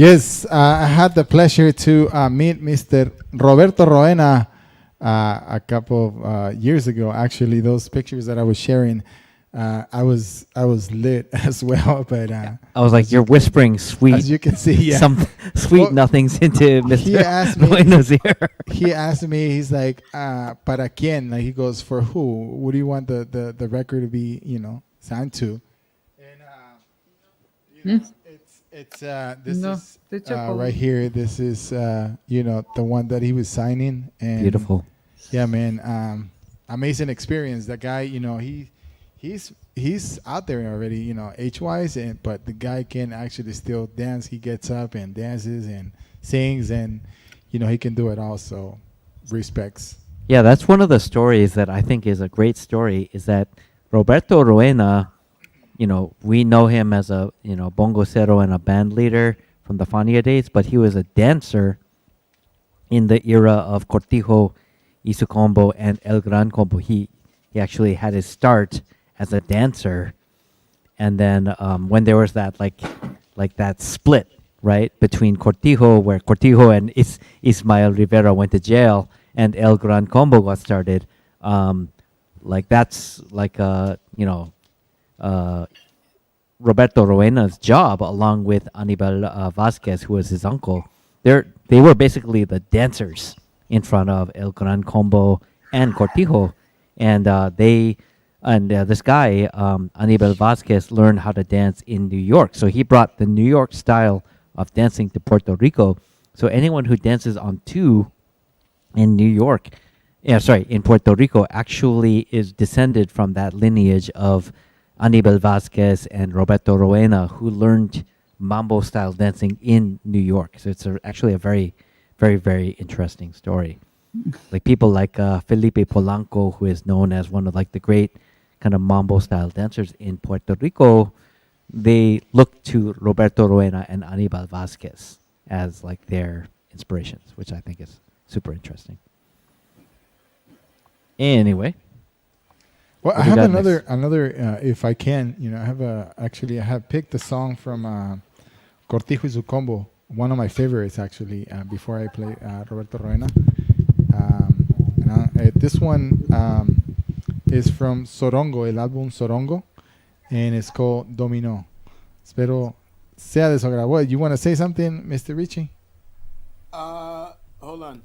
Yes, I had the pleasure to meet Mr. Roberto Roena a couple of years ago. Actually, those pictures that I was sharing, I was lit as well. But I was like, you're whispering sweet, as you can see, yeah, some sweet nothings into Mr. He asked me. Roena's ear. He asked me. He's like, "Para quién?" Like he goes, "For who? What do you want the record to be? Signed to?" And it's this is right here. This is the one that he was signing. And Beautiful. Yeah, man. Amazing experience. That guy, he's out there already, age-wise, but the guy can actually still dance. He gets up and dances and sings, and he can do it all. So, respects. Yeah, that's one of the stories that I think is a great story. Is that Roberto Roena? We know him as a bongocero and a band leader from the Fania days, but he was a dancer in the era of Cortijo, Isucombo, and El Gran Combo. He actually had his start as a dancer, and then when there was that like that split, right, between Cortijo, where Cortijo and Ismael Rivera went to jail, and El Gran Combo got started, that's like Roberto Roena's job, along with Anibal Vasquez, who was his uncle. They were basically the dancers in front of El Gran Combo and Cortijo, and this guy Anibal Vasquez learned how to dance in New York. So he brought the New York style of dancing to Puerto Rico. So anyone who dances on two in in Puerto Rico, actually is descended from that lineage of Anibal Vasquez and Roberto Roena, who learned mambo style dancing in New York. So it's actually a very, very, very interesting story. Like people like Felipe Polanco, who is known as one of the great kind of mambo style dancers in Puerto Rico, they look to Roberto Roena and Anibal Vasquez as their inspirations, which I think is super interesting. Anyway. Well, I have another, if I can, I have picked a song from Cortijo y su Combo, one of my favorites actually, before I play Roberto Roena. This one is from Sorongo, el álbum Sorongo, and it's called Dominó. Espero sea de su agrado. You want to say something, Mr. Richi? Hold on.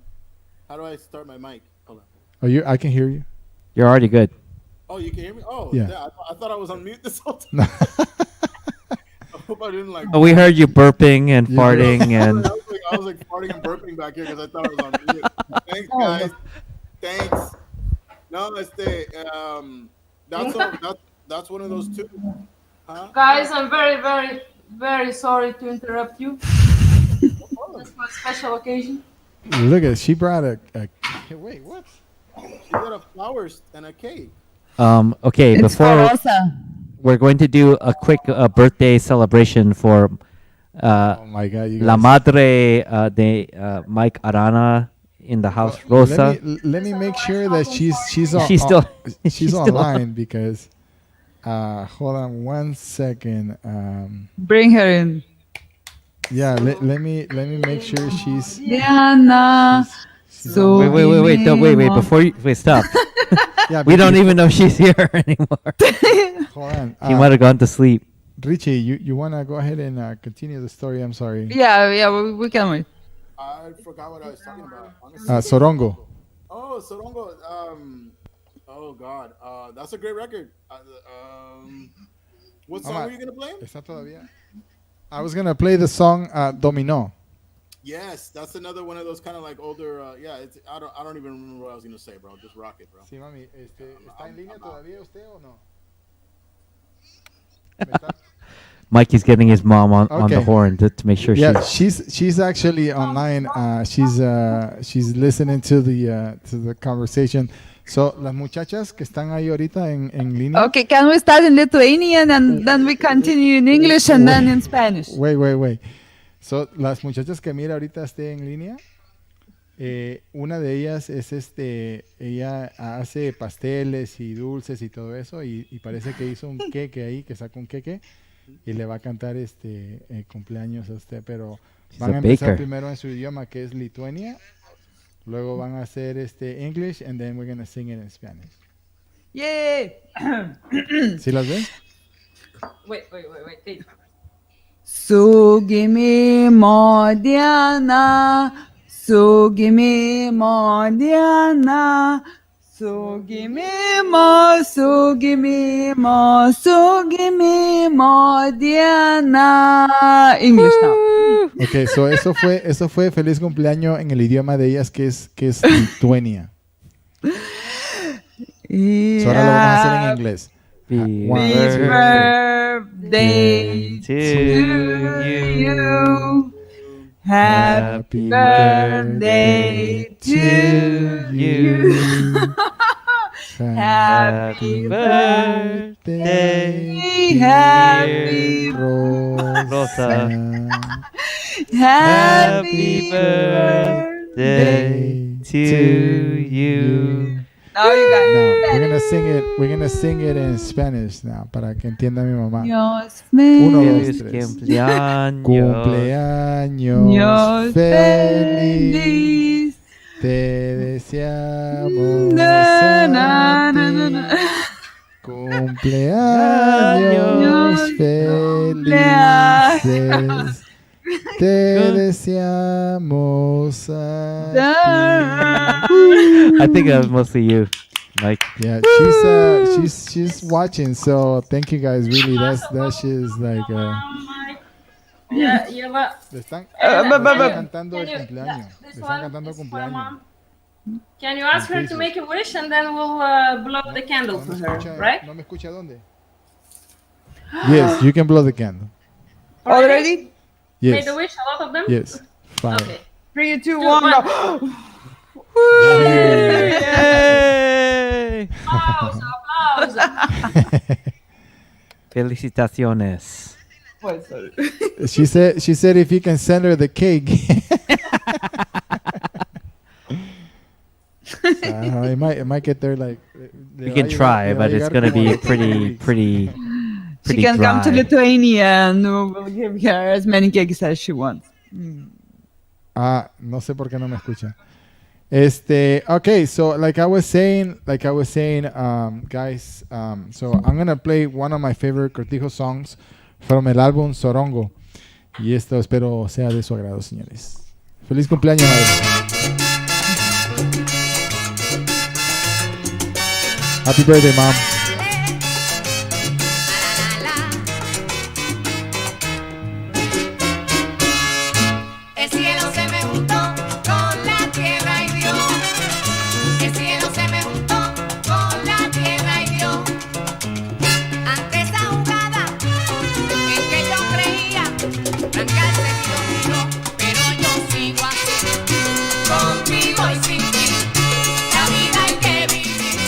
How do I start my mic? Hold on. Oh, I can hear you. You're already good. Oh, you can hear me? Oh, yeah. I thought I was on mute this whole time. I hope I didn't we heard you burping and farting and. I was farting and burping back here because I thought I was on mute. Thanks, guys. Thanks. No, that's one of those two. Huh? Guys, I'm very, very, very sorry to interrupt you. That's for a special occasion. Look at she brought a wait, what? She got a flowers and a cake. Okay, It's before Rosa. we're going to do a quick birthday celebration for oh my God, you La guys. Madre de Mike Arana in the house, Rosa. Let me make sure that she's on. She's still she's online because. Hold on 1 second. Bring her in. Yeah, let me make sure she's. Diana. So Wait! Don't wait! Before you stop. Yeah, we don't even know she's here anymore. Hold on. She might have gone to sleep. Richie, you wanna go ahead and continue the story? I'm sorry. Yeah, we can wait. I forgot what I was talking about. Honestly. Sorongo. Oh, Sorongo. Oh God. That's a great record. What song were you gonna play? ¿Está todavía? I was gonna play the song Dominó. Yes, that's another one of those kind of older. I don't even remember what I was gonna say, bro. Just rock it, bro. Sí, mami. ¿Está en línea todavía usted o no? Mikey's getting his mom on the horn to make sure she's actually online. She's listening to the conversation. So las muchachas que están ahí ahorita en línea. Okay, can we start in Lithuanian and then we continue in English and then in Spanish? Wait. So las muchachas que mira ahorita esté en línea. Una de ellas es ella hace pasteles y dulces y todo eso y parece que hizo un queque ahí, que sacó un queque y le va a cantar cumpleaños a usted, pero Van a a empezar baker. primero en su idioma, que es Lituania. Luego van a hacer English, and then we're gonna sing it in Spanish. Yay! ¿Sí las ven? Wait. Hey. Sugimi Modiana, Sugimi Modiana, Sugimi Modiana. English now. Ok, so eso fue feliz cumpleaños en el idioma de ellas, que es Lituania. So ahora lo vamos a hacer en inglés. Happy One, birthday to you. Happy birthday to you. Happy birthday, happy Rosa. Happy birthday to you. Now you guys. No, we're gonna sing it in Spanish now, para que entienda mi mamá. Dios Uno, mío. dos, tres. Cumpleaños. Cumpleaños feliz. Te deseamos Na, a na, ti. na, na. Cumpleaños felices. Te deseamos a I think that was mostly you, Mike. Yeah, she's watching, so thank you guys. Really, that shit is like. Yeah, Ieva. Le están Can cantando el you- cumpleaños. this Le están one cantando el is for cumpleaños. mom. Can you ask her to make a wish and then we'll blow the candle for her, right? ¿No me escucha dónde? Yes, you can blow the candle. Already? Yes. Made a wish, a lot of them? Yes. Fire. Okay. 3, 2, Two, 1, one. go. Yay! Applause, applause. Felicitaciones. She said if you can send her the cake. It might get there like. We can try, but it's gonna be pretty. She can come to Lithuania and we'll give her as many cakes as she wants. No sé por qué no me escucha. Okay, so like I was saying, guys, so I'm gonna play one of my favorite Cortijo songs from el álbum Sorongo. Y esto espero sea de su agrado, señores. Feliz cumpleaños, madre. Happy birthday, mom. El cielo se me juntó con la tierra y dio. El cielo se me juntó con la tierra y dio. Ante esa jugada en que yo creía, Frankel se dio, pero yo sigo así, contigo y sin ti. La vida hay que vivir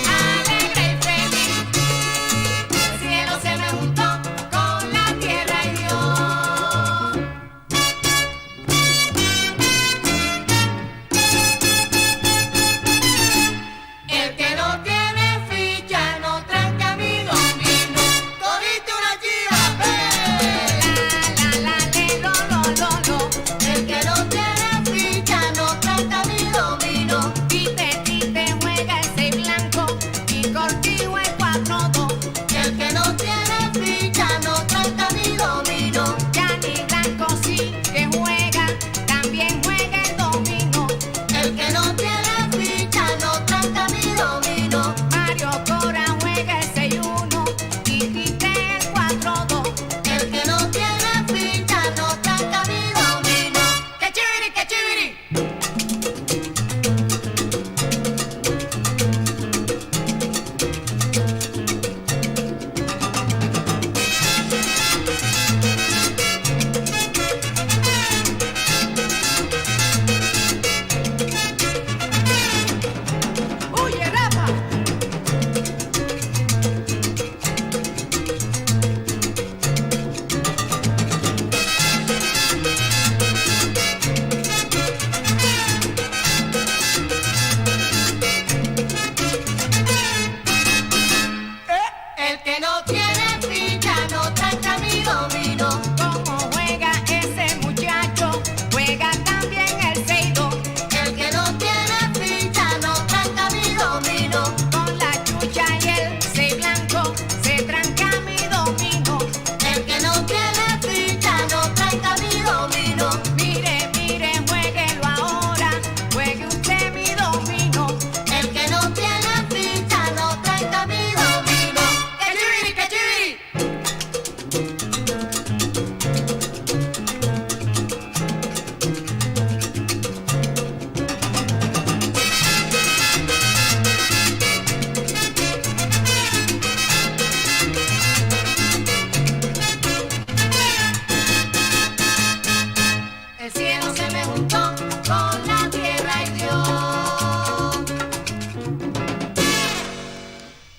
alegre y feliz.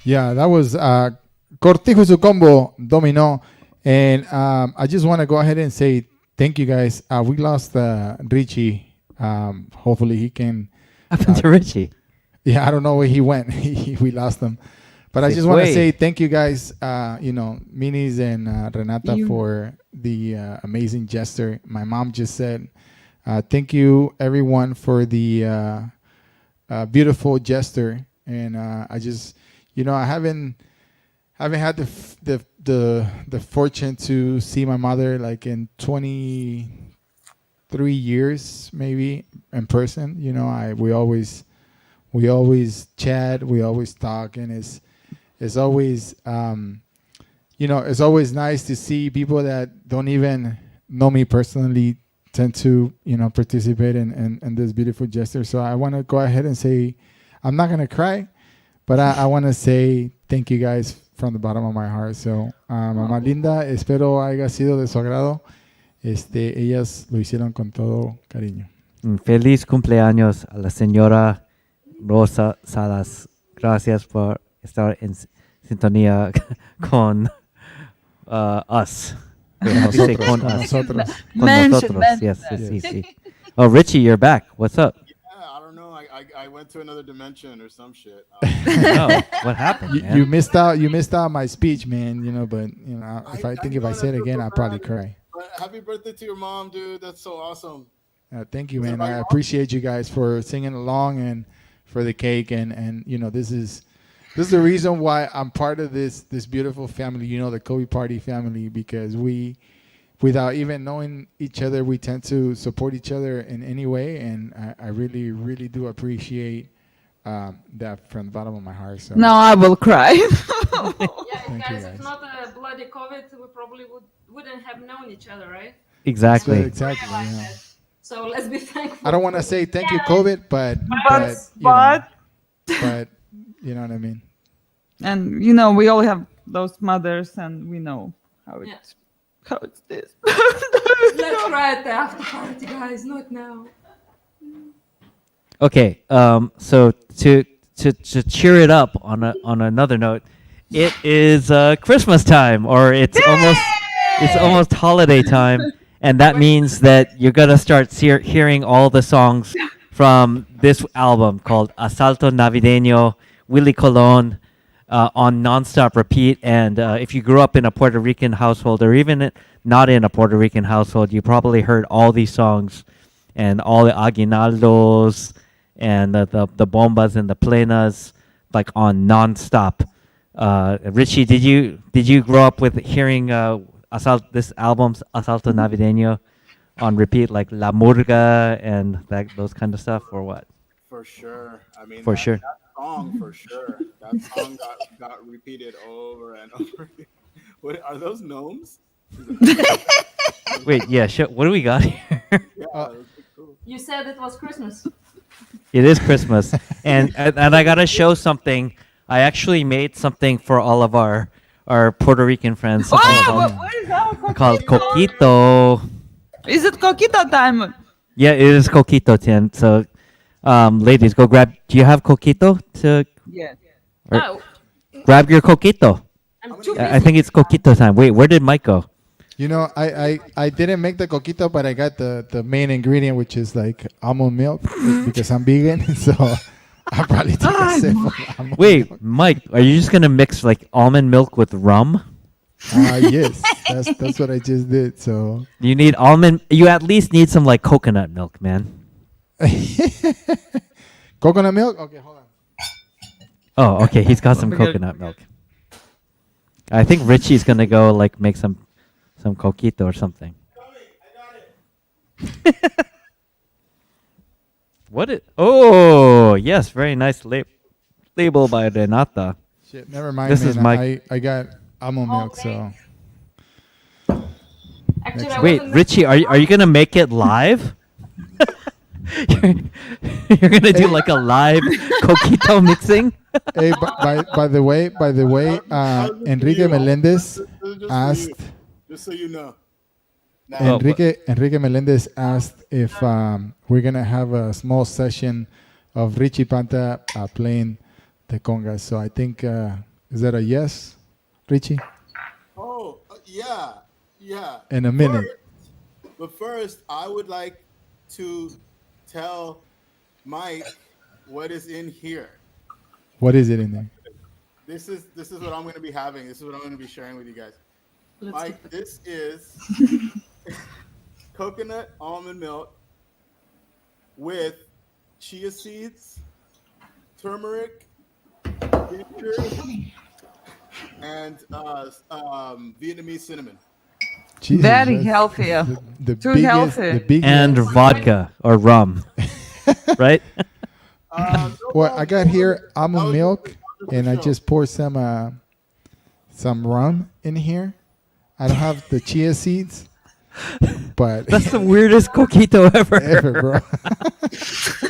Yeah, that was Cortijo su combo domino, and I just want to go ahead and say thank you guys. We lost Richi. Hopefully he can. Happened to Richi? Yeah, I don't know where he went. We lost him, but I just want to say thank you guys. Minis and Renata for the amazing gesture. My mom just said, "Thank you everyone for the beautiful gesture," and I just. I haven't had the fortune to see my mother like in 23 years maybe in person. We always chat, we always talk, and it's always it's always nice to see people that don't even know me personally tend to participate in this beautiful gesture. So I want to go ahead and say I'm not gonna cry. But I want to say thank you guys from the bottom of my heart. So, mamá linda, espero haya sido de su agrado. Ellas lo hicieron con todo cariño. Feliz cumpleaños a la señora Rosa Salas. Gracias por estar en sintonía con us. Con nosotros. Yes. Oh, Richie, you're back. What's up? I went to another dimension or some shit. Oh, what happened? You missed out my speech, man. But if I say it again, I'll probably cry. Happy birthday to your mom, dude. That's so awesome. Thank you, man. I appreciate you guys for singing along and for the cake, and this is the reason why I'm part of this beautiful family. The CobeatParty family, because we. Without even knowing each other, we tend to support each other in any way, and I really, really do appreciate that from the bottom of my heart. So now I will cry. Yeah, guys, if not a bloody COVID, we probably wouldn't have known each other, right? Exactly. Exactly. So let's be thankful. I don't want to say thank you, COVID, but you know what I mean. And we all have those mothers, and we know how it's. Yeah. How it's this? Let's try at the after party, guys. Not now. Okay. So to cheer it up on another note, it is Christmas time, or it's almost holiday time, and that means that you're gonna start hearing all the songs from this album called Asalto Navideño, Willie Colon. On nonstop repeat, and if you grew up in a Puerto Rican household, or even not in a Puerto Rican household, you probably heard all these songs, and all the aguinaldos, and the bombas and the plenas, like on nonstop. Richie, did you grow up with hearing this album's Asalto Navideño on repeat, like La Murga and those kind of stuff, or what? For sure. I mean, for sure. That song, for sure. That song got repeated over and over. What are those gnomes? Wait, yeah. What do we got here? Cool. You said it was Christmas. It is Christmas, and I gotta show something. I actually made something for all of our Puerto Rican friends. What is that? Called Coquito. Is it Coquito time? Yeah, it is Coquito time. So, ladies, go grab. Do you have Coquito to? Yeah. Grab your Coquito. I think it's Coquito time. Wait, where did Mike go? I didn't make the coquito, but I got the main ingredient, which is like almond milk, because I'm vegan. So I'll probably take a sip of almond milk. Mike, are you just gonna mix like almond milk with rum? Yes, that's what I just did. So you need almond. You at least need some like coconut milk, man. Coconut milk? Okay, hold on. Oh, okay. He's got some coconut milk. I think Richie's gonna go like make some coquito or something. Oh, yes, very nice label by Renata. Shit, never mind. This is Mike. I got almond milk, so. Actually, wait, Richie, are you gonna make it live? You're gonna do like a live coquito mixing? Hey, by the way, Enrique Melendez asked. Just so you know. Enrique Melendez asked if we're gonna have a small session of Richi Panta playing the congas. So I think Is that a yes, Richi? Oh, yeah. In a minute. But first, I would like to tell Mike what is in here. What is it in there? This is what I'm going to be having. This is what I'm going to be sharing with you guys. Mike, this is coconut almond milk with chia seeds, turmeric, ginger, and Vietnamese cinnamon. Jesus, Very that's healthy. The Too biggest, healthy. The biggest. And vodka or rum, right? Well, I got here almond milk, and I just poured some rum in here. I don't have the chia seeds, but That's the weirdest coquito ever. ever, bro.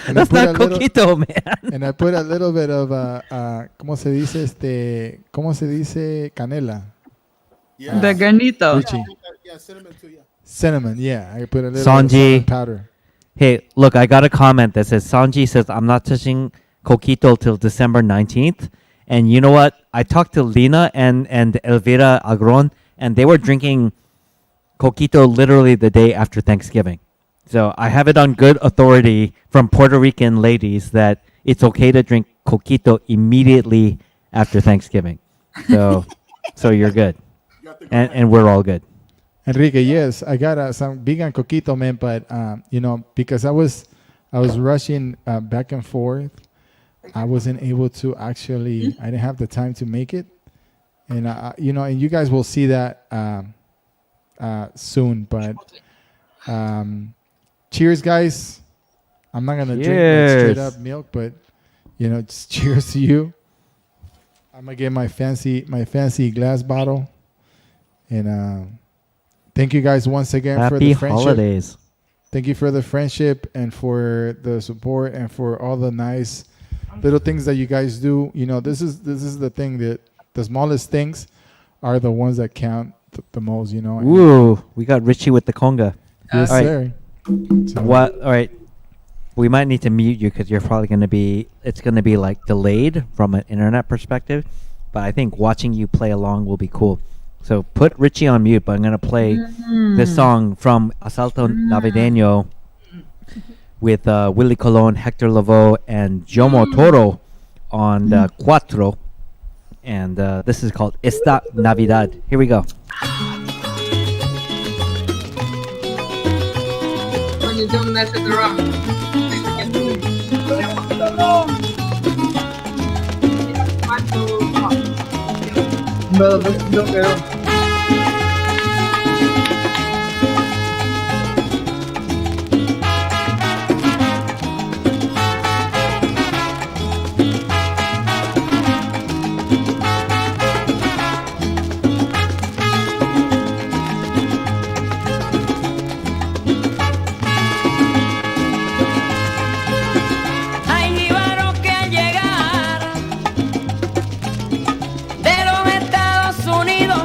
And That's not coquito, man. And I put a little bit of ¿cómo se dice ¿Cómo se dice canela? Yeah. The granito. Richi. Yeah, cinnamon too, yeah. Cinnamon, yeah. I put a little Sanji. cinnamon powder. Hey, look, I got a comment that says Sanji says I'm not touching coquito till December 19th. And you know what? I talked to Lina and Elvira Agron, and they were drinking coquito literally the day after Thanksgiving. So I have it on good authority from Puerto Rican ladies that it's okay to drink coquito immediately after Thanksgiving. So you're good. And we're all good. Enrique, yes, I got some vegan coquito, man, but because I was rushing back and forth, I wasn't able to actually. I didn't have the time to make it, and and you guys will see that soon. But cheers, guys! I'm not gonna drink like straight up milk, but just cheers to you. I'm gonna get my fancy glass bottle, and thank you guys once again for the Happy friendship. holidays. Thank you for the friendship and for the support and for all the nice little things that you guys do. This is the thing that the smallest things are the ones that count the most. Ooh, we got Richi with the conga. Yes, All right. sir. So, What? All right. We might need to mute you because you're probably going to be. It's going to be like delayed from an internet perspective. But I think watching you play along will be cool. So put Richi on mute. But I'm going to play this song from Asalto Navideño with Willie Colon, Hector Lavoe, and Jomo Toro on the Cuatro. And this is called Esta Navidad. Here we go. When you don't mess it around. Hay jíbaros que al llegar de los Estados Unidos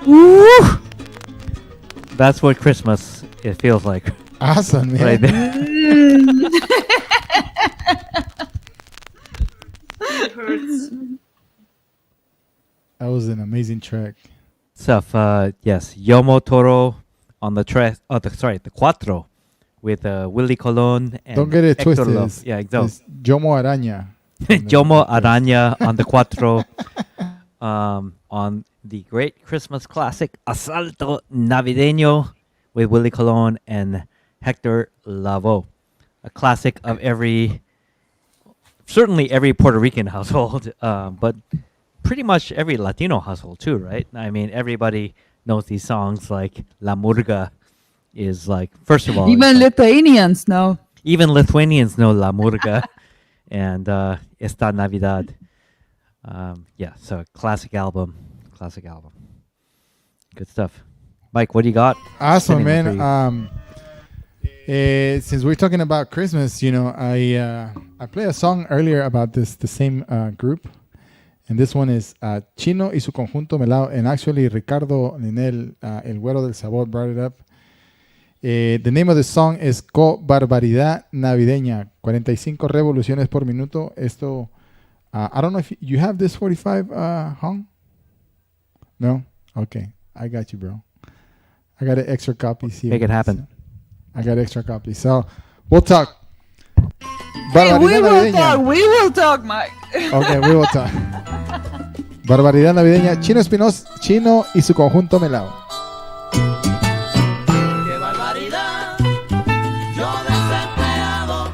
Woo! That's what Christmas it feels like. Awesome, man. Right there. It hurts. That was an amazing track. Stuff. Yes, Yomo Toro on the track. Oh, the Cuatro with Willie Colon and Don't get it Hector twisted. Love. Yeah, exactly. It's Jomo Araña. Jomo Araña on the Cuatro. On the great Christmas classic Asalto Navideño with Willie Colon and Hector Lavoe. A classic of certainly every Puerto Rican household, but pretty much every Latino household too, right? I mean, everybody knows these songs. Like La Murga is like, first of all, Even Lithuanians know. Even Lithuanians know La Murga and Esta Navidad. Yeah, so classic album. Good stuff. Mike, what do you got? Awesome, Sitting for man. Since we're talking about Christmas, you know, I played a song earlier about the same group, and this one is Chino y su conjunto melao, and actually Ricardo Ninel, El Güero del Sabor, brought it up. The name of the song is Barbaridad Navideña, 45 revoluciones por minuto. Esto, I don't know if you have this 45, Hong? No? Okay, I got you, bro. I got an extra copy. Make it happen. I got extra copies. So we'll talk. Hey, we will talk, Mike. Okay, we will talk. Barbaridad Navideña, Chino Espinosa, Chino y su conjunto melao. Qué barbaridad, yo desempleado,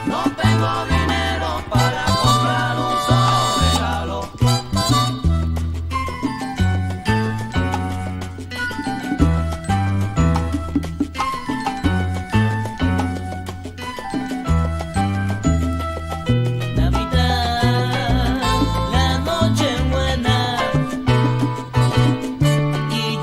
no tengo dinero para comprar un solo regalo. Navidad, la noche buena, y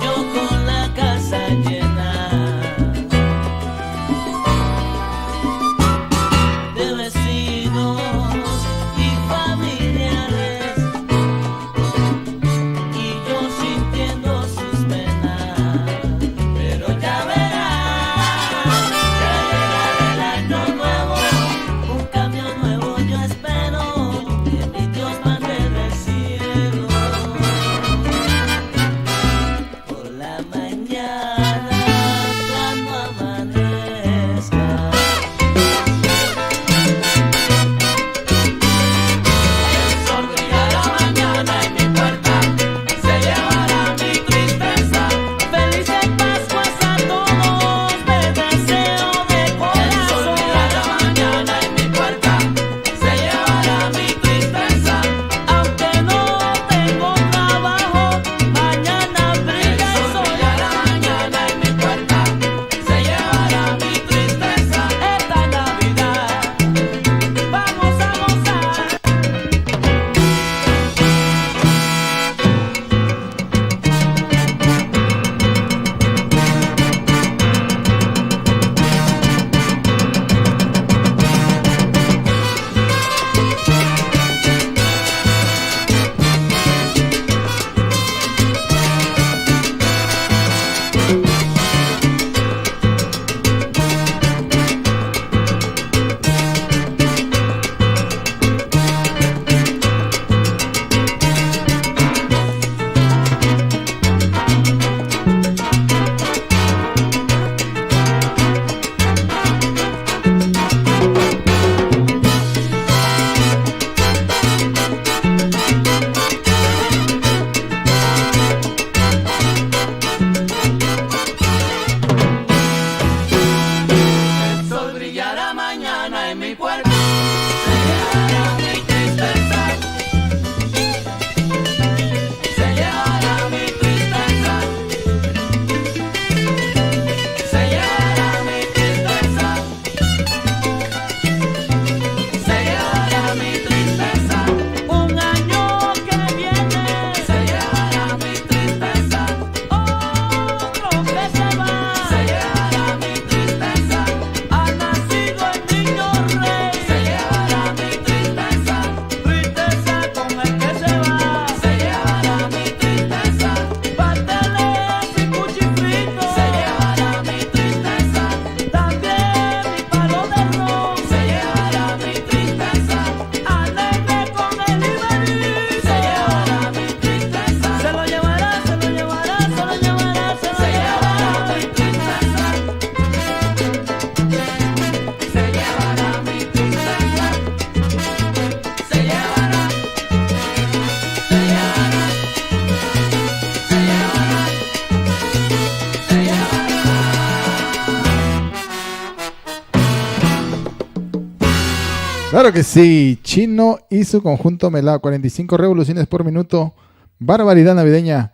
Claro que sí. Chino y su conjunto melao. 45 revoluciones por minuto. Barbaridad navideña.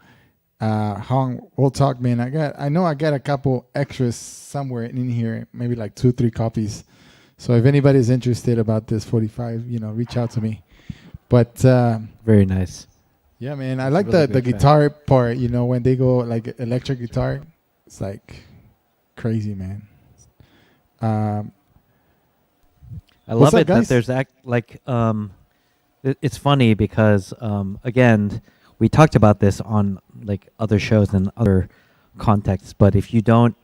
Hong, we'll talk, man. I know I got a couple extras somewhere in here. Maybe like 2-3 copies. So if anybody's interested about this 45, reach out to me. But very nice. Yeah, man. I like the guitar part, when they go like electric guitar. It's like crazy, man. I love it that there's it's funny because again, we talked about this on like other shows and other contexts, but if you don't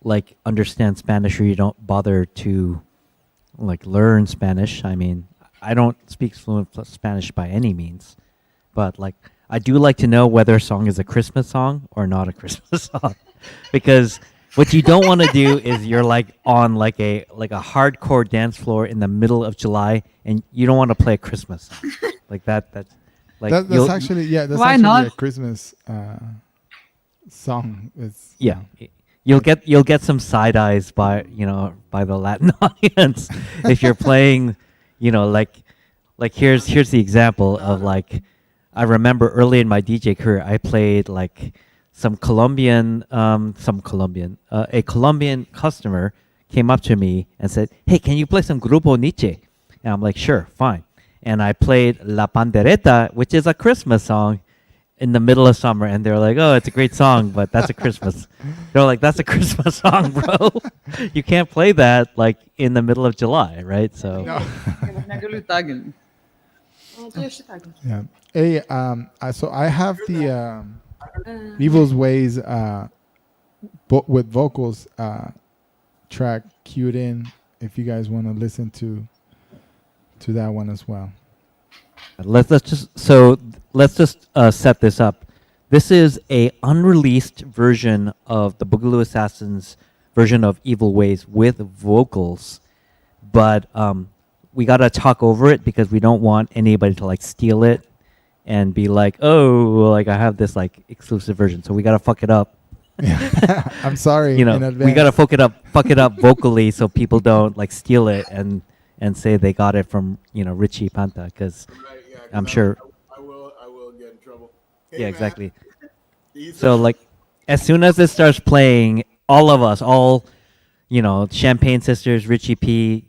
like understand Spanish or you don't bother to like learn Spanish, I mean, I don't speak fluent Spanish by any means, but like I do like to know whether a song is a Christmas song or not a Christmas song, because what you don't want to do is you're like on like a hardcore dance floor in the middle of July and you don't want to play a Christmas song like that. That's like that's actually why not? A Christmas song. It's, You'll get some side eyes by the Latin audience if you're playing, like here's the example of like I remember early in my DJ career I played like a Colombian customer came up to me and said, "Hey, can you play some Grupo Nietzsche?" And I'm like, "Sure, fine." And I played La Pandereta, which is a Christmas song, in the middle of summer, and they're like, "Oh, it's a great song, but that's a Christmas." They're like, "That's a Christmas song, bro. You can't play that like in the middle of July, right?" So. No. Yeah. Hey, so I have the Evil's Ways with vocals track queued in. If you guys want to listen to that one as well. Let's just set this up. This is a unreleased version of the Boogaloo Assassins version of Evil Ways with vocals, but we gotta talk over it because we don't want anybody to like steal it and be like, "Oh, like I have this like exclusive version," so we gotta fuck it up. I'm sorry. In advance. We gotta fuck it up vocally so people don't like steal it and say they got it from Richi Panta, because I'm sure I will get in trouble. Hey, exactly. So like as soon as it starts playing, all of us, Champagne Sisters, Richie P,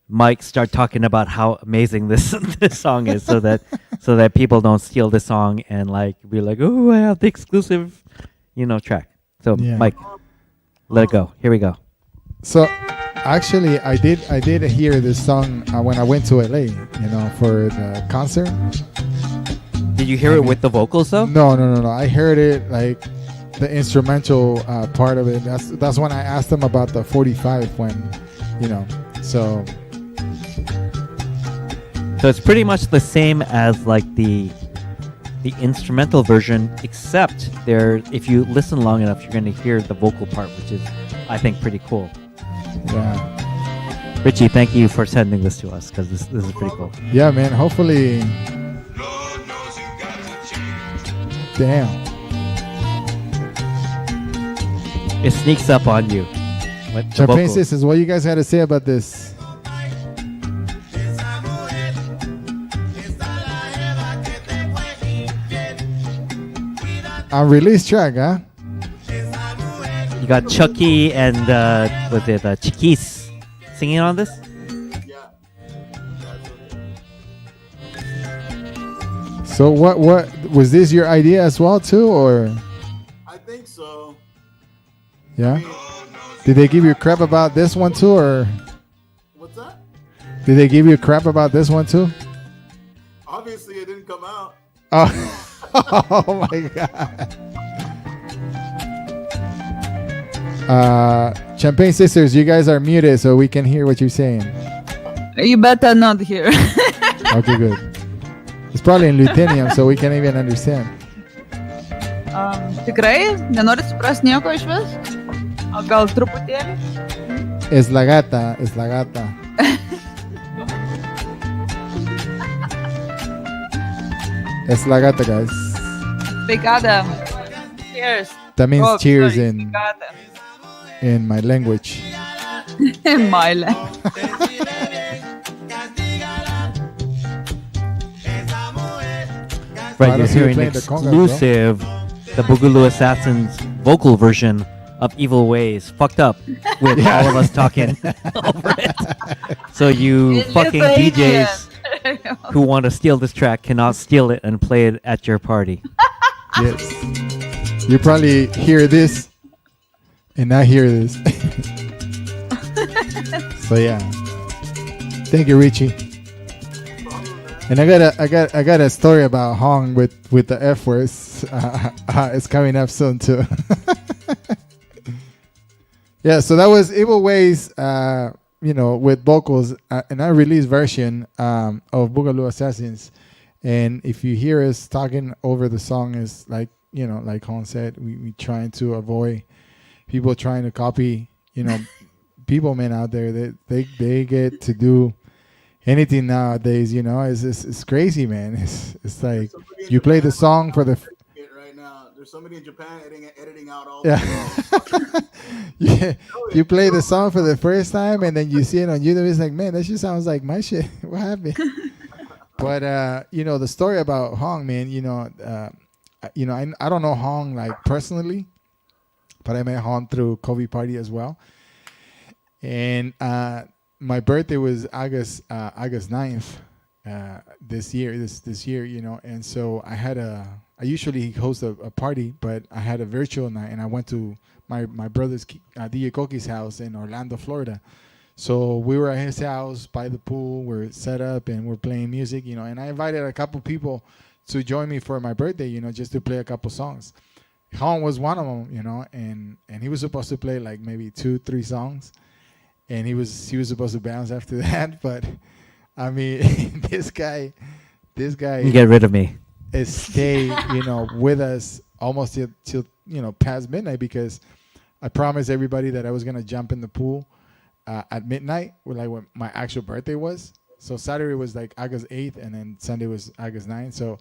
Mike, start talking about how amazing this song is, so that people don't steal the song and like be like, "Oh, I have the exclusive track." So Mike, let it go. Here we go. So actually, I did hear this song when I went to LA, for the concert. Did you hear it with the vocals though? No. I heard it like the instrumental part of it. That's when I asked them about the 45 when, so. So it's pretty much the same as like the instrumental version, except if you listen long enough, you're going to hear the vocal part, which is, I think, pretty cool. Yeah. Richie, thank you for sending this to us because this is pretty cool. Yeah, man. Hopefully. Damn. It sneaks up on you. Champagne Sisters, what you guys had to say about this? Unreleased track, huh? You got Chucky and Chiquis singing on this? Yeah. So what was this your idea as well too, or? I think so. Yeah. Did they give you crap about this one too, or? What's that? Did they give you crap about this one too? Obviously, it didn't come out. Oh. Oh my God. Champagne Sisters, you guys are muted so we can hear what you're saying. You better not hear. Okay, good. It's probably in Lutinium so we can't even understand. Tikrai? Nenorit suprast nieko išvis? O gal truputėlį? Es la gata. Es la gata, guys. Picada. Cheers. That means cheers sorry, in my language. In my language. Right, I you're don't see you hearing playing the conga, bro. exclusive the Boogaloo Assassins vocal version of Evil Ways, fucked up with Yeah. all of us talking over it. So you In fucking Lithuanian. DJs who want to steal this track cannot steal it and play it at your party. Yes. You probably hear this and not hear this. So yeah. Thank you, Richi. And I got a story about Hong with the F words. It's coming up soon too. Yeah, so that was Evil Ways, with vocals, an unreleased version of Boogaloo Assassins. And if you hear us talking over the song, is like like Hong said, we trying to avoid people trying to copy, people man out there that they get to do anything nowadays. It's crazy, man. It's like you play the song for the right now. There's somebody in Japan editing out all. Yeah, you play the song for the first time and then you see it on YouTube. It's like, man, that shit sounds like my shit. What happened? But the story about Hong, man. I don't know Hong like personally, but I met Hong through CobeatParty as well. And my birthday was August 9th this year, and so I usually host a party, but I had a virtual night, and I went to my brother's DJ Koki's house in Orlando, Florida. So we were at his house by the pool, we're set up, and we're playing music, and I invited a couple people to join me for my birthday, just to play a couple songs. Hong was one of them, and he was supposed to play like maybe 2-3 songs. And he was supposed to bounce after that, but I mean, this guy, You get rid of me. Stay, with us almost till past midnight, because I promised everybody that I was gonna jump in the pool at midnight, like when my actual birthday was. So Saturday was like August 8th, and then Sunday was August 9th. So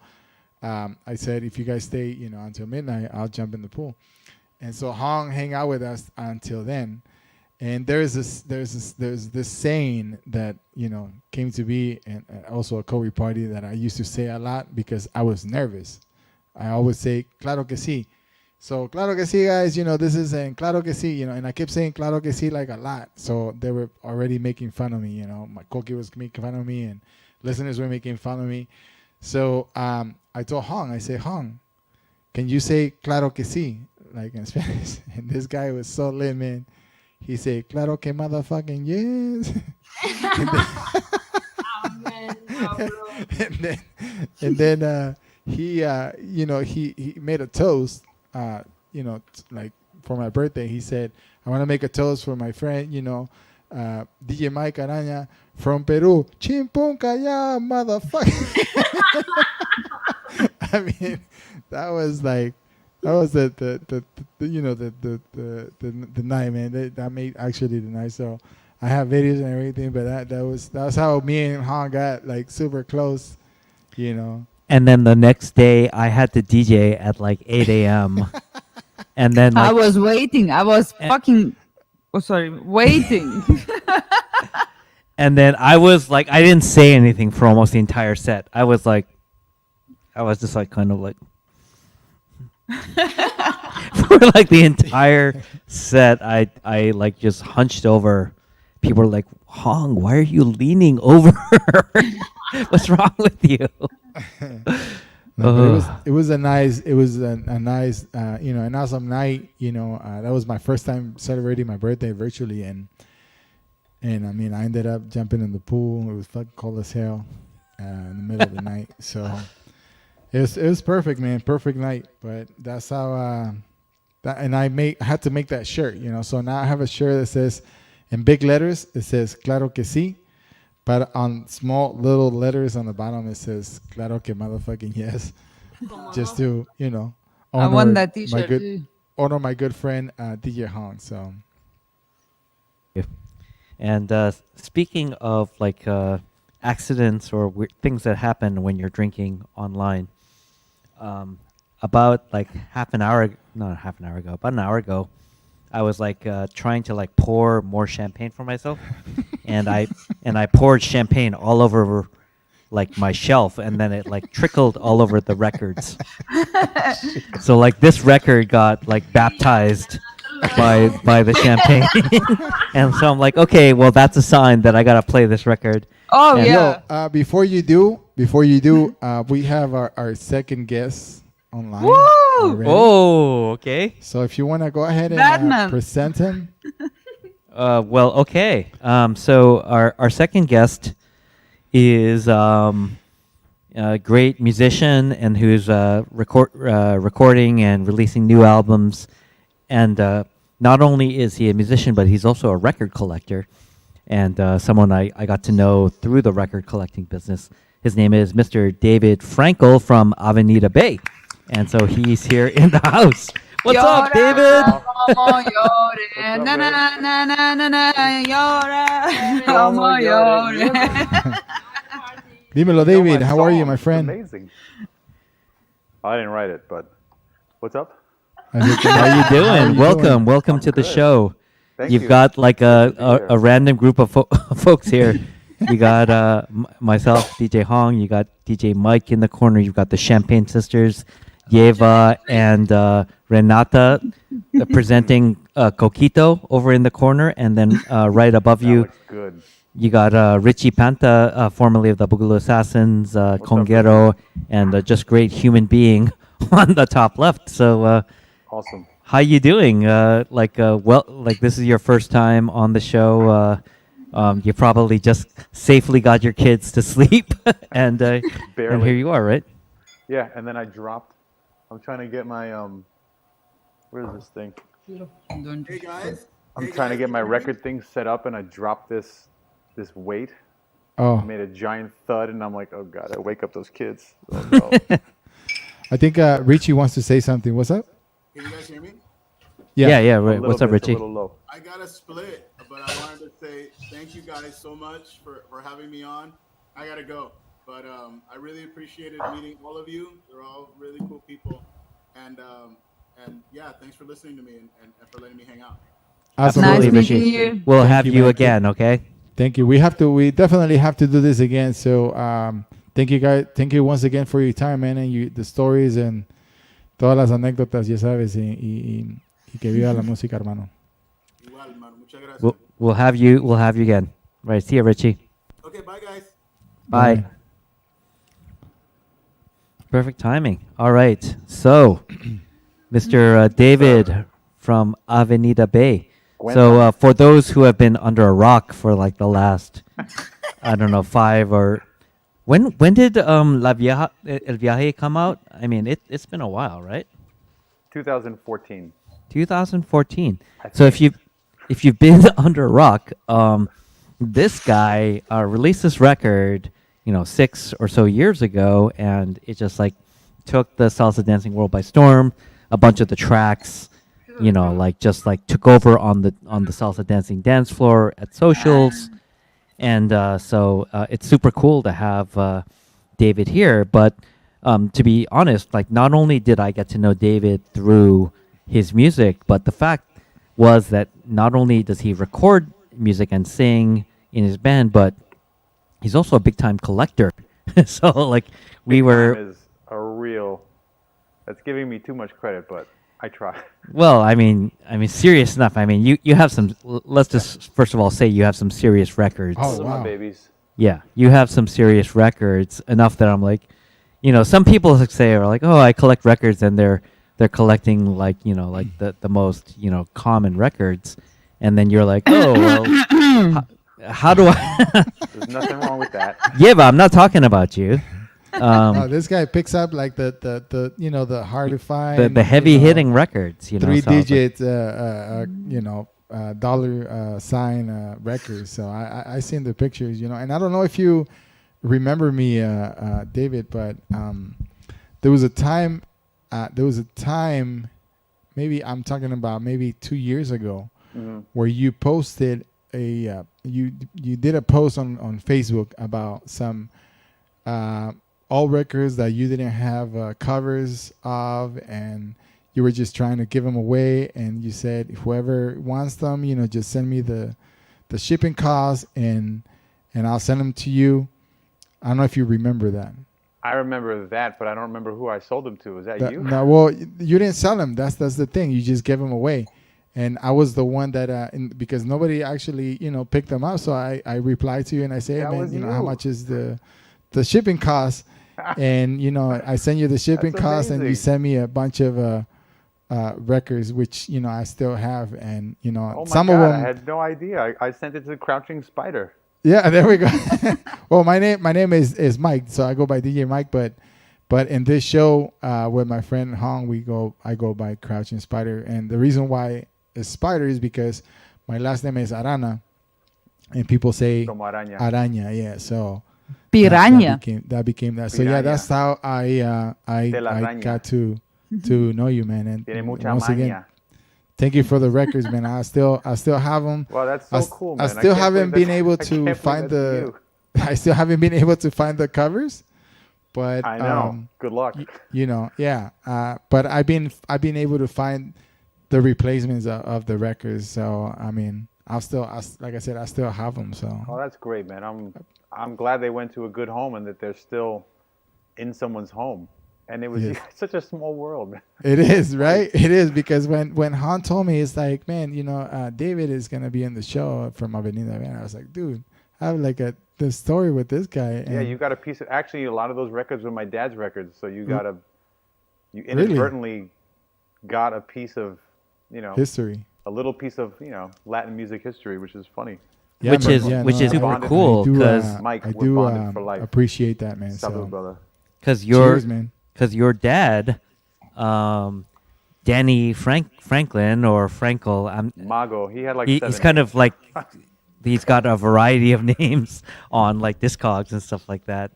I said, if you guys stay, until midnight, I'll jump in the pool. And so Hong hang out with us until then. And there's this saying that came to be, and also a CobeatParty that I used to say a lot because I was nervous. I always say "Claro que sí." So "Claro que sí," guys. This is in "Claro que sí." And I kept saying "Claro que sí" like a lot. So they were already making fun of me. My Koki was making fun of me, and listeners were making fun of me. So I told Hong, I say, Hong, can you say "Claro que sí" like in Spanish? And this guy was so lit, man. He said, "Claro que motherfucking yes." and then he made a toast, like for my birthday. He said, "I want to make a toast for my friend, DJ Mike Arana from Peru. Chimpunca ya, motherfucker." I mean, that was the night, man. That made actually the night. So I have videos and everything, but that was how me and Han got like super close, And then the next day, I had to DJ at like 8 a.m. And then I was waiting. I was waiting. And then I was like, I didn't say anything for almost the entire set. I was just like kind of like. For like the entire set, I like just hunched over. People were like, "Hong, why are you leaning over? What's wrong with you?" No, it was a nice an awesome night. That was my first time celebrating my birthday virtually, and I mean, I ended up jumping in the pool. It was fucking cold as hell in the middle of the night. So it was perfect, man. Perfect night. But that's how and I had to make that shirt. So now I have a shirt that says in big letters, it says "Claro que sí," but on small little letters on the bottom it says "Claro que motherfucking yes." Just to I want that T-shirt too. Honor my good friend DJ Hong. So. And speaking of like accidents or things that happen when you're drinking online, about like about an hour ago, I was like trying to like pour more champagne for myself, and I poured champagne all over like my shelf, and then it like trickled all over the records. So like this record got like baptized by the champagne, and so I'm like, okay, well that's a sign that I gotta play this record. Oh And- yeah. Before you do, we have our second guest online. Woo! already. Oh, okay. So if you want to go ahead and Batman. present him. Well, okay. So our second guest is a great musician and who's recording and releasing new albums. And not only is he a musician, but he's also a record collector. And someone I got to know through the record collecting business. His name is Mr. David Frankel from Avenida Bay. And so he's here in the house. What's up, David? Como llore, na na na na na na na, llora, como llore. Dímelo, David. How are you, my friend? Amazing. I didn't write it, but what's up? How you doing? Welcome to the show. Thank You've you. got like a random group of folks here. You got myself, DJ Hong. You got DJ Mike in the corner. You've got the Champagne Sisters, Ieva and Renata presenting Coquito over in the corner, and then right above you, Good. you got Richi Panta, formerly of the Boogaloo Assassins, Conguero, and just great human being on the top left. So, Awesome. how you doing? Like this is your first time on the show. You probably just safely got your kids to sleep, and here you are, right? Yeah, and then I dropped. I'm trying to get my where's this thing? Hey guys. I'm trying to get my record thing set up, and I dropped this weight. Oh. I made a giant thud, and I'm like, oh god, I wake up those kids. Oh, no. I think Richi wants to say something. What's up? Can you guys hear me? Yeah. A Right. little What's up, bit, it's a Richi? little low. I got a split, but I wanted to say thank you guys so much for having me on. I gotta go, but I really appreciated meeting all of you. They're all really cool people, and yeah, thanks for listening to me and for letting me hang out. Absolutely, Nice meeting Richi. you. We'll Thank have you, you man. again, okay? Thank you. We definitely have to do this again. So thank you guys. Thank you once again for your time, man, and the stories and todas las anécdotas, ya sabes, y que viva la música, hermano. Igual, hermano. Muchas gracias. We'll have you again. Right. See you, Richi. Okay, bye guys. Bye. Perfect timing. All right. So, Mr. David from Avenida Bay. So, for those who have been under a rock for like the last, I don't know, 5 or when did La Vieja El Viaje come out? I mean, it's been a while, right? 2014. 2014. So if you've been under a rock, this guy released this record, 6 or so years ago, and it just like took the salsa dancing world by storm. A bunch of the tracks, just took over on the salsa dancing dance floor at socials, and so it's super cool to have David here. But to be honest, like not only did I get to know David through his music, but the fact was that not only does he record music and sing in his band, but he's also a big time collector. So like Big time is a real. That's giving me too much credit, but I try. Well, I mean, serious enough. I mean, you have some. Let's just first of all say you have some serious records. Those are my babies. Yeah, you have some serious records enough that I'm like, some people are like, oh, I collect records, and they're collecting like the most common records, and then you're like, oh, well, how do I? There's nothing wrong with that. Yeah, but I'm not talking about you. This guy picks up like the hard to find, the heavy hitting records, 3 so I was like- digits, dollar sign records. So I seen the pictures, and I don't know if you remember me, David, but there was a time, maybe I'm talking about maybe 2 years ago, where you posted you did a post on Facebook about some all records that you didn't have covers of, and you were just trying to give them away, and you said whoever wants them, just send me the shipping costs, and I'll send them to you. I don't know if you remember that. I remember that, but I don't remember who I sold them to. Was that you? No, well, you didn't sell them. That's the thing. You just gave them away, and I was the one that because nobody actually picked them up. So I replied to you and I say, hey, That man, was how you. much is the shipping cost? And I send you the shipping That's cost, and you amazing. send me a bunch of records, which I still have, and Oh my some God, of I them. had no idea. I sent it to Crouching Spider. Yeah, there we go. Well, my name is Mike, so I go by DJ Mike. But in this show with my friend Hong, I go by Crouching Spider, and the reason why it's Spider is because my last name is Arana, and people say Como araña. Araña. Yeah, so Piranha. that became that. So yeah, that's how I Telaraña. got to know you, man. And Tiene mucha once again, maña. thank you for the records, man. I still have them. Wow, that's so cool, man. I still can't haven't believe been able I can't to believe find that's the. you. I still haven't been able to find the covers, but I know. Good luck. Yeah. But I've been able to find the replacements of the records. So I mean, like I said, I still have them. So. Oh, that's great, man. I'm glad they went to a good home and that they're still in someone's home. And it was Yes. such a small world, man. It is, right? It is, because when Han told me, it's like, man, David is gonna be in the show from AVENIDA, man. I was like, dude, I have like the story with this guy. Yeah, and you got a piece of. Actually, a lot of those records were my dad's records, so you got you Really? inadvertently got a piece of, history. a little piece of, Latin music history, which is funny. Yeah, Which man. is Yeah, which no, is I- super bonded. cool I do, because Mike, I we're do bonded for life. appreciate that, man. Salud, So brother. cheers, man. Because your dad, Danny Franklin or Frankel, Mago, he had like he's seven kind names. of like he's got a variety of names on like Discogs and stuff like that.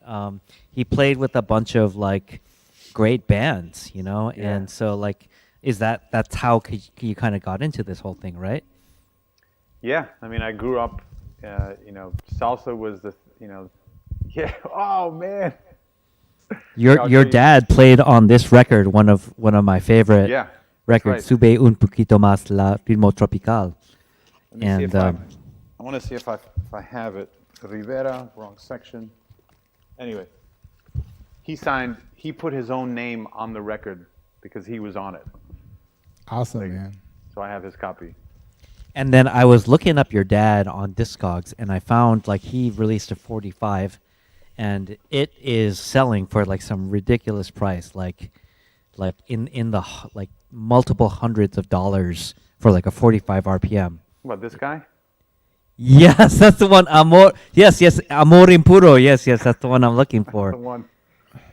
He played with a bunch of like great bands, and so like that's how you kind of got into this whole thing, right? Yeah, I mean, I grew up, salsa was yeah. Oh man. I'll Your show you. dad played on this record, one of my favorite Yeah, that's records, right. Sube un poquito más la ritmo tropical. Let me see And if I want to see if I have it. Rivera, wrong section. Anyway, he put his own name on the record because he was on it. Awesome, man. So I have his copy. And then I was looking up your dad on Discogs, and I found like he released a 45, and it is selling for like some ridiculous price, like in the like multiple hundreds of dollars for like a 45 RPM. What, this guy? Yes, that's the one. Amor. Yes, Amor Impuro. Yes, that's the one I'm looking for. The one.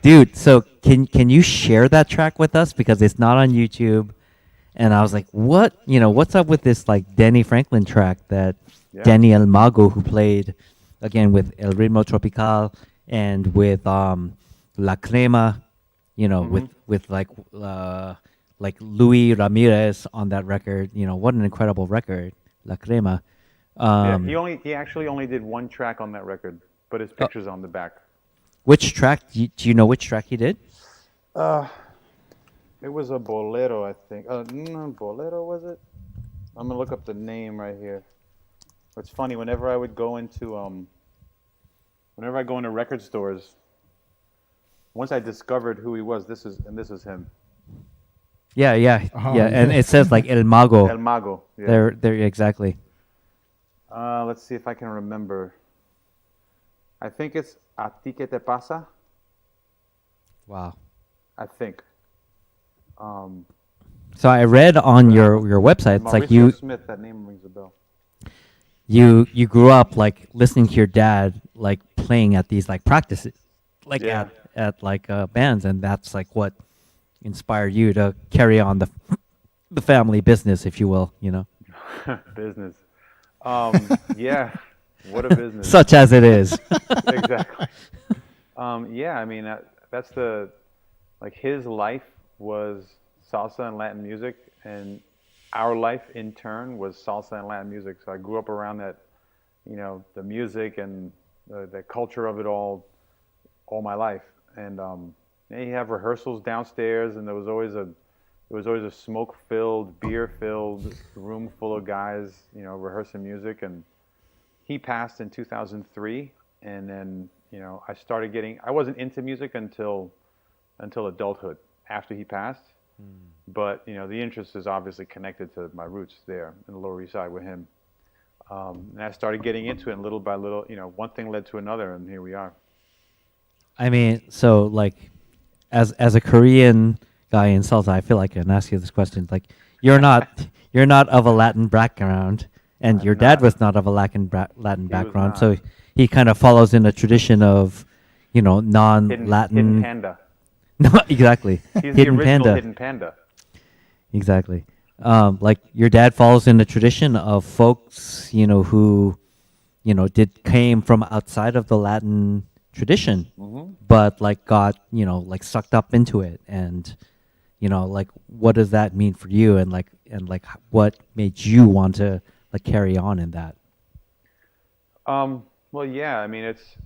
Dude, so can you share that track with us, because it's not on YouTube? And I was like, what's up with this like Danny Franklin track that Danny El Mago, who played again with El Ritmo Tropical and with La Crema, with like Luis Ramirez on that record. What an incredible record, La Crema. He actually only did one track on that record, but his picture's on the back. Which track? Do you know which track he did? It was a bolero, I think. Bolero, was it? I'm gonna look up the name right here. It's funny. Whenever I go into record stores, once I discovered who he was, this is him. Yeah, and it says like El Mago. El Mago. Yeah. There, exactly. Let's see if I can remember. I think it's A Ti Que Te Pasa. Wow. I think. So I read on your website, it's like Mauricio Smith, that name rings a bell. You grew up like listening to your dad like playing at these like practices, like at like bands, and that's like what inspired you to carry on the family business, if you will, Business. Yeah. What a business. Such as it is. Exactly. Yeah, I mean, that's his life was salsa and Latin music, and our life in turn was salsa and Latin music. So I grew up around that, the music and the culture of it all my life. And you have rehearsals downstairs, and there was always a smoke-filled, beer-filled room full of guys, rehearsing music. And he passed in 2003, and then I started getting. I wasn't into music until adulthood, after he passed. But the interest is obviously connected to my roots there in the Lower East Side with him. And I started getting into it, and little by little, one thing led to another, and here we are. I mean, so like, as a Korean guy in salsa, I feel like I can ask you this question. Like, you're not of a Latin background, and your dad was not of a Latin background, so he kind of follows in a tradition of, non-Latin. Hidden Panda. No, exactly. He's the original Hidden Panda. Exactly. Like your dad follows in the tradition of folks, who, came from outside of the Latin tradition, but like got, like sucked up into it. And, like, what does that mean for you? And what made you want to like carry on in that? Well, yeah, I mean, it's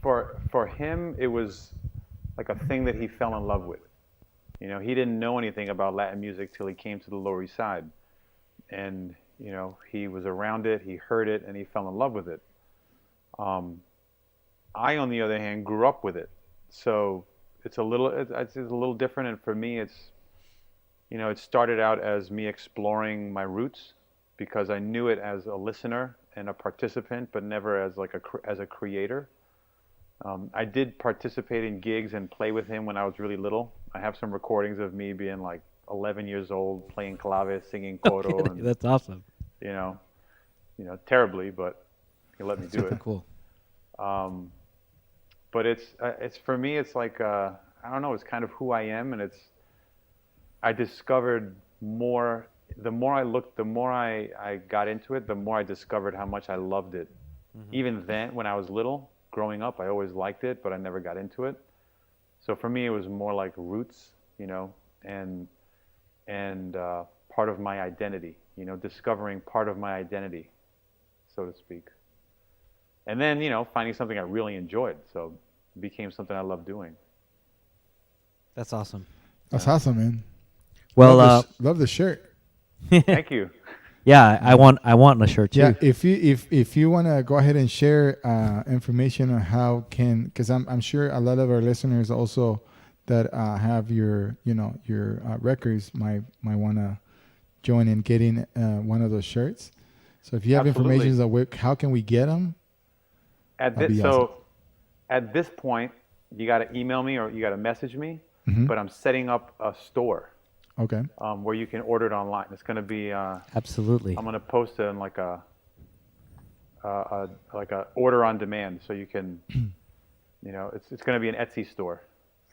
for him, it was like a thing that he fell in love with. He didn't know anything about Latin music till he came to the Lower East Side. And, he was around it, he heard it, and he fell in love with it. I, on the other hand, grew up with it. So it's a little different. And for me, it started out as me exploring my roots, because I knew it as a listener and a participant, but never as as a creator. I did participate in gigs and play with him when I was really little. I have some recordings of me being like 11 years old, playing clave, singing coro. Okay, and, that's awesome. Terribly, but he let me do Super it. Cool. But it's for me, it's like I don't know. It's kind of who I am, and I discovered more. The more I looked, the more I got into it, the more I discovered how much I loved it. Even then, when I was little. Growing up, I always liked it, but I never got into it. So for me, it was more like roots, and part of my identity, discovering part of my identity, so to speak. And then, finding something I really enjoyed. So it became something I love doing. That's awesome. That's awesome, man. Well, love the shirt. Thank you. Yeah, I want a shirt too. Yeah, if you want to go ahead and share information on how because I'm sure a lot of our listeners also that have your records might want to join in getting one of those shirts. So if you have information on how can we get them? At this point, you got to email me or you got to message me. But I'm setting up a store. Okay. Where you can order it online. It's going to be absolutely. I'm going to post it in like a order on demand, so you can, it's going to be an Etsy store.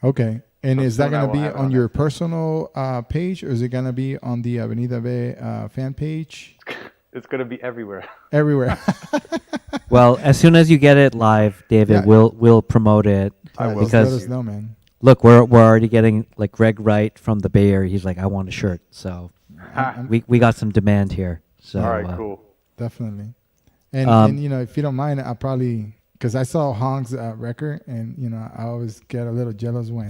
Okay. And is that going to be on your personal page, or is it going to be on the Avenida B fan page? It's going to be everywhere. Everywhere. Well, as soon as you get it live, David, we'll promote it. I will. Let us know, man. Look, we're already getting like Greg Wright from the Bay Area. He's like, I want a shirt. So we got some demand here. So all right, cool. Definitely. And if you don't mind, I'll probably, because I saw Hong's record, and I always get a little jealous when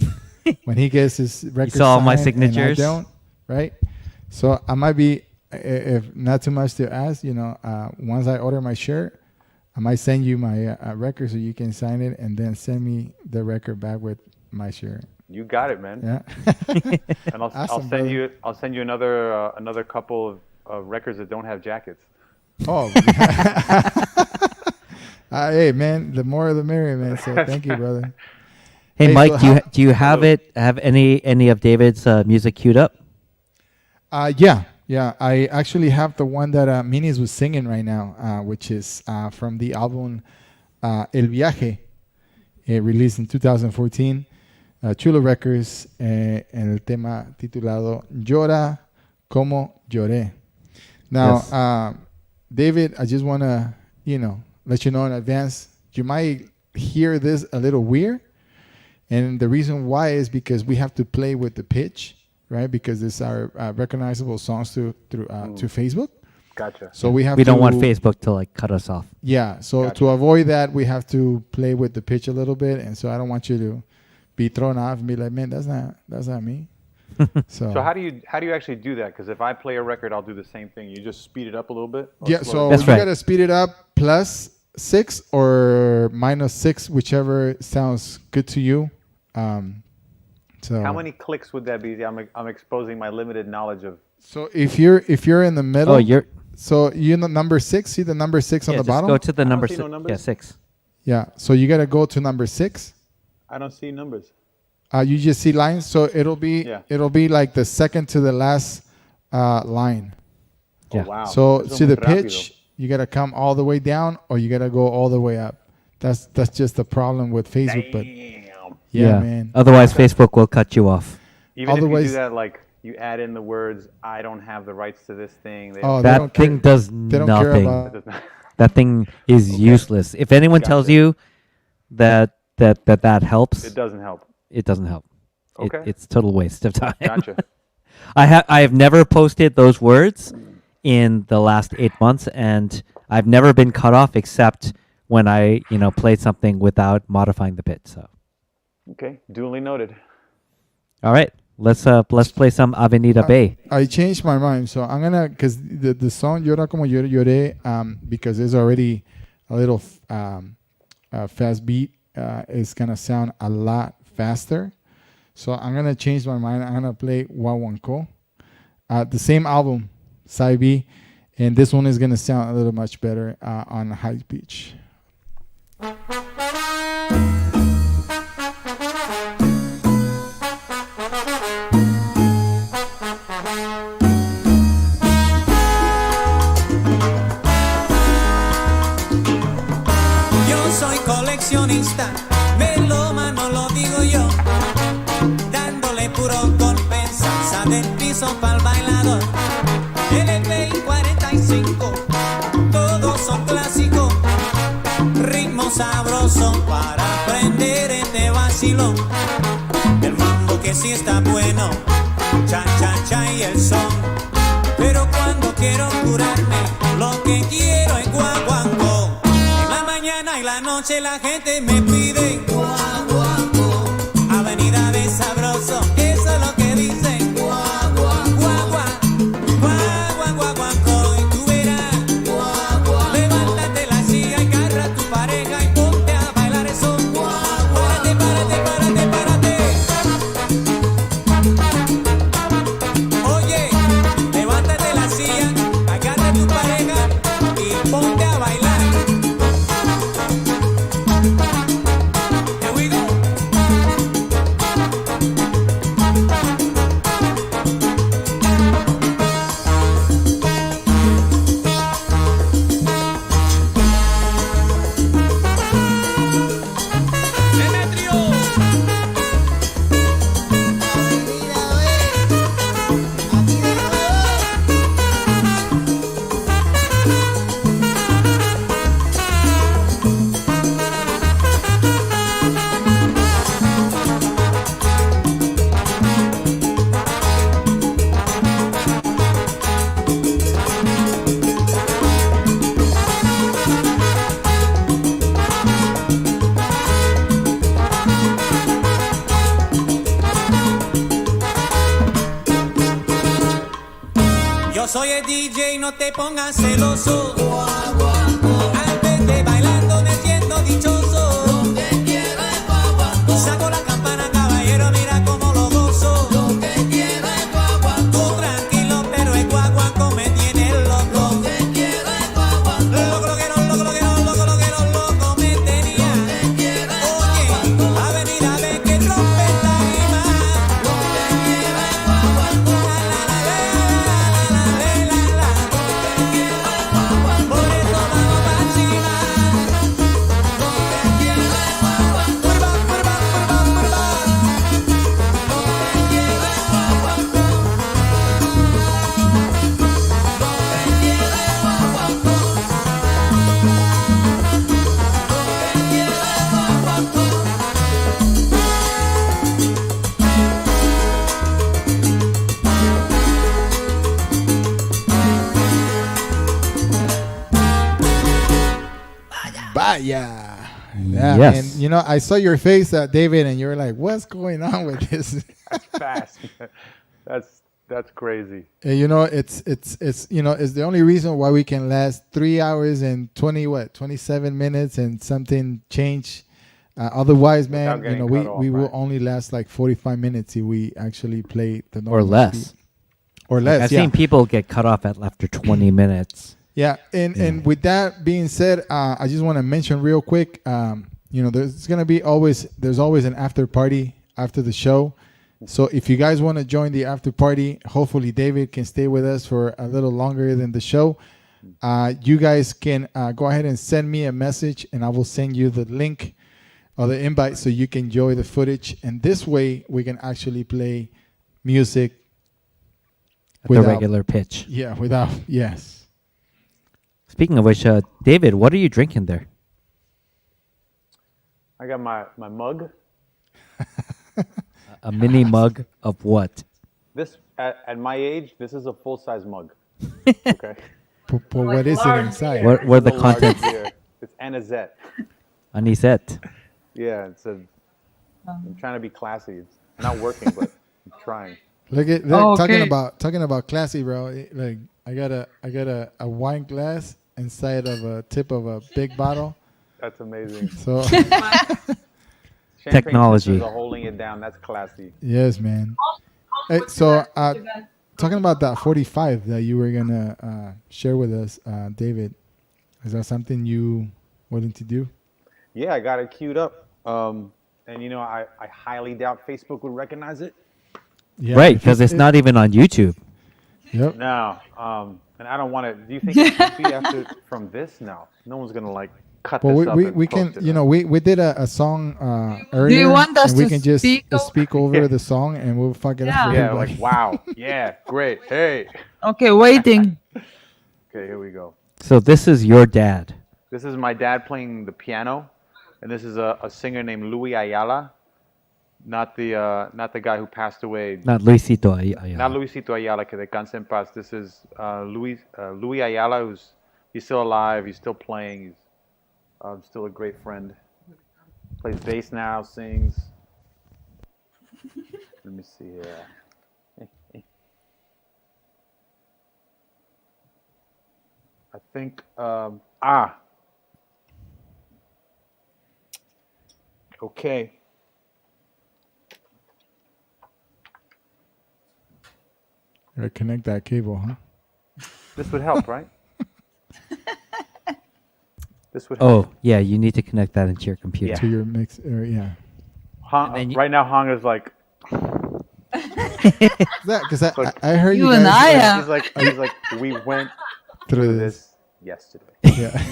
he gets his record. You saw all my signed signatures? and I don't, right? So I might be, if not too much to ask, once I order my shirt, I might send you my record so you can sign it, and then send me the record back with my shirt. You got it, man. Yeah. And I'll send you another couple of records that don't have jackets. Oh. Hey, man, the more the merrier, man. So thank you, brother. Hey, Mike, do you have any of David's music queued up? Yeah. I actually have the one that Minis was singing right now, which is from the album El Viaje, released in 2014. Chulo Records, en el tema titulado Llora Como Lloré. Now, yes. David, I just want to, let you know in advance, you might hear this a little weird. And the reason why is because we have to play with the pitch, right? Because it's our recognizable songs to Facebook. Gotcha. So we don't want Facebook to like cut us off. Yeah. So to avoid that, we have to play with the pitch a little bit. And so I don't want you to be thrown off and be like, man, that's not me. So how do you actually do that? Because if I play a record, I'll do the same thing. You just speed it up a little bit. Yeah, so you got to speed it up. Plus, +6 or -6, whichever sounds good to you. So How many clicks would that be? I'm exposing my limited knowledge of. So if you're in the middle, you're so you know number 6. See the number 6 on the just bottom. go to the I don't number see 6. no numbers. Yeah, 6. Yeah. So you gotta go to number 6. I don't see numbers. You just see lines. So it'll be like the second to the last line. Oh, wow. So Eso to muy the rápido. pitch, you gotta come all the way down, or you gotta go all the way up. That's just the problem with Facebook. But yeah, man. Otherwise, Facebook will cut you off. Even if you do that, like you add in the words, "I don't have the rights to this thing." That thing does nothing. That thing is useless. If anyone tells you that helps, it doesn't help. It doesn't help. Okay. It's total waste of time. Gotcha. I have never posted those words in the last 8 months, and I've never been cut off except when I played something without modifying the pitch. So. Okay, duly noted. All right, let's play some Avenida Bay. I changed my mind, so I'm gonna because the song Llora como lloré because it's already a little fast beat. It's gonna sound a lot faster, so I'm gonna change my mind. I'm gonna play Wawanko, the same album, Side B, and this one is gonna sound a little much better on high pitch. Coleccionista, melómano lo digo yo, dándole puro golpe, salsa del piso pa'l bailador. LP y 45, todos son clásicos, ritmo sabroso para aprender este vacilón. El mambo que sí está bueno, cha cha cha y el son, pero cuando quiero curarme, lo que quiero es guaguancó. Y la noche la gente me pide guaguaco, avenida de sabroso, eso es lo que dicen guaguaco, y tú verás levántate la silla y agarra a tu pareja y ponte a bailar eso párate, oye, levántate la silla, agarra a tu pareja y ponte a bailar. Soy el DJ, no te pongas celoso. Al verte bailando me siento dichoso. Lo que quiero es guaguancó. Saco la campana, caballero, mira cómo lo gozo. Lo que quiero es guaguancó. Tú tranquilo, pero el guaguancó me tiene loco. Lo que quiero es guaguancó. Loco me tenía. Lo que quiero es guaguancó. Oye, avenida ve que rompe la rima. Lo que quiero es guaguancó. Yeah. Yeah. Yes. And you know, I saw your face, David, and you were like, "What's going on with this?" Fast. That's crazy. You know, it's it's the only reason why we can last 3 hours and 27 minutes and something change. Otherwise, man, Without you know, getting cut we off, will right. only last like 45 minutes if we actually play the normal Or less. speed. Or less. I've yeah. seen people get cut off after 20 minutes. Yeah, and with that being said, I just want to mention real quick, you know, there's always an after party after the show. So if you guys want to join the after party, hopefully David can stay with us for a little longer than the show. You guys can go ahead and send me a message, and I will send you the link or the invite so you can enjoy the footage. And this way, we can actually play music At the regular pitch. Yeah, without, yes. Speaking of which, David, what are you drinking there? I got my mug. A mini mug of what? This at my age, this is a full-size mug. Okay. But what is it inside? What are the It's a large contents? beer. It's anisette. Anisette. Yeah, I'm trying to be classy. It's not working, but I'm trying. Look at Oh, talking okay. about classy, bro. Like I got a wine glass inside of a tip of a big bottle. That's amazing. So Champagne Technology. sisters are holding it down. That's classy. yes, man. Hey, so talking about that 45 that you were gonna share with us, David, is that something you willing to do? Yeah, I got it queued up. And you know, I highly doubt Facebook would recognize it. Yeah, Right, because it's not even on YouTube. Yep. No, and I don't want to. Do you think it should be after from this? No, no one's gonna like cut Well, this up. we and can, post it, you know, we did a song earlier. you want us and we to can just speak speak over the song and we'll fuck it up. for Yeah, everybody. like wow, yeah, great. Hey, Okay, waiting. okay, here we go. So this is your dad. This is my dad playing the piano, and this is a singer named Louis Ayala, not the guy who passed away. Not Luisito. Ayala. Not Luisito Ayala, que descanse en paz. This is Louis Ayala, he's still alive. He's still playing. He's still a great friend. Plays bass now, sings. Let me see here. I think okay. Gotta connect that cable, huh? This would help, right? This would help. Oh, yeah, you need to connect that into your computer. To your mix, yeah. Right now, Hong is like. Because I heard you You and guys. I He's like, we went through this yesterday. Yeah.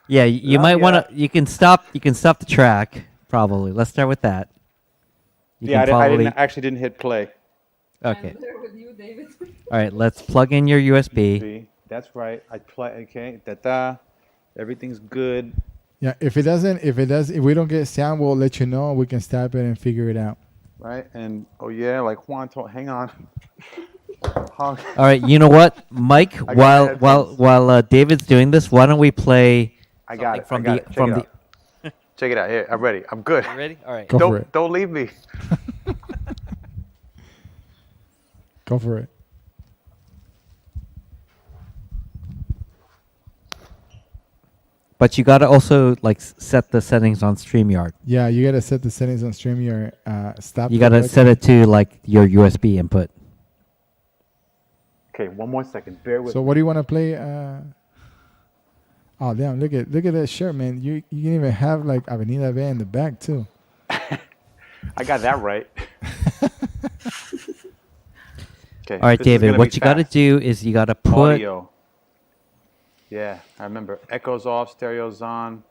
Yeah, you Not might want yet. to. You can stop the track. Probably. Let's start with that. You Yeah, can I probably- actually didn't hit play. Okay. I'm there with you, David. All right. Let's plug in your USB. That's right. I play. Okay. Da-da. Everything's good. Yeah, if we don't get sound, we'll let you know. We can stop it and figure it out. Right. And oh yeah, like Juan told. Hang on. Hong. All right. You know what, Mike? I got While David's doing this, why don't we play? I got it. From I got the it. from Check the. it out. Check it out. Here, I'm ready. I'm good. You ready? All right. Go for it. Don't leave me. Go for it. But you gotta also like set the settings on StreamYard. Yeah, you gotta set the settings on StreamYard. Stop. You the gotta record. set it to like your USB input. Okay, one more second. Bear with So me. what do you want to play? Oh damn! Look at that shirt, man. You can even have like Avenida V in the back too. I got that right. Okay. All right, this is David. gonna What be you gotta fast. do is you gotta put. Audio. Yeah, I remember. Echoes off, stereos on.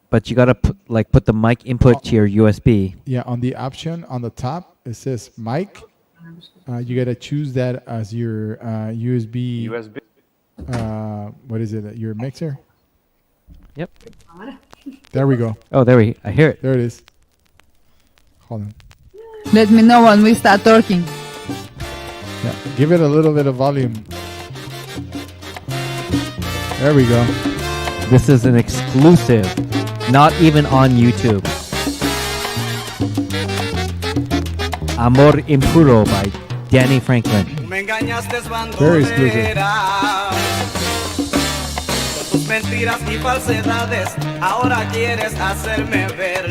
But you gotta put the mic input to your USB. Yeah, on the option on the top it says mic. You gotta choose that as your USB. USB. What is it? Your mixer. Yep. There we go. Oh, I hear it. There it is. Hold on. Let me know when we start talking. Yeah, give it a little bit of volume. There we go. This is an exclusive, not even on YouTube. Amor Impuro by Danny Franklin. Me engañaste Very exclusive. Con tus mentiras y falsedades, ahora quieres hacerme ver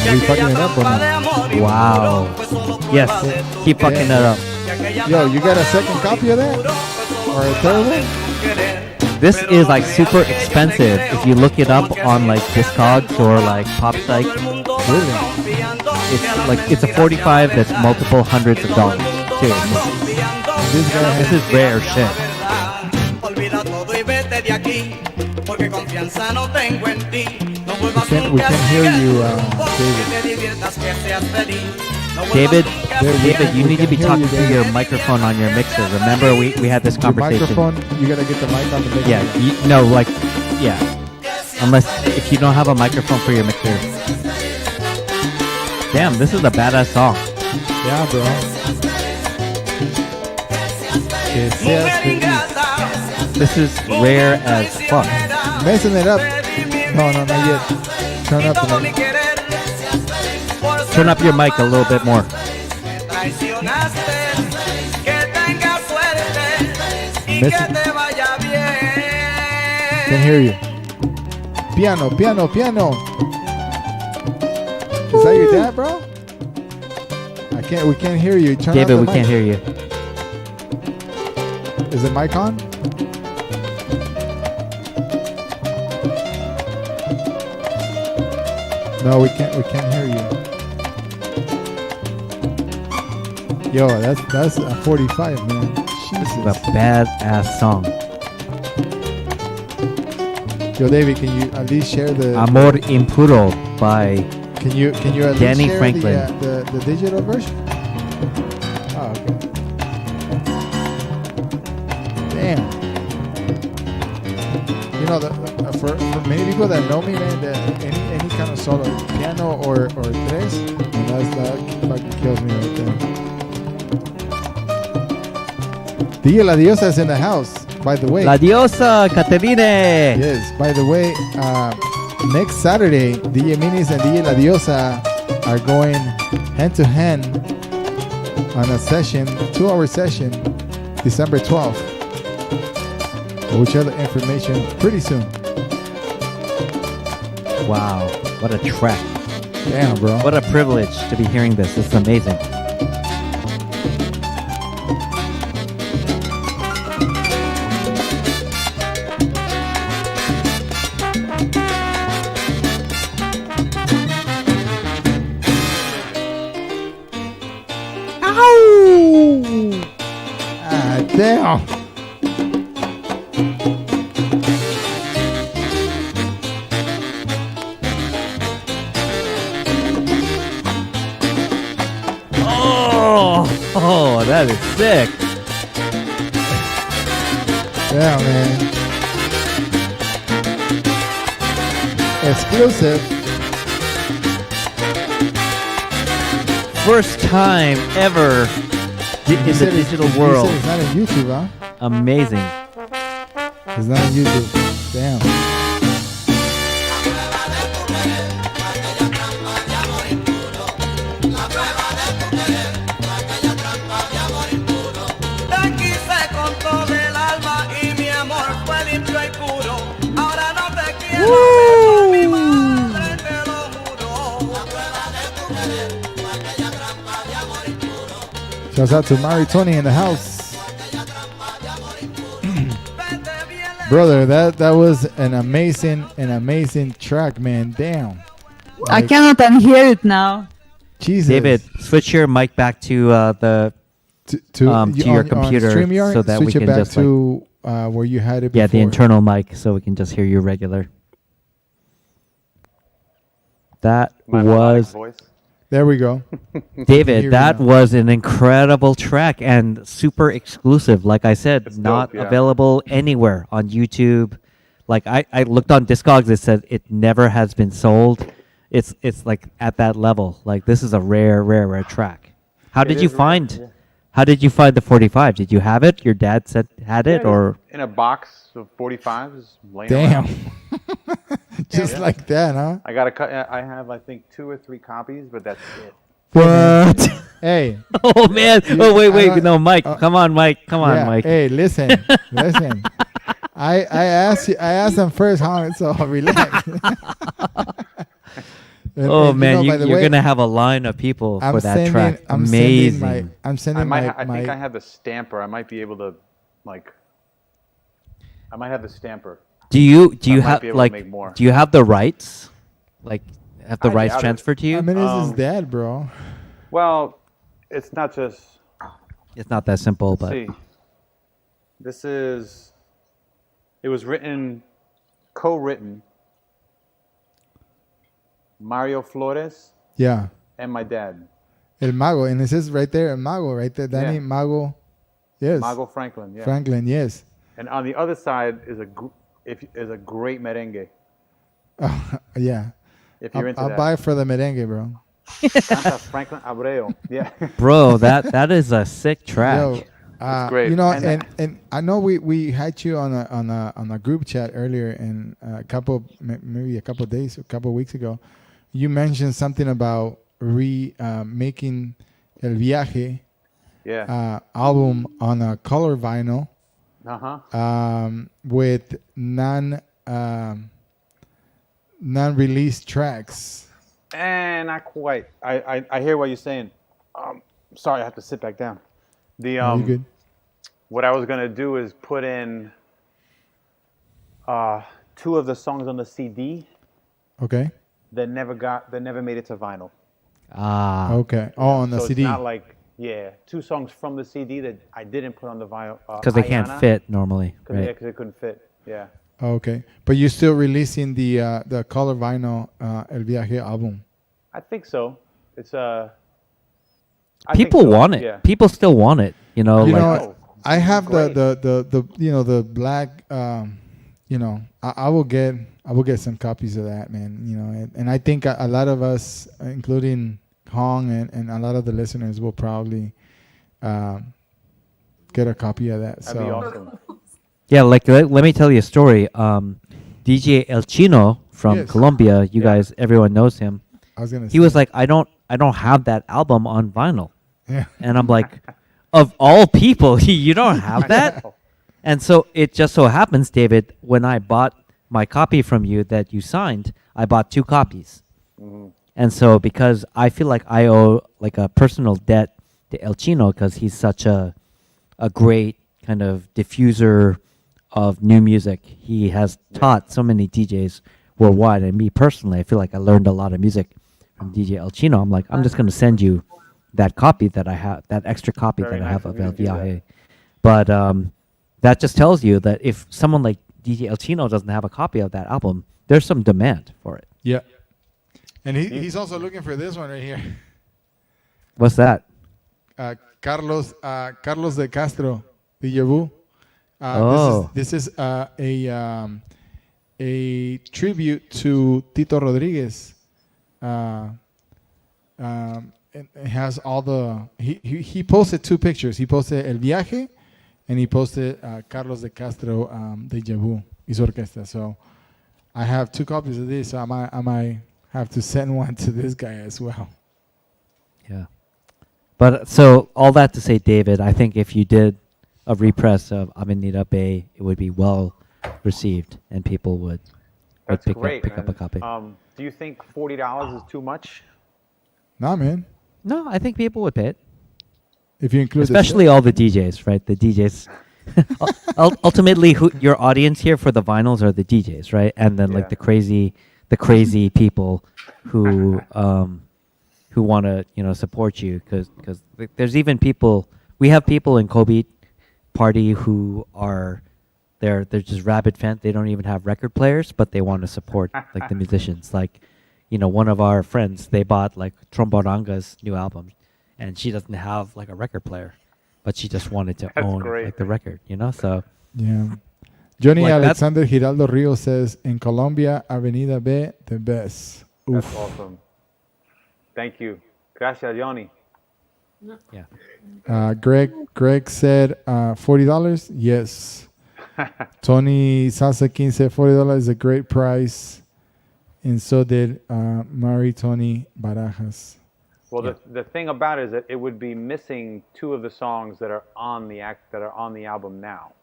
que Are you fucking aquella it up or trampa not? de amor Wow. impuro fue solo Yes, prueba de tu keep fucking that up. Yo, you got a second copy of that? Or a third one? This is like super expensive. If you look it up on like Discogs or like Pop Psych, it's like it's a 45 that's multiple hundreds of dollars too. This is rare shit. Olvida todo y vete de aquí, porque confianza no tengo en ti. No vuelvas We nunca can't a hear seguir you, que te David. diviertas, que seas feliz. No vuelvas David, nunca a David, you we need to can be hear talking you, through your David. microphone on your mixer. Remember, we had this Your conversation. microphone, you gotta get the mic on the mixer. Yeah, no, like, yeah. Unless if you don't have a microphone for your mixer. Damn, this is a badass song. Yeah, bro. Que seas feliz. This is rare as fuck. Messing it up. No, not yet. Turn up the mic. Turn up your mic a little bit more. traicionaste. Que tengas suerte y que te vaya bien. Can't hear you. Piano, piano, piano. Is that your dad, bro? We can't hear you. Turn David, off we the can't mic. hear you. Is the mic on? No, we can't hear you. Yo, that's a 45, man. This is a badass song. Yo, David, can you at least share the Amor Impuro by Can you at Danny least share Franklin. the digital version? Oh, okay. Damn. You know, for many people that know me, man, that any kind of solo, piano or tres, and that fucking kills me right there. DJ La Diosa is in the house, by the way. La Diosa Caterine. Yes, by the way, next Saturday, DJ Minis and DJ La Diosa are going hand to hand on a session, 2-hour session, December 12th. We'll share the information pretty soon. Wow, what a track. Damn, bro. What a privilege to be hearing this. It's amazing. Ow! Ah, damn. Oh, that is sick. Yeah, man. Exclusive. First time ever in the digital You world. said it's not on YouTube, huh? Amazing. It's not on YouTube. Damn. Te quise con todo el alma y mi amor fue limpio y puro. Ahora no te quiero, pero mi madre te lo juro. Shouts out to Mari Tony in the house. Brother, that was an amazing track, man. Damn. I cannot unhear it now. Jesus. David, switch your mic back to the to your on computer StreamYard, so that switch we it can back just to where you had it yeah, before. the internal mic, so we can just hear you regular. That My melodic was voice. There we go. David. That was an incredible track and super exclusive. Like I said, It's not dope, yeah. available anywhere on YouTube. Like I looked on Discogs, it said it never has been sold. It's like at that level. Like this is a rare track. How It did you is rare, find? yeah. How did you find the 45? Did you have it? Your dad had it, Yeah, or in a box of 45s laying Damn. around. Just Just like that, huh? I got a cut. I have, I think, 2 or 3 copies, but that's it. What? Hey. Oh man. Oh wait. No, Mike. Come on, Mike. Come on, Yeah. Mike. Hey, listen. I asked them first, huh? So relax. Oh man, by the you're way, gonna have a line of people for that track. Amazing. I'm sending I think I have the stamper. I might be able to, like. I might have the stamper. Do you I might have be able to like? make more. Do you have the rights? Like, have the I rights doubt it. transferred to you? I mean, this is dead, bro. Well, it's not just. It's not that simple, Let's but see. This is. It was written, co-written. Mario Flores. Yeah. And my dad. El Mago, and it says right there, El Mago, right there, Danny Yeah. Mago. Yes. Mago Franklin. Yeah. Franklin, yes. And on the other side is a great merengue. Yeah. If you're into I'll that. buy it for the merengue, bro. Panta Franklin Abreu. Yeah. bro, that is a sick track. Yo, great. You know, And- and I know we had you on a group chat earlier, and maybe a couple weeks ago, you mentioned something about making El Viaje album on a color vinyl with non-released tracks. And not quite. I hear what you're saying. Sorry, I have to sit back down. The You good? What I was gonna do is put in 2 of the songs on the CD Okay. that never made it to vinyl. Ah. Okay. Oh, on the so CD. It's not like 2 songs from the CD that I didn't put on the vinyl. Because they can't fit normally, right? Because it couldn't fit. Yeah. Okay, but you're still releasing the color vinyl El Viaje album. I think so. It's People want it. Yeah. People still want it. You know, You like know, I have the black. I will get some copies of that, man. You know, and I think a lot of us, including Hong and a lot of the listeners, will probably get a copy of that. That'd be awesome. yeah, like let me tell you a story. DJ El Chino from Yes. Colombia, guys, everyone knows him. I was gonna. He was like, I don't have that album on vinyl. Yeah. And I'm like, of all people, you don't have that? And so it just so happens, David, when I bought my copy from you that you signed, I bought 2 copies. And so because I feel like I owe like a personal debt to El Chino because he's such a great kind of diffuser of new music. He has taught so many DJs worldwide, and me personally, I feel like I learned a lot of music from DJ El Chino. I'm like, I'm just going to send you that copy that I have, that extra copy Very that I nice have of of you El to do that. Viaje. But that just tells you that if someone like DJ El Chino doesn't have a copy of that album, there's some demand for it. Yeah. And he's also looking for this one right here. What's that? Carlos de Castro, DJ Boo. Oh. This is a tribute to Tito Rodriguez. It has all the he posted 2 pictures. He posted El Viaje, and he posted Carlos de Castro, DJ Boo, his orquestra. So I have 2 copies of this. So I might have to send one to this guy as well. Yeah. But so all that to say, David, I think if you did a repress of Avenida Bay, it would be well received, and people would That's pick great. up a copy. Do you think $40 is too much? Nah, man. No, I think people would pay it. If you include especially all the DJs, right? The DJs. Ultimately, your audience here for the vinyls are the DJs, right? And then like the crazy people who want to support you because there's even people. We have people in CobeatParty who are they're just rabid fans. They don't even have record players, but they want to support like the musicians. Like, one of our friends, they bought like Tromboranga's new album, and she doesn't have like a record player, but she just wanted to own like the record, So yeah. Johnny like Alexander Giraldo Rio says, in Colombia, Avenida B, the best. That's Oof. awesome. Thank you. Gracias, Johnny. Yeah. Greg said $40. Yes. Tony Salsa King said $40 is a great price. and so did Mari Tony Barajas. Well, the thing about it is that it would be missing 2 of the songs that are on the album now.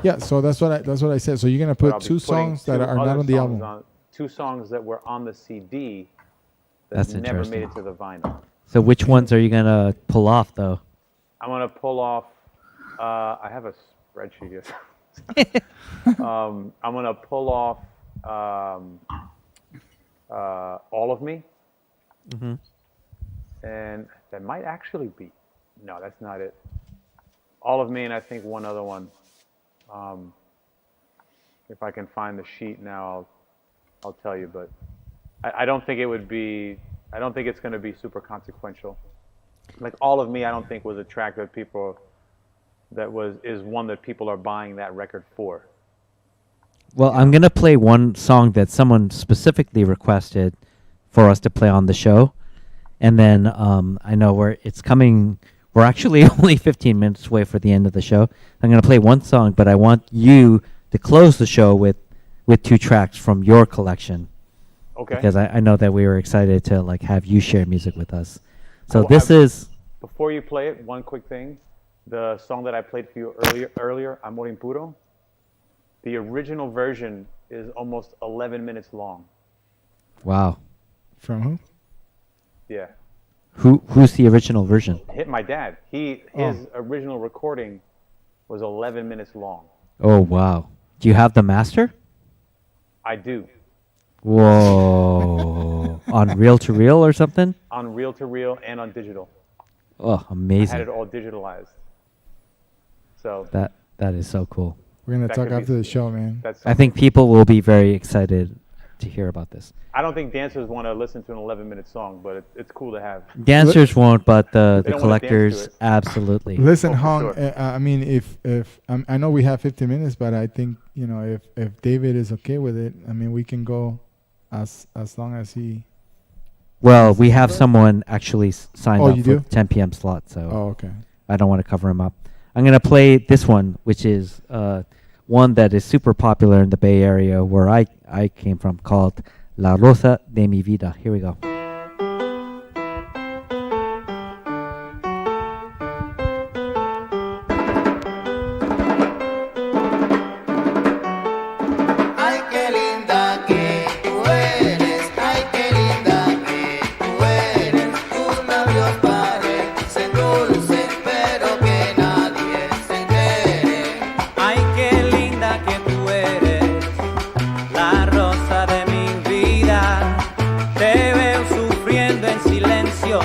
Yeah, so that's what I said. So you're gonna put 2 songs that are not on the album. 2 songs that were on the CD That's that never made interesting. it to the vinyl. So which ones are you gonna pull off though? I'm gonna pull off. I have a spreadsheet here. I'm gonna pull off All of Me, and that might actually be. No, that's not it. All of Me, and I think one other one. If I can find the sheet now, I'll tell you. But I don't think it would be. I don't think it's going to be super consequential. Like All of Me, I don't think was a track that people. Is one that people are buying that record for. Well, I'm gonna play one song that someone specifically requested for us to play on the show, and then I know it's coming. We're actually only 15 minutes away for the end of the show. I'm gonna play one song, but I want you to close the show with 2 tracks from your collection. Okay. Because I know that we were excited to like have you share music with us. So Well, this is. Before you play it, one quick thing. The song that I played for you earlier, Amor Impuro, the original version is almost 11 minutes long. Wow. From who? Yeah. Who's the original version? Hit my dad. His original recording was 11 minutes long. Oh wow. Do you have the master? I do. Whoa. On reel to reel or something? On reel to reel and on digital. Oh, I amazing. had it all digitalized. So That is so cool. We're gonna That talk could be- after the show, man. I think people will be very excited to hear about this. I don't think dancers want to listen to an 11-minute song, but it's cool to have. Dancers won't, but the They don't wanna dance to collectors it. absolutely. Listen, Oh, for Hong. sure. I mean, if I know we have 15 minutes, but I think if David is okay with it, I mean, we can go as long as he. Well, we have someone actually signed Oh, up you for do? the 10 p.m. slot, so Oh, okay. I don't want to cover him up. I'm going to play this one, which is one that is super popular in the Bay Area where I came from, called La Rosa de mi Vida. Here we go. Ay, qué linda que tú eres, ay, qué linda que tú eres. Tus labios parecen dulces, pero que nadie se entere. Ay, qué linda que tú eres, la rosa de mi vida. Te veo sufriendo en silencio,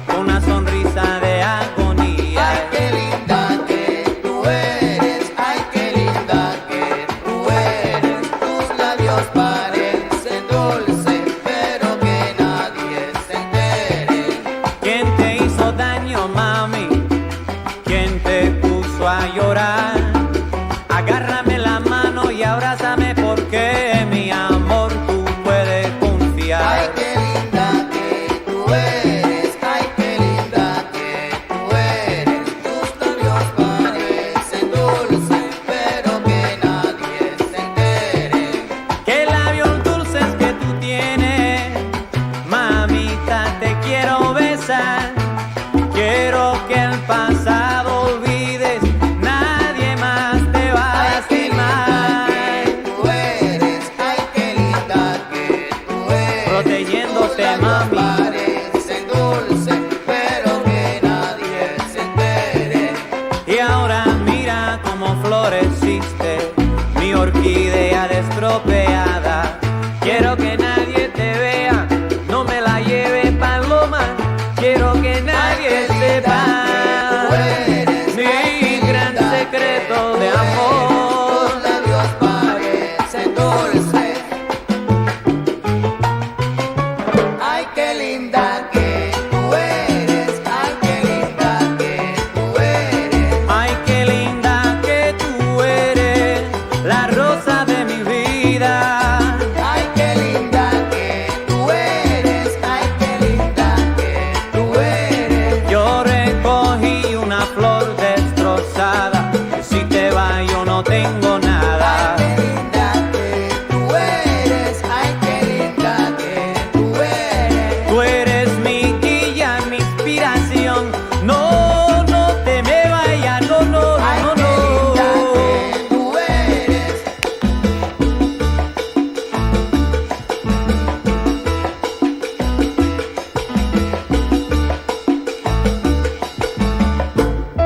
con una sonrisa de agonía. Ay, qué linda que tú eres, ay, qué linda que tú eres. Tus labios parecen dulces, pero que nadie se entere. ¿Quién te hizo daño, mami? ¿Quién te puso a llorar? Agárrame la mano y abrázame porque mi amor tú puedes confiar. Ay, qué linda que tú eres, ay, qué linda que tú eres. Tus labios parecen dulces, pero que nadie se entere. Qué labios dulces que tú tienes, mamita, te quiero besar. Quiero que el pasado olvides, nadie más te va a lastimar. Tú eres, ay, qué linda que tú eres. Protegiéndote, mami. Parecen dulces, pero que nadie se entere. Y ahora mira cómo floreciste, mi orquídea destropeada. Quiero que nadie te vea, no me la lleve paloma. Quiero que nadie sepa mi gran secreto de amor. Tus labios parecen dulces. Ay, qué linda que tú eres, ay, qué linda que tú eres. Ay, qué linda que tú eres, la rosa de mi vida. Ay, qué linda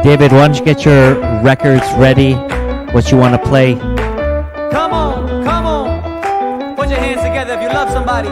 David, why don't you get your records ready? What you want to play? Come on. Put your hands together if you love somebody.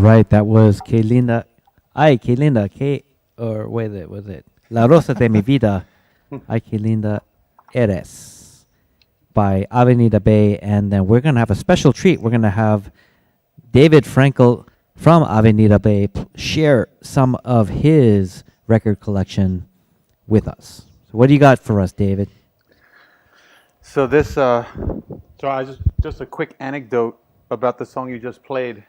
Right, that was Que Linda. Ay, Que Linda. Or was it? La Rosa de mi Vida. Ay, Que Linda Eres. By Avenida Bay. And then we're going to have a special treat. We're going to have David Frankel from Avenida Bay share some of his record collection with us. So what do you got for us, David? So this, just a quick anecdote about the song you just played.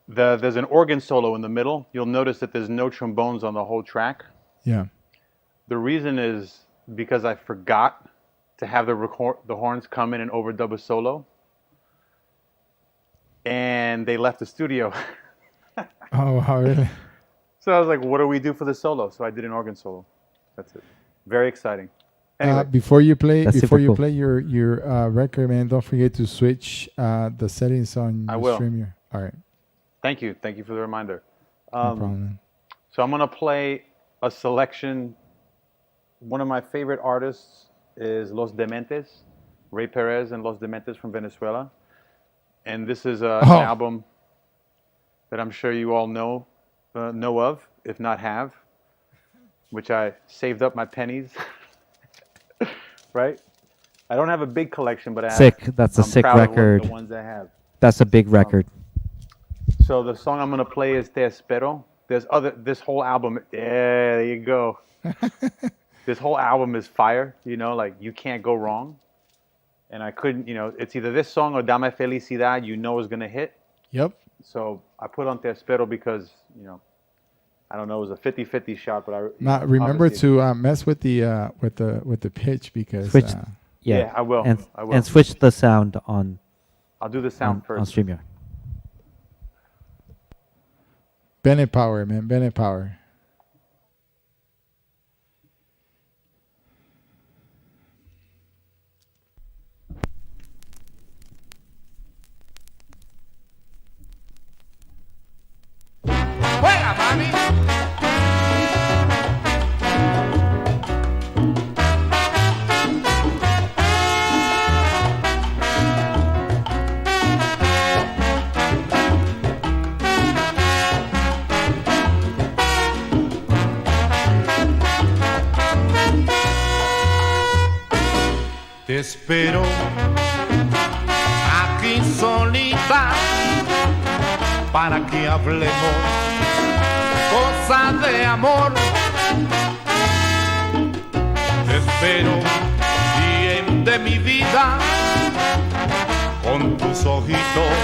There's an organ solo in the middle. You'll notice that there's no trombones on the whole track. Yeah. The reason is because I forgot to have the horns come in and overdub a solo. And they left the studio. Oh, how really? So I was like, what do we do for the solo? So I did an organ solo. That's it. Very exciting. Anyway. Before you play cool. your record, man, don't forget to switch the settings on I your will. stream here. All right. Thank you for the reminder. No problem. So I'm gonna play a selection. One of my favorite artists is Los Dementes, Ray Perez and Los Dementes from Venezuela, and this is an album that I'm sure you all know of, if not have, which I saved up my pennies. Right? I don't have a big collection, but I have. That's a sick record. The ones I have. That's a big record. So the song I'm gonna play is Te Espero. This whole album. Yeah, there you go. This whole album is fire. Like you can't go wrong. And I couldn't. It's either this song or Dame Felicidad. Is gonna hit. Yep. So I put on Te Espero because I don't know. It was a 50-50 shot, but remember to mess with the pitch because. Yeah, I will. And switch the sound on. I'll do the sound first. On StreamYard. Bennett Power, man. Bennett Power. Juega, mami. Te espero aquí solita para que hablemos cosas de amor. Te espero bien de mi vida con tus ojitos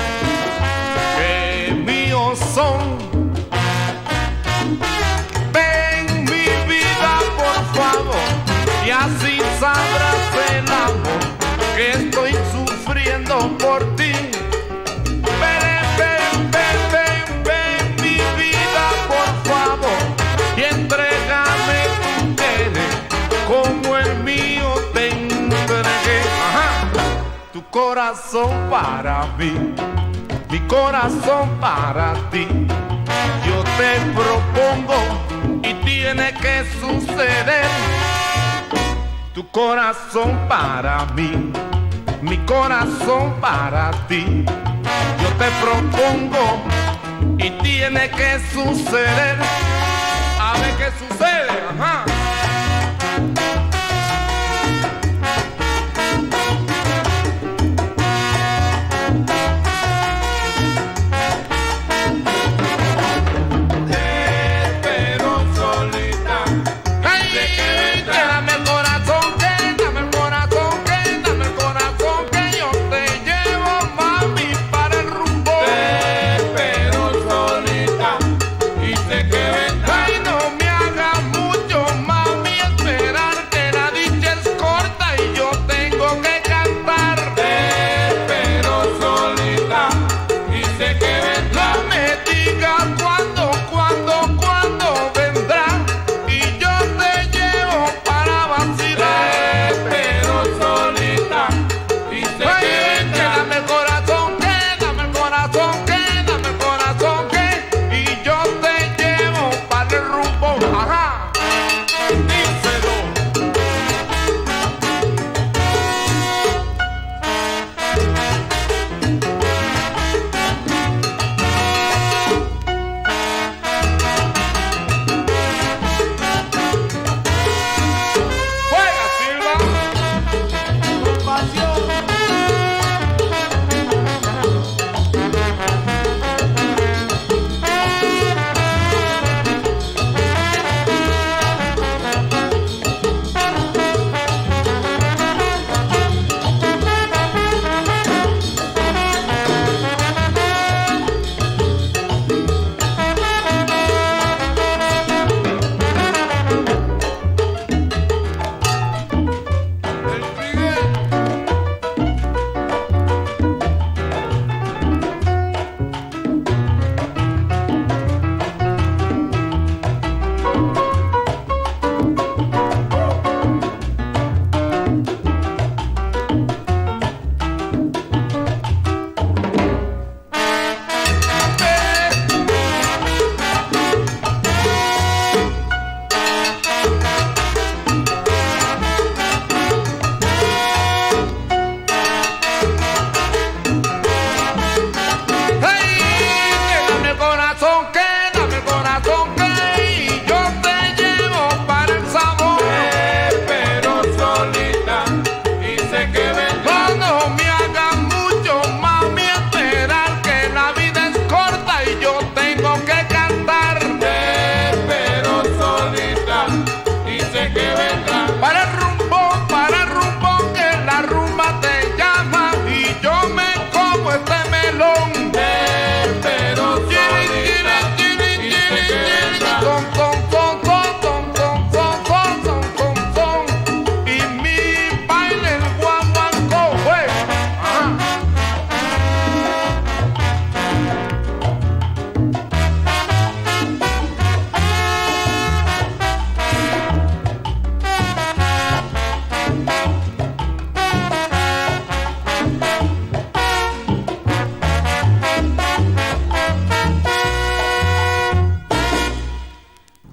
que míos son. Ven mi vida por favor y así sabrás el amor que estoy sufriendo por ti. Ven mi vida por favor y entrégame tu querer como el mío te entregué. Ajá. Tu corazón para mí, mi corazón para ti. Yo te propongo y tiene que suceder. Tu corazón para mí, mi corazón para ti. Yo te propongo y tiene que suceder. A ver qué sucede, ajá.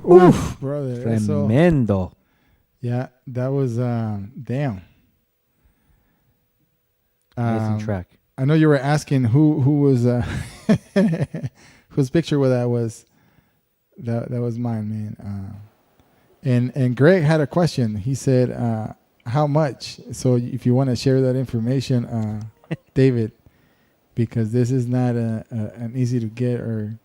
Oof, brother. Tremendo. Yeah, that was damn. Amazing track. I know you were asking who was whose picture that was. That was mine, man. And Greg had a question. He said, "How much?" So if you want to share that information, David, because this is not an easy to get or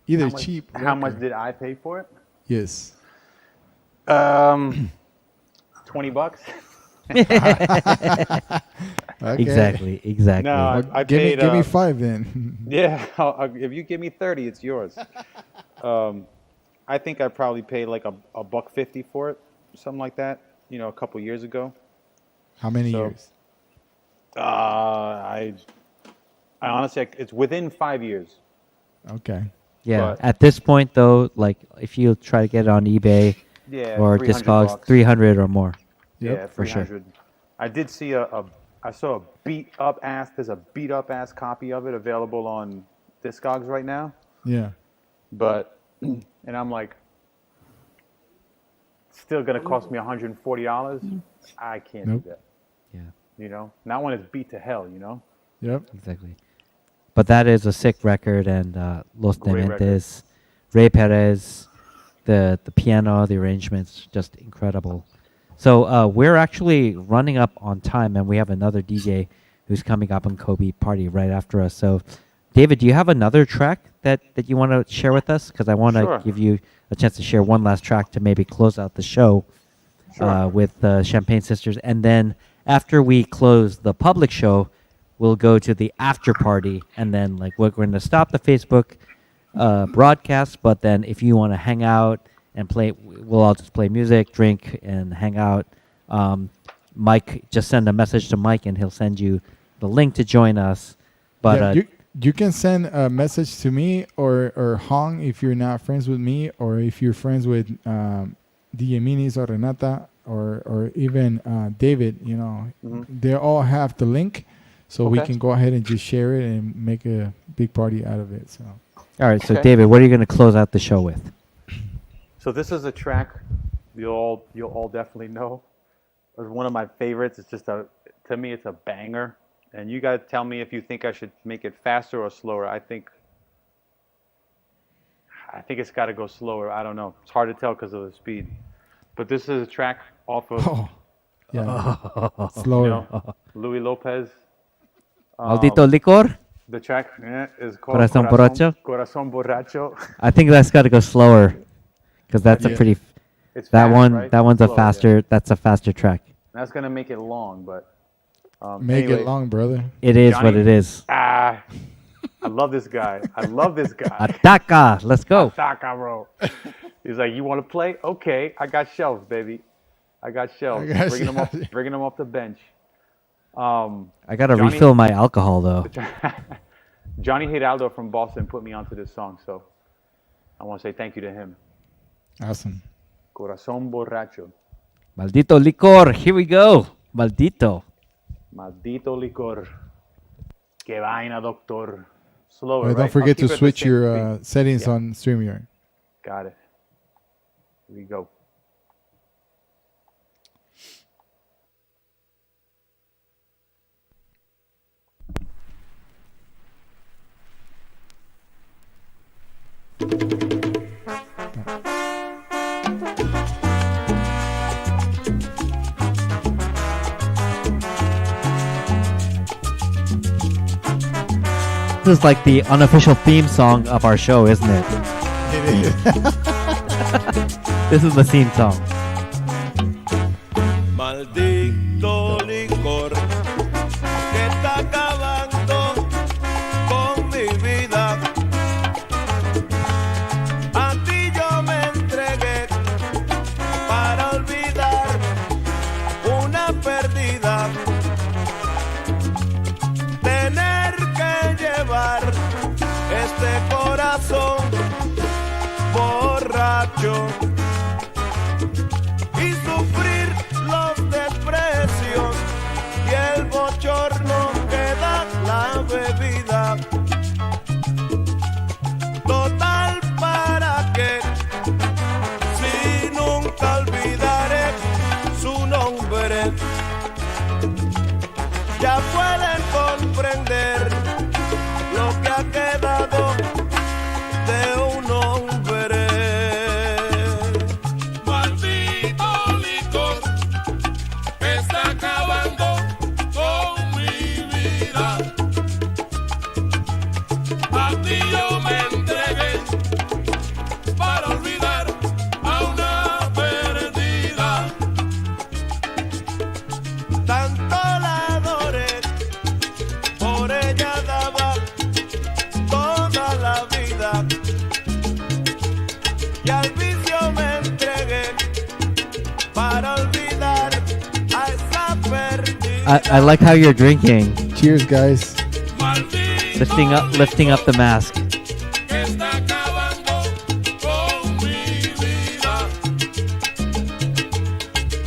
either cheap. How much did I pay for it? Yes. $20. Okay. Exactly. No, Well, I give paid. me 5 then. Yeah, if you give me 30, it's yours. I think I probably paid like $1.50 for it, something like that. You know, a couple years ago. How many years? I honestly, it's within 5 years. Okay. Yeah. At this point, though, like if you try to get it on eBay or Discogs, 300 or more. Yeah, for sure. I did see I saw a there's a beat up ass copy of it available on Discogs right now. Yeah. But and I'm like, still gonna cost me $140. I can't Nope. do that. Yeah. You know, not when it's beat to hell. You know. Yep. Exactly. But that is a sick record, and Los Great Dementes, Ray Perez, the piano, the arrangements, just incredible. So we're actually running up on time, and we have another DJ who's coming up on CobeatParty right after us. So, David, do you have another track that you want to share with us? Because I want to Sure. give you a chance to share one last track to maybe close out the show with the Champagne Sisters. And then after we close the public show, we'll go to the after party. And then we're going to stop the Facebook broadcast. But then if you want to hang out and play, we'll all just play music, drink, and hang out. Mike, just send a message to Mike, and he'll send you the link to join us. But you can send a message to me or Hong if you're not friends with me, or if you're friends with DJ Minis or Renata or even David. You know, they all have the link, so we can go ahead and just share it and make a big party out of it. So, all right. So, David, what are you going to close out the show with? So this is a track you'll all definitely know. It's one of my favorites. It's just to me it's a banger. And you guys tell me if you think I should make it faster or slower. I think it's got to go slower. I don't know. It's hard to tell because of the speed. But this is a track off of slower. You know, Louis Lopez. Maldito Licor. The track is called Corazón Borracho. Corazón Borracho. I think that's got to go slower, because that's a pretty. It's that fast, one. right? That one's Slow, a faster. yeah. That's a faster track. That's gonna make it long, but make anyway. it long, brother. It is Johnny, what it is. I love this guy. Ataca, let's go. Ataca, bro. He's like, you want to play? Okay, I got shelves, baby. I got shelves. Bringing them off the bench. I gotta refill my alcohol though. Johnny Hidalgo from Boston put me onto this song, so I want to say thank you to him. Awesome. Corazón Borracho. Maldito Licor. Here we go. Maldito. Maldito licor. Que vaina, doctor. Slower, right? Don't forget I'll to keep it the switch same your speed. settings Yeah. on StreamYard. Got it. Here we go. This is like the unofficial theme song of our show, isn't it? It is. This is the theme song. Maldito licor que está acabando con mi vida. A ti yo me entregué para olvidar una perdida. Tener que llevar este corazón borracho y sufrir los desprecios y el bochorno que da la bebida. Total, ¿para qué? Si nunca olvidaré su nombre. Ya pueden comprender lo que ha quedado de un hombre. Maldito licor que está acabando con mi vida. A ti yo me entregué para olvidar a una perdida. Tanto la adoré, por ella daba toda la vida. Y al vicio me entregué para olvidar a esa perdida. I like how you're drinking. Cheers, guys. Lifting up the mask. Que está acabando con mi vida.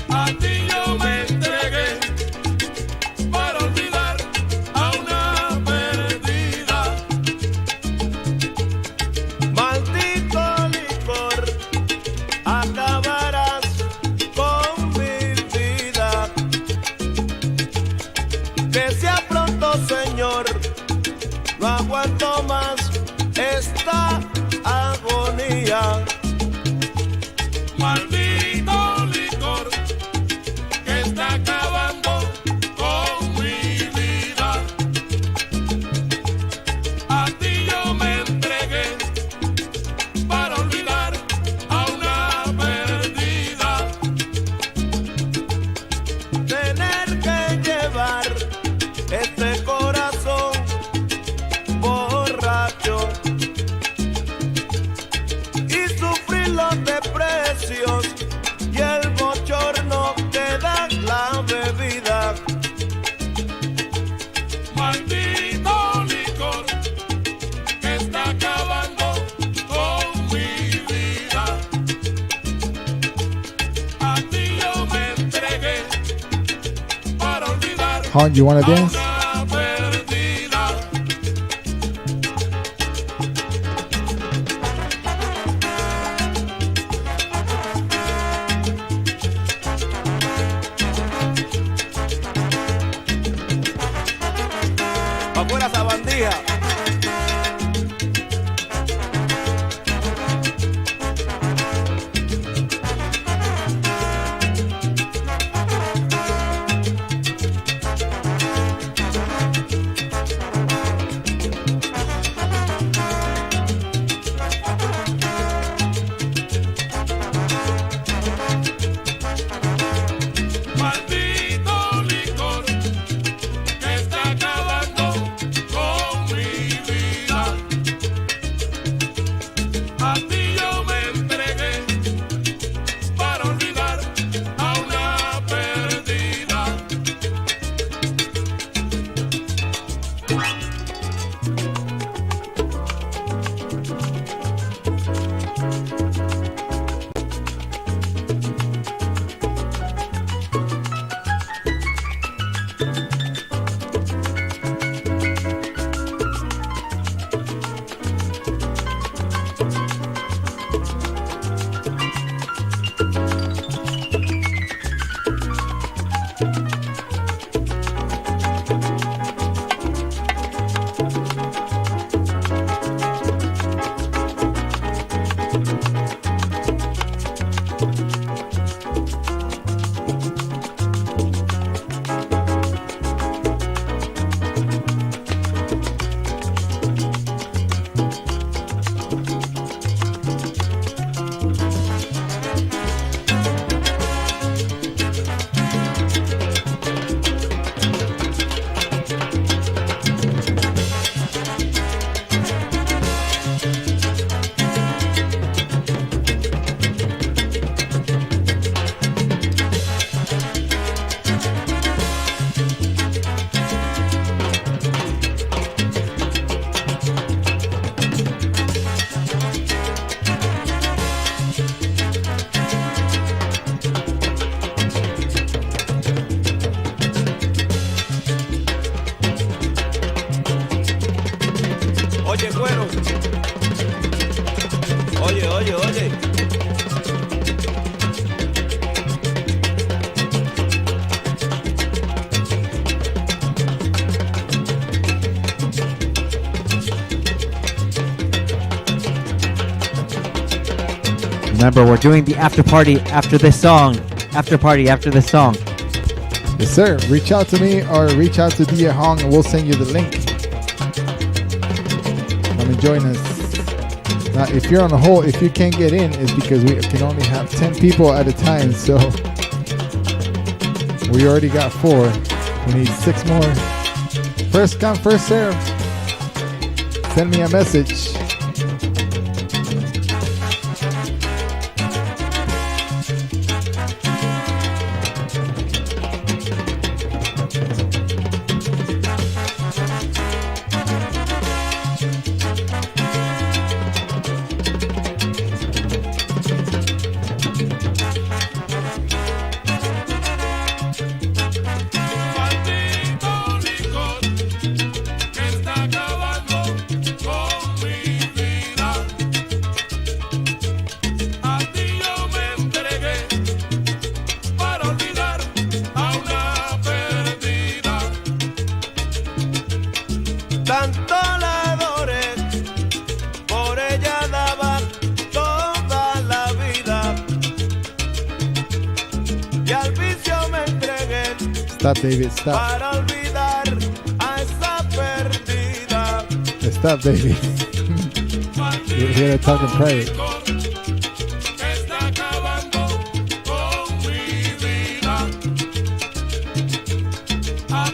A ti yo me entregué para olvidar a una perdida. Maldito licor pronto, Señor, no aguanto más esta agonía. Maldito licor que está acabando con mi vida. A ti yo me entregué para olvidar a una perdida. Tener que llevar este corazón borracho y sufrir los desprecios y el bochorno que da la bebida. Maldito licor que está acabando con mi vida. A ti yo me entregué para olvidar Hong, you want to a dance? una perdida. Pa' fuera esa bandija. Maldito licor que está acabando con mi vida. A ti yo me entregué para olvidar a una perdida. Oye, cuero. Oye, oye, oye. Remember, we're doing the after party after this song. After party after this song. Yes, sir. Reach out to me or reach out to DJ Hong and we'll send you the link. Come and join us. Now, if you're on a hold, if you can't get in, it's because we can only have 10 people at a time. So we already got 4. We need 6 more. First come, first serve. Send me a message. Maldito licor que está acabando con mi tanto la adoré, por ella daba toda la vida y al vicio me entregué. Stop, David, stop. Para olvidar a esa perdida. Stop, David. You're here to talk and pray.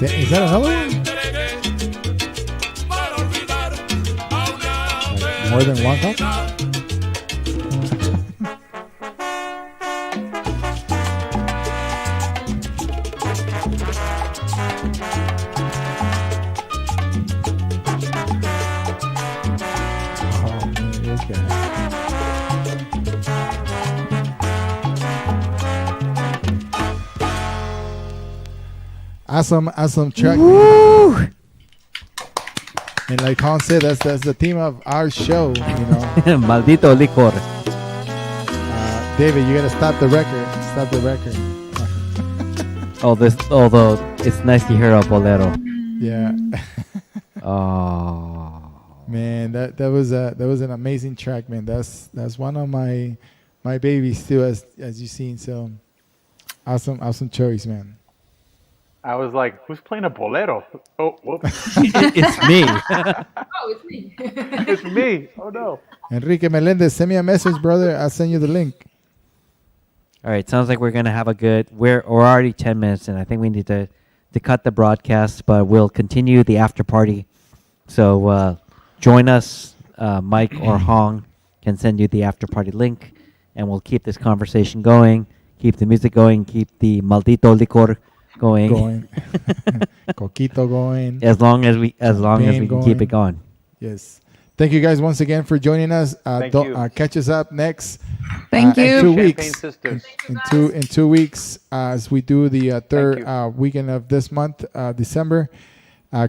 Is that another one? Like more than one cup? Awesome track. Woo! And like Hong said, that's the theme of our show, you know. Maldito licor. David, you gotta stop the record. Stop the record. Although it's nice to hear a bolero. Yeah. Oh man, that was an amazing track, man. That's one of my babies too, as you've seen. So awesome choice, man. I was like, who's playing a bolero? Oh, whoops. It's me. Oh, it's me. It's me. Oh, no. Enrique Melendez, send me a message, brother. I'll send you the link. All right, sounds like we're going to have a good... We're already 10 minutes, and I think we need to cut the broadcast, but we'll continue the after party. So join us. Mike or Hong can send you the after party link, and we'll keep this conversation going, keep the music going, keep the Maldito Licor going. Coquito going. As long as we can keep it going. Yes. Thank you guys once again for joining us. Thank you. Catch us up next. Thank you. In 2 Champagne weeks. Sisters. In 2 weeks, as we do the third weekend of this month, December.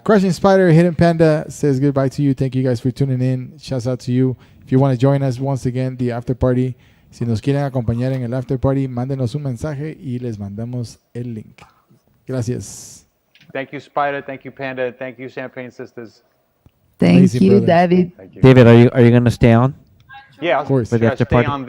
Crushing Spider, Hidden Panda says goodbye to you. Thank you guys for tuning in. Shouts out to you. If you want to join us once again, the after party. Si nos quieren acompañar en el after party, mándenos un mensaje y les mandamos el link. Gracias. Thank you, Spider. Thank you, Panda. Thank you, Champagne Sisters. Thank Amazing, you, brother. David. Thank you. David, are you going to stay on? Yeah, Of course. For the should I after stay party? on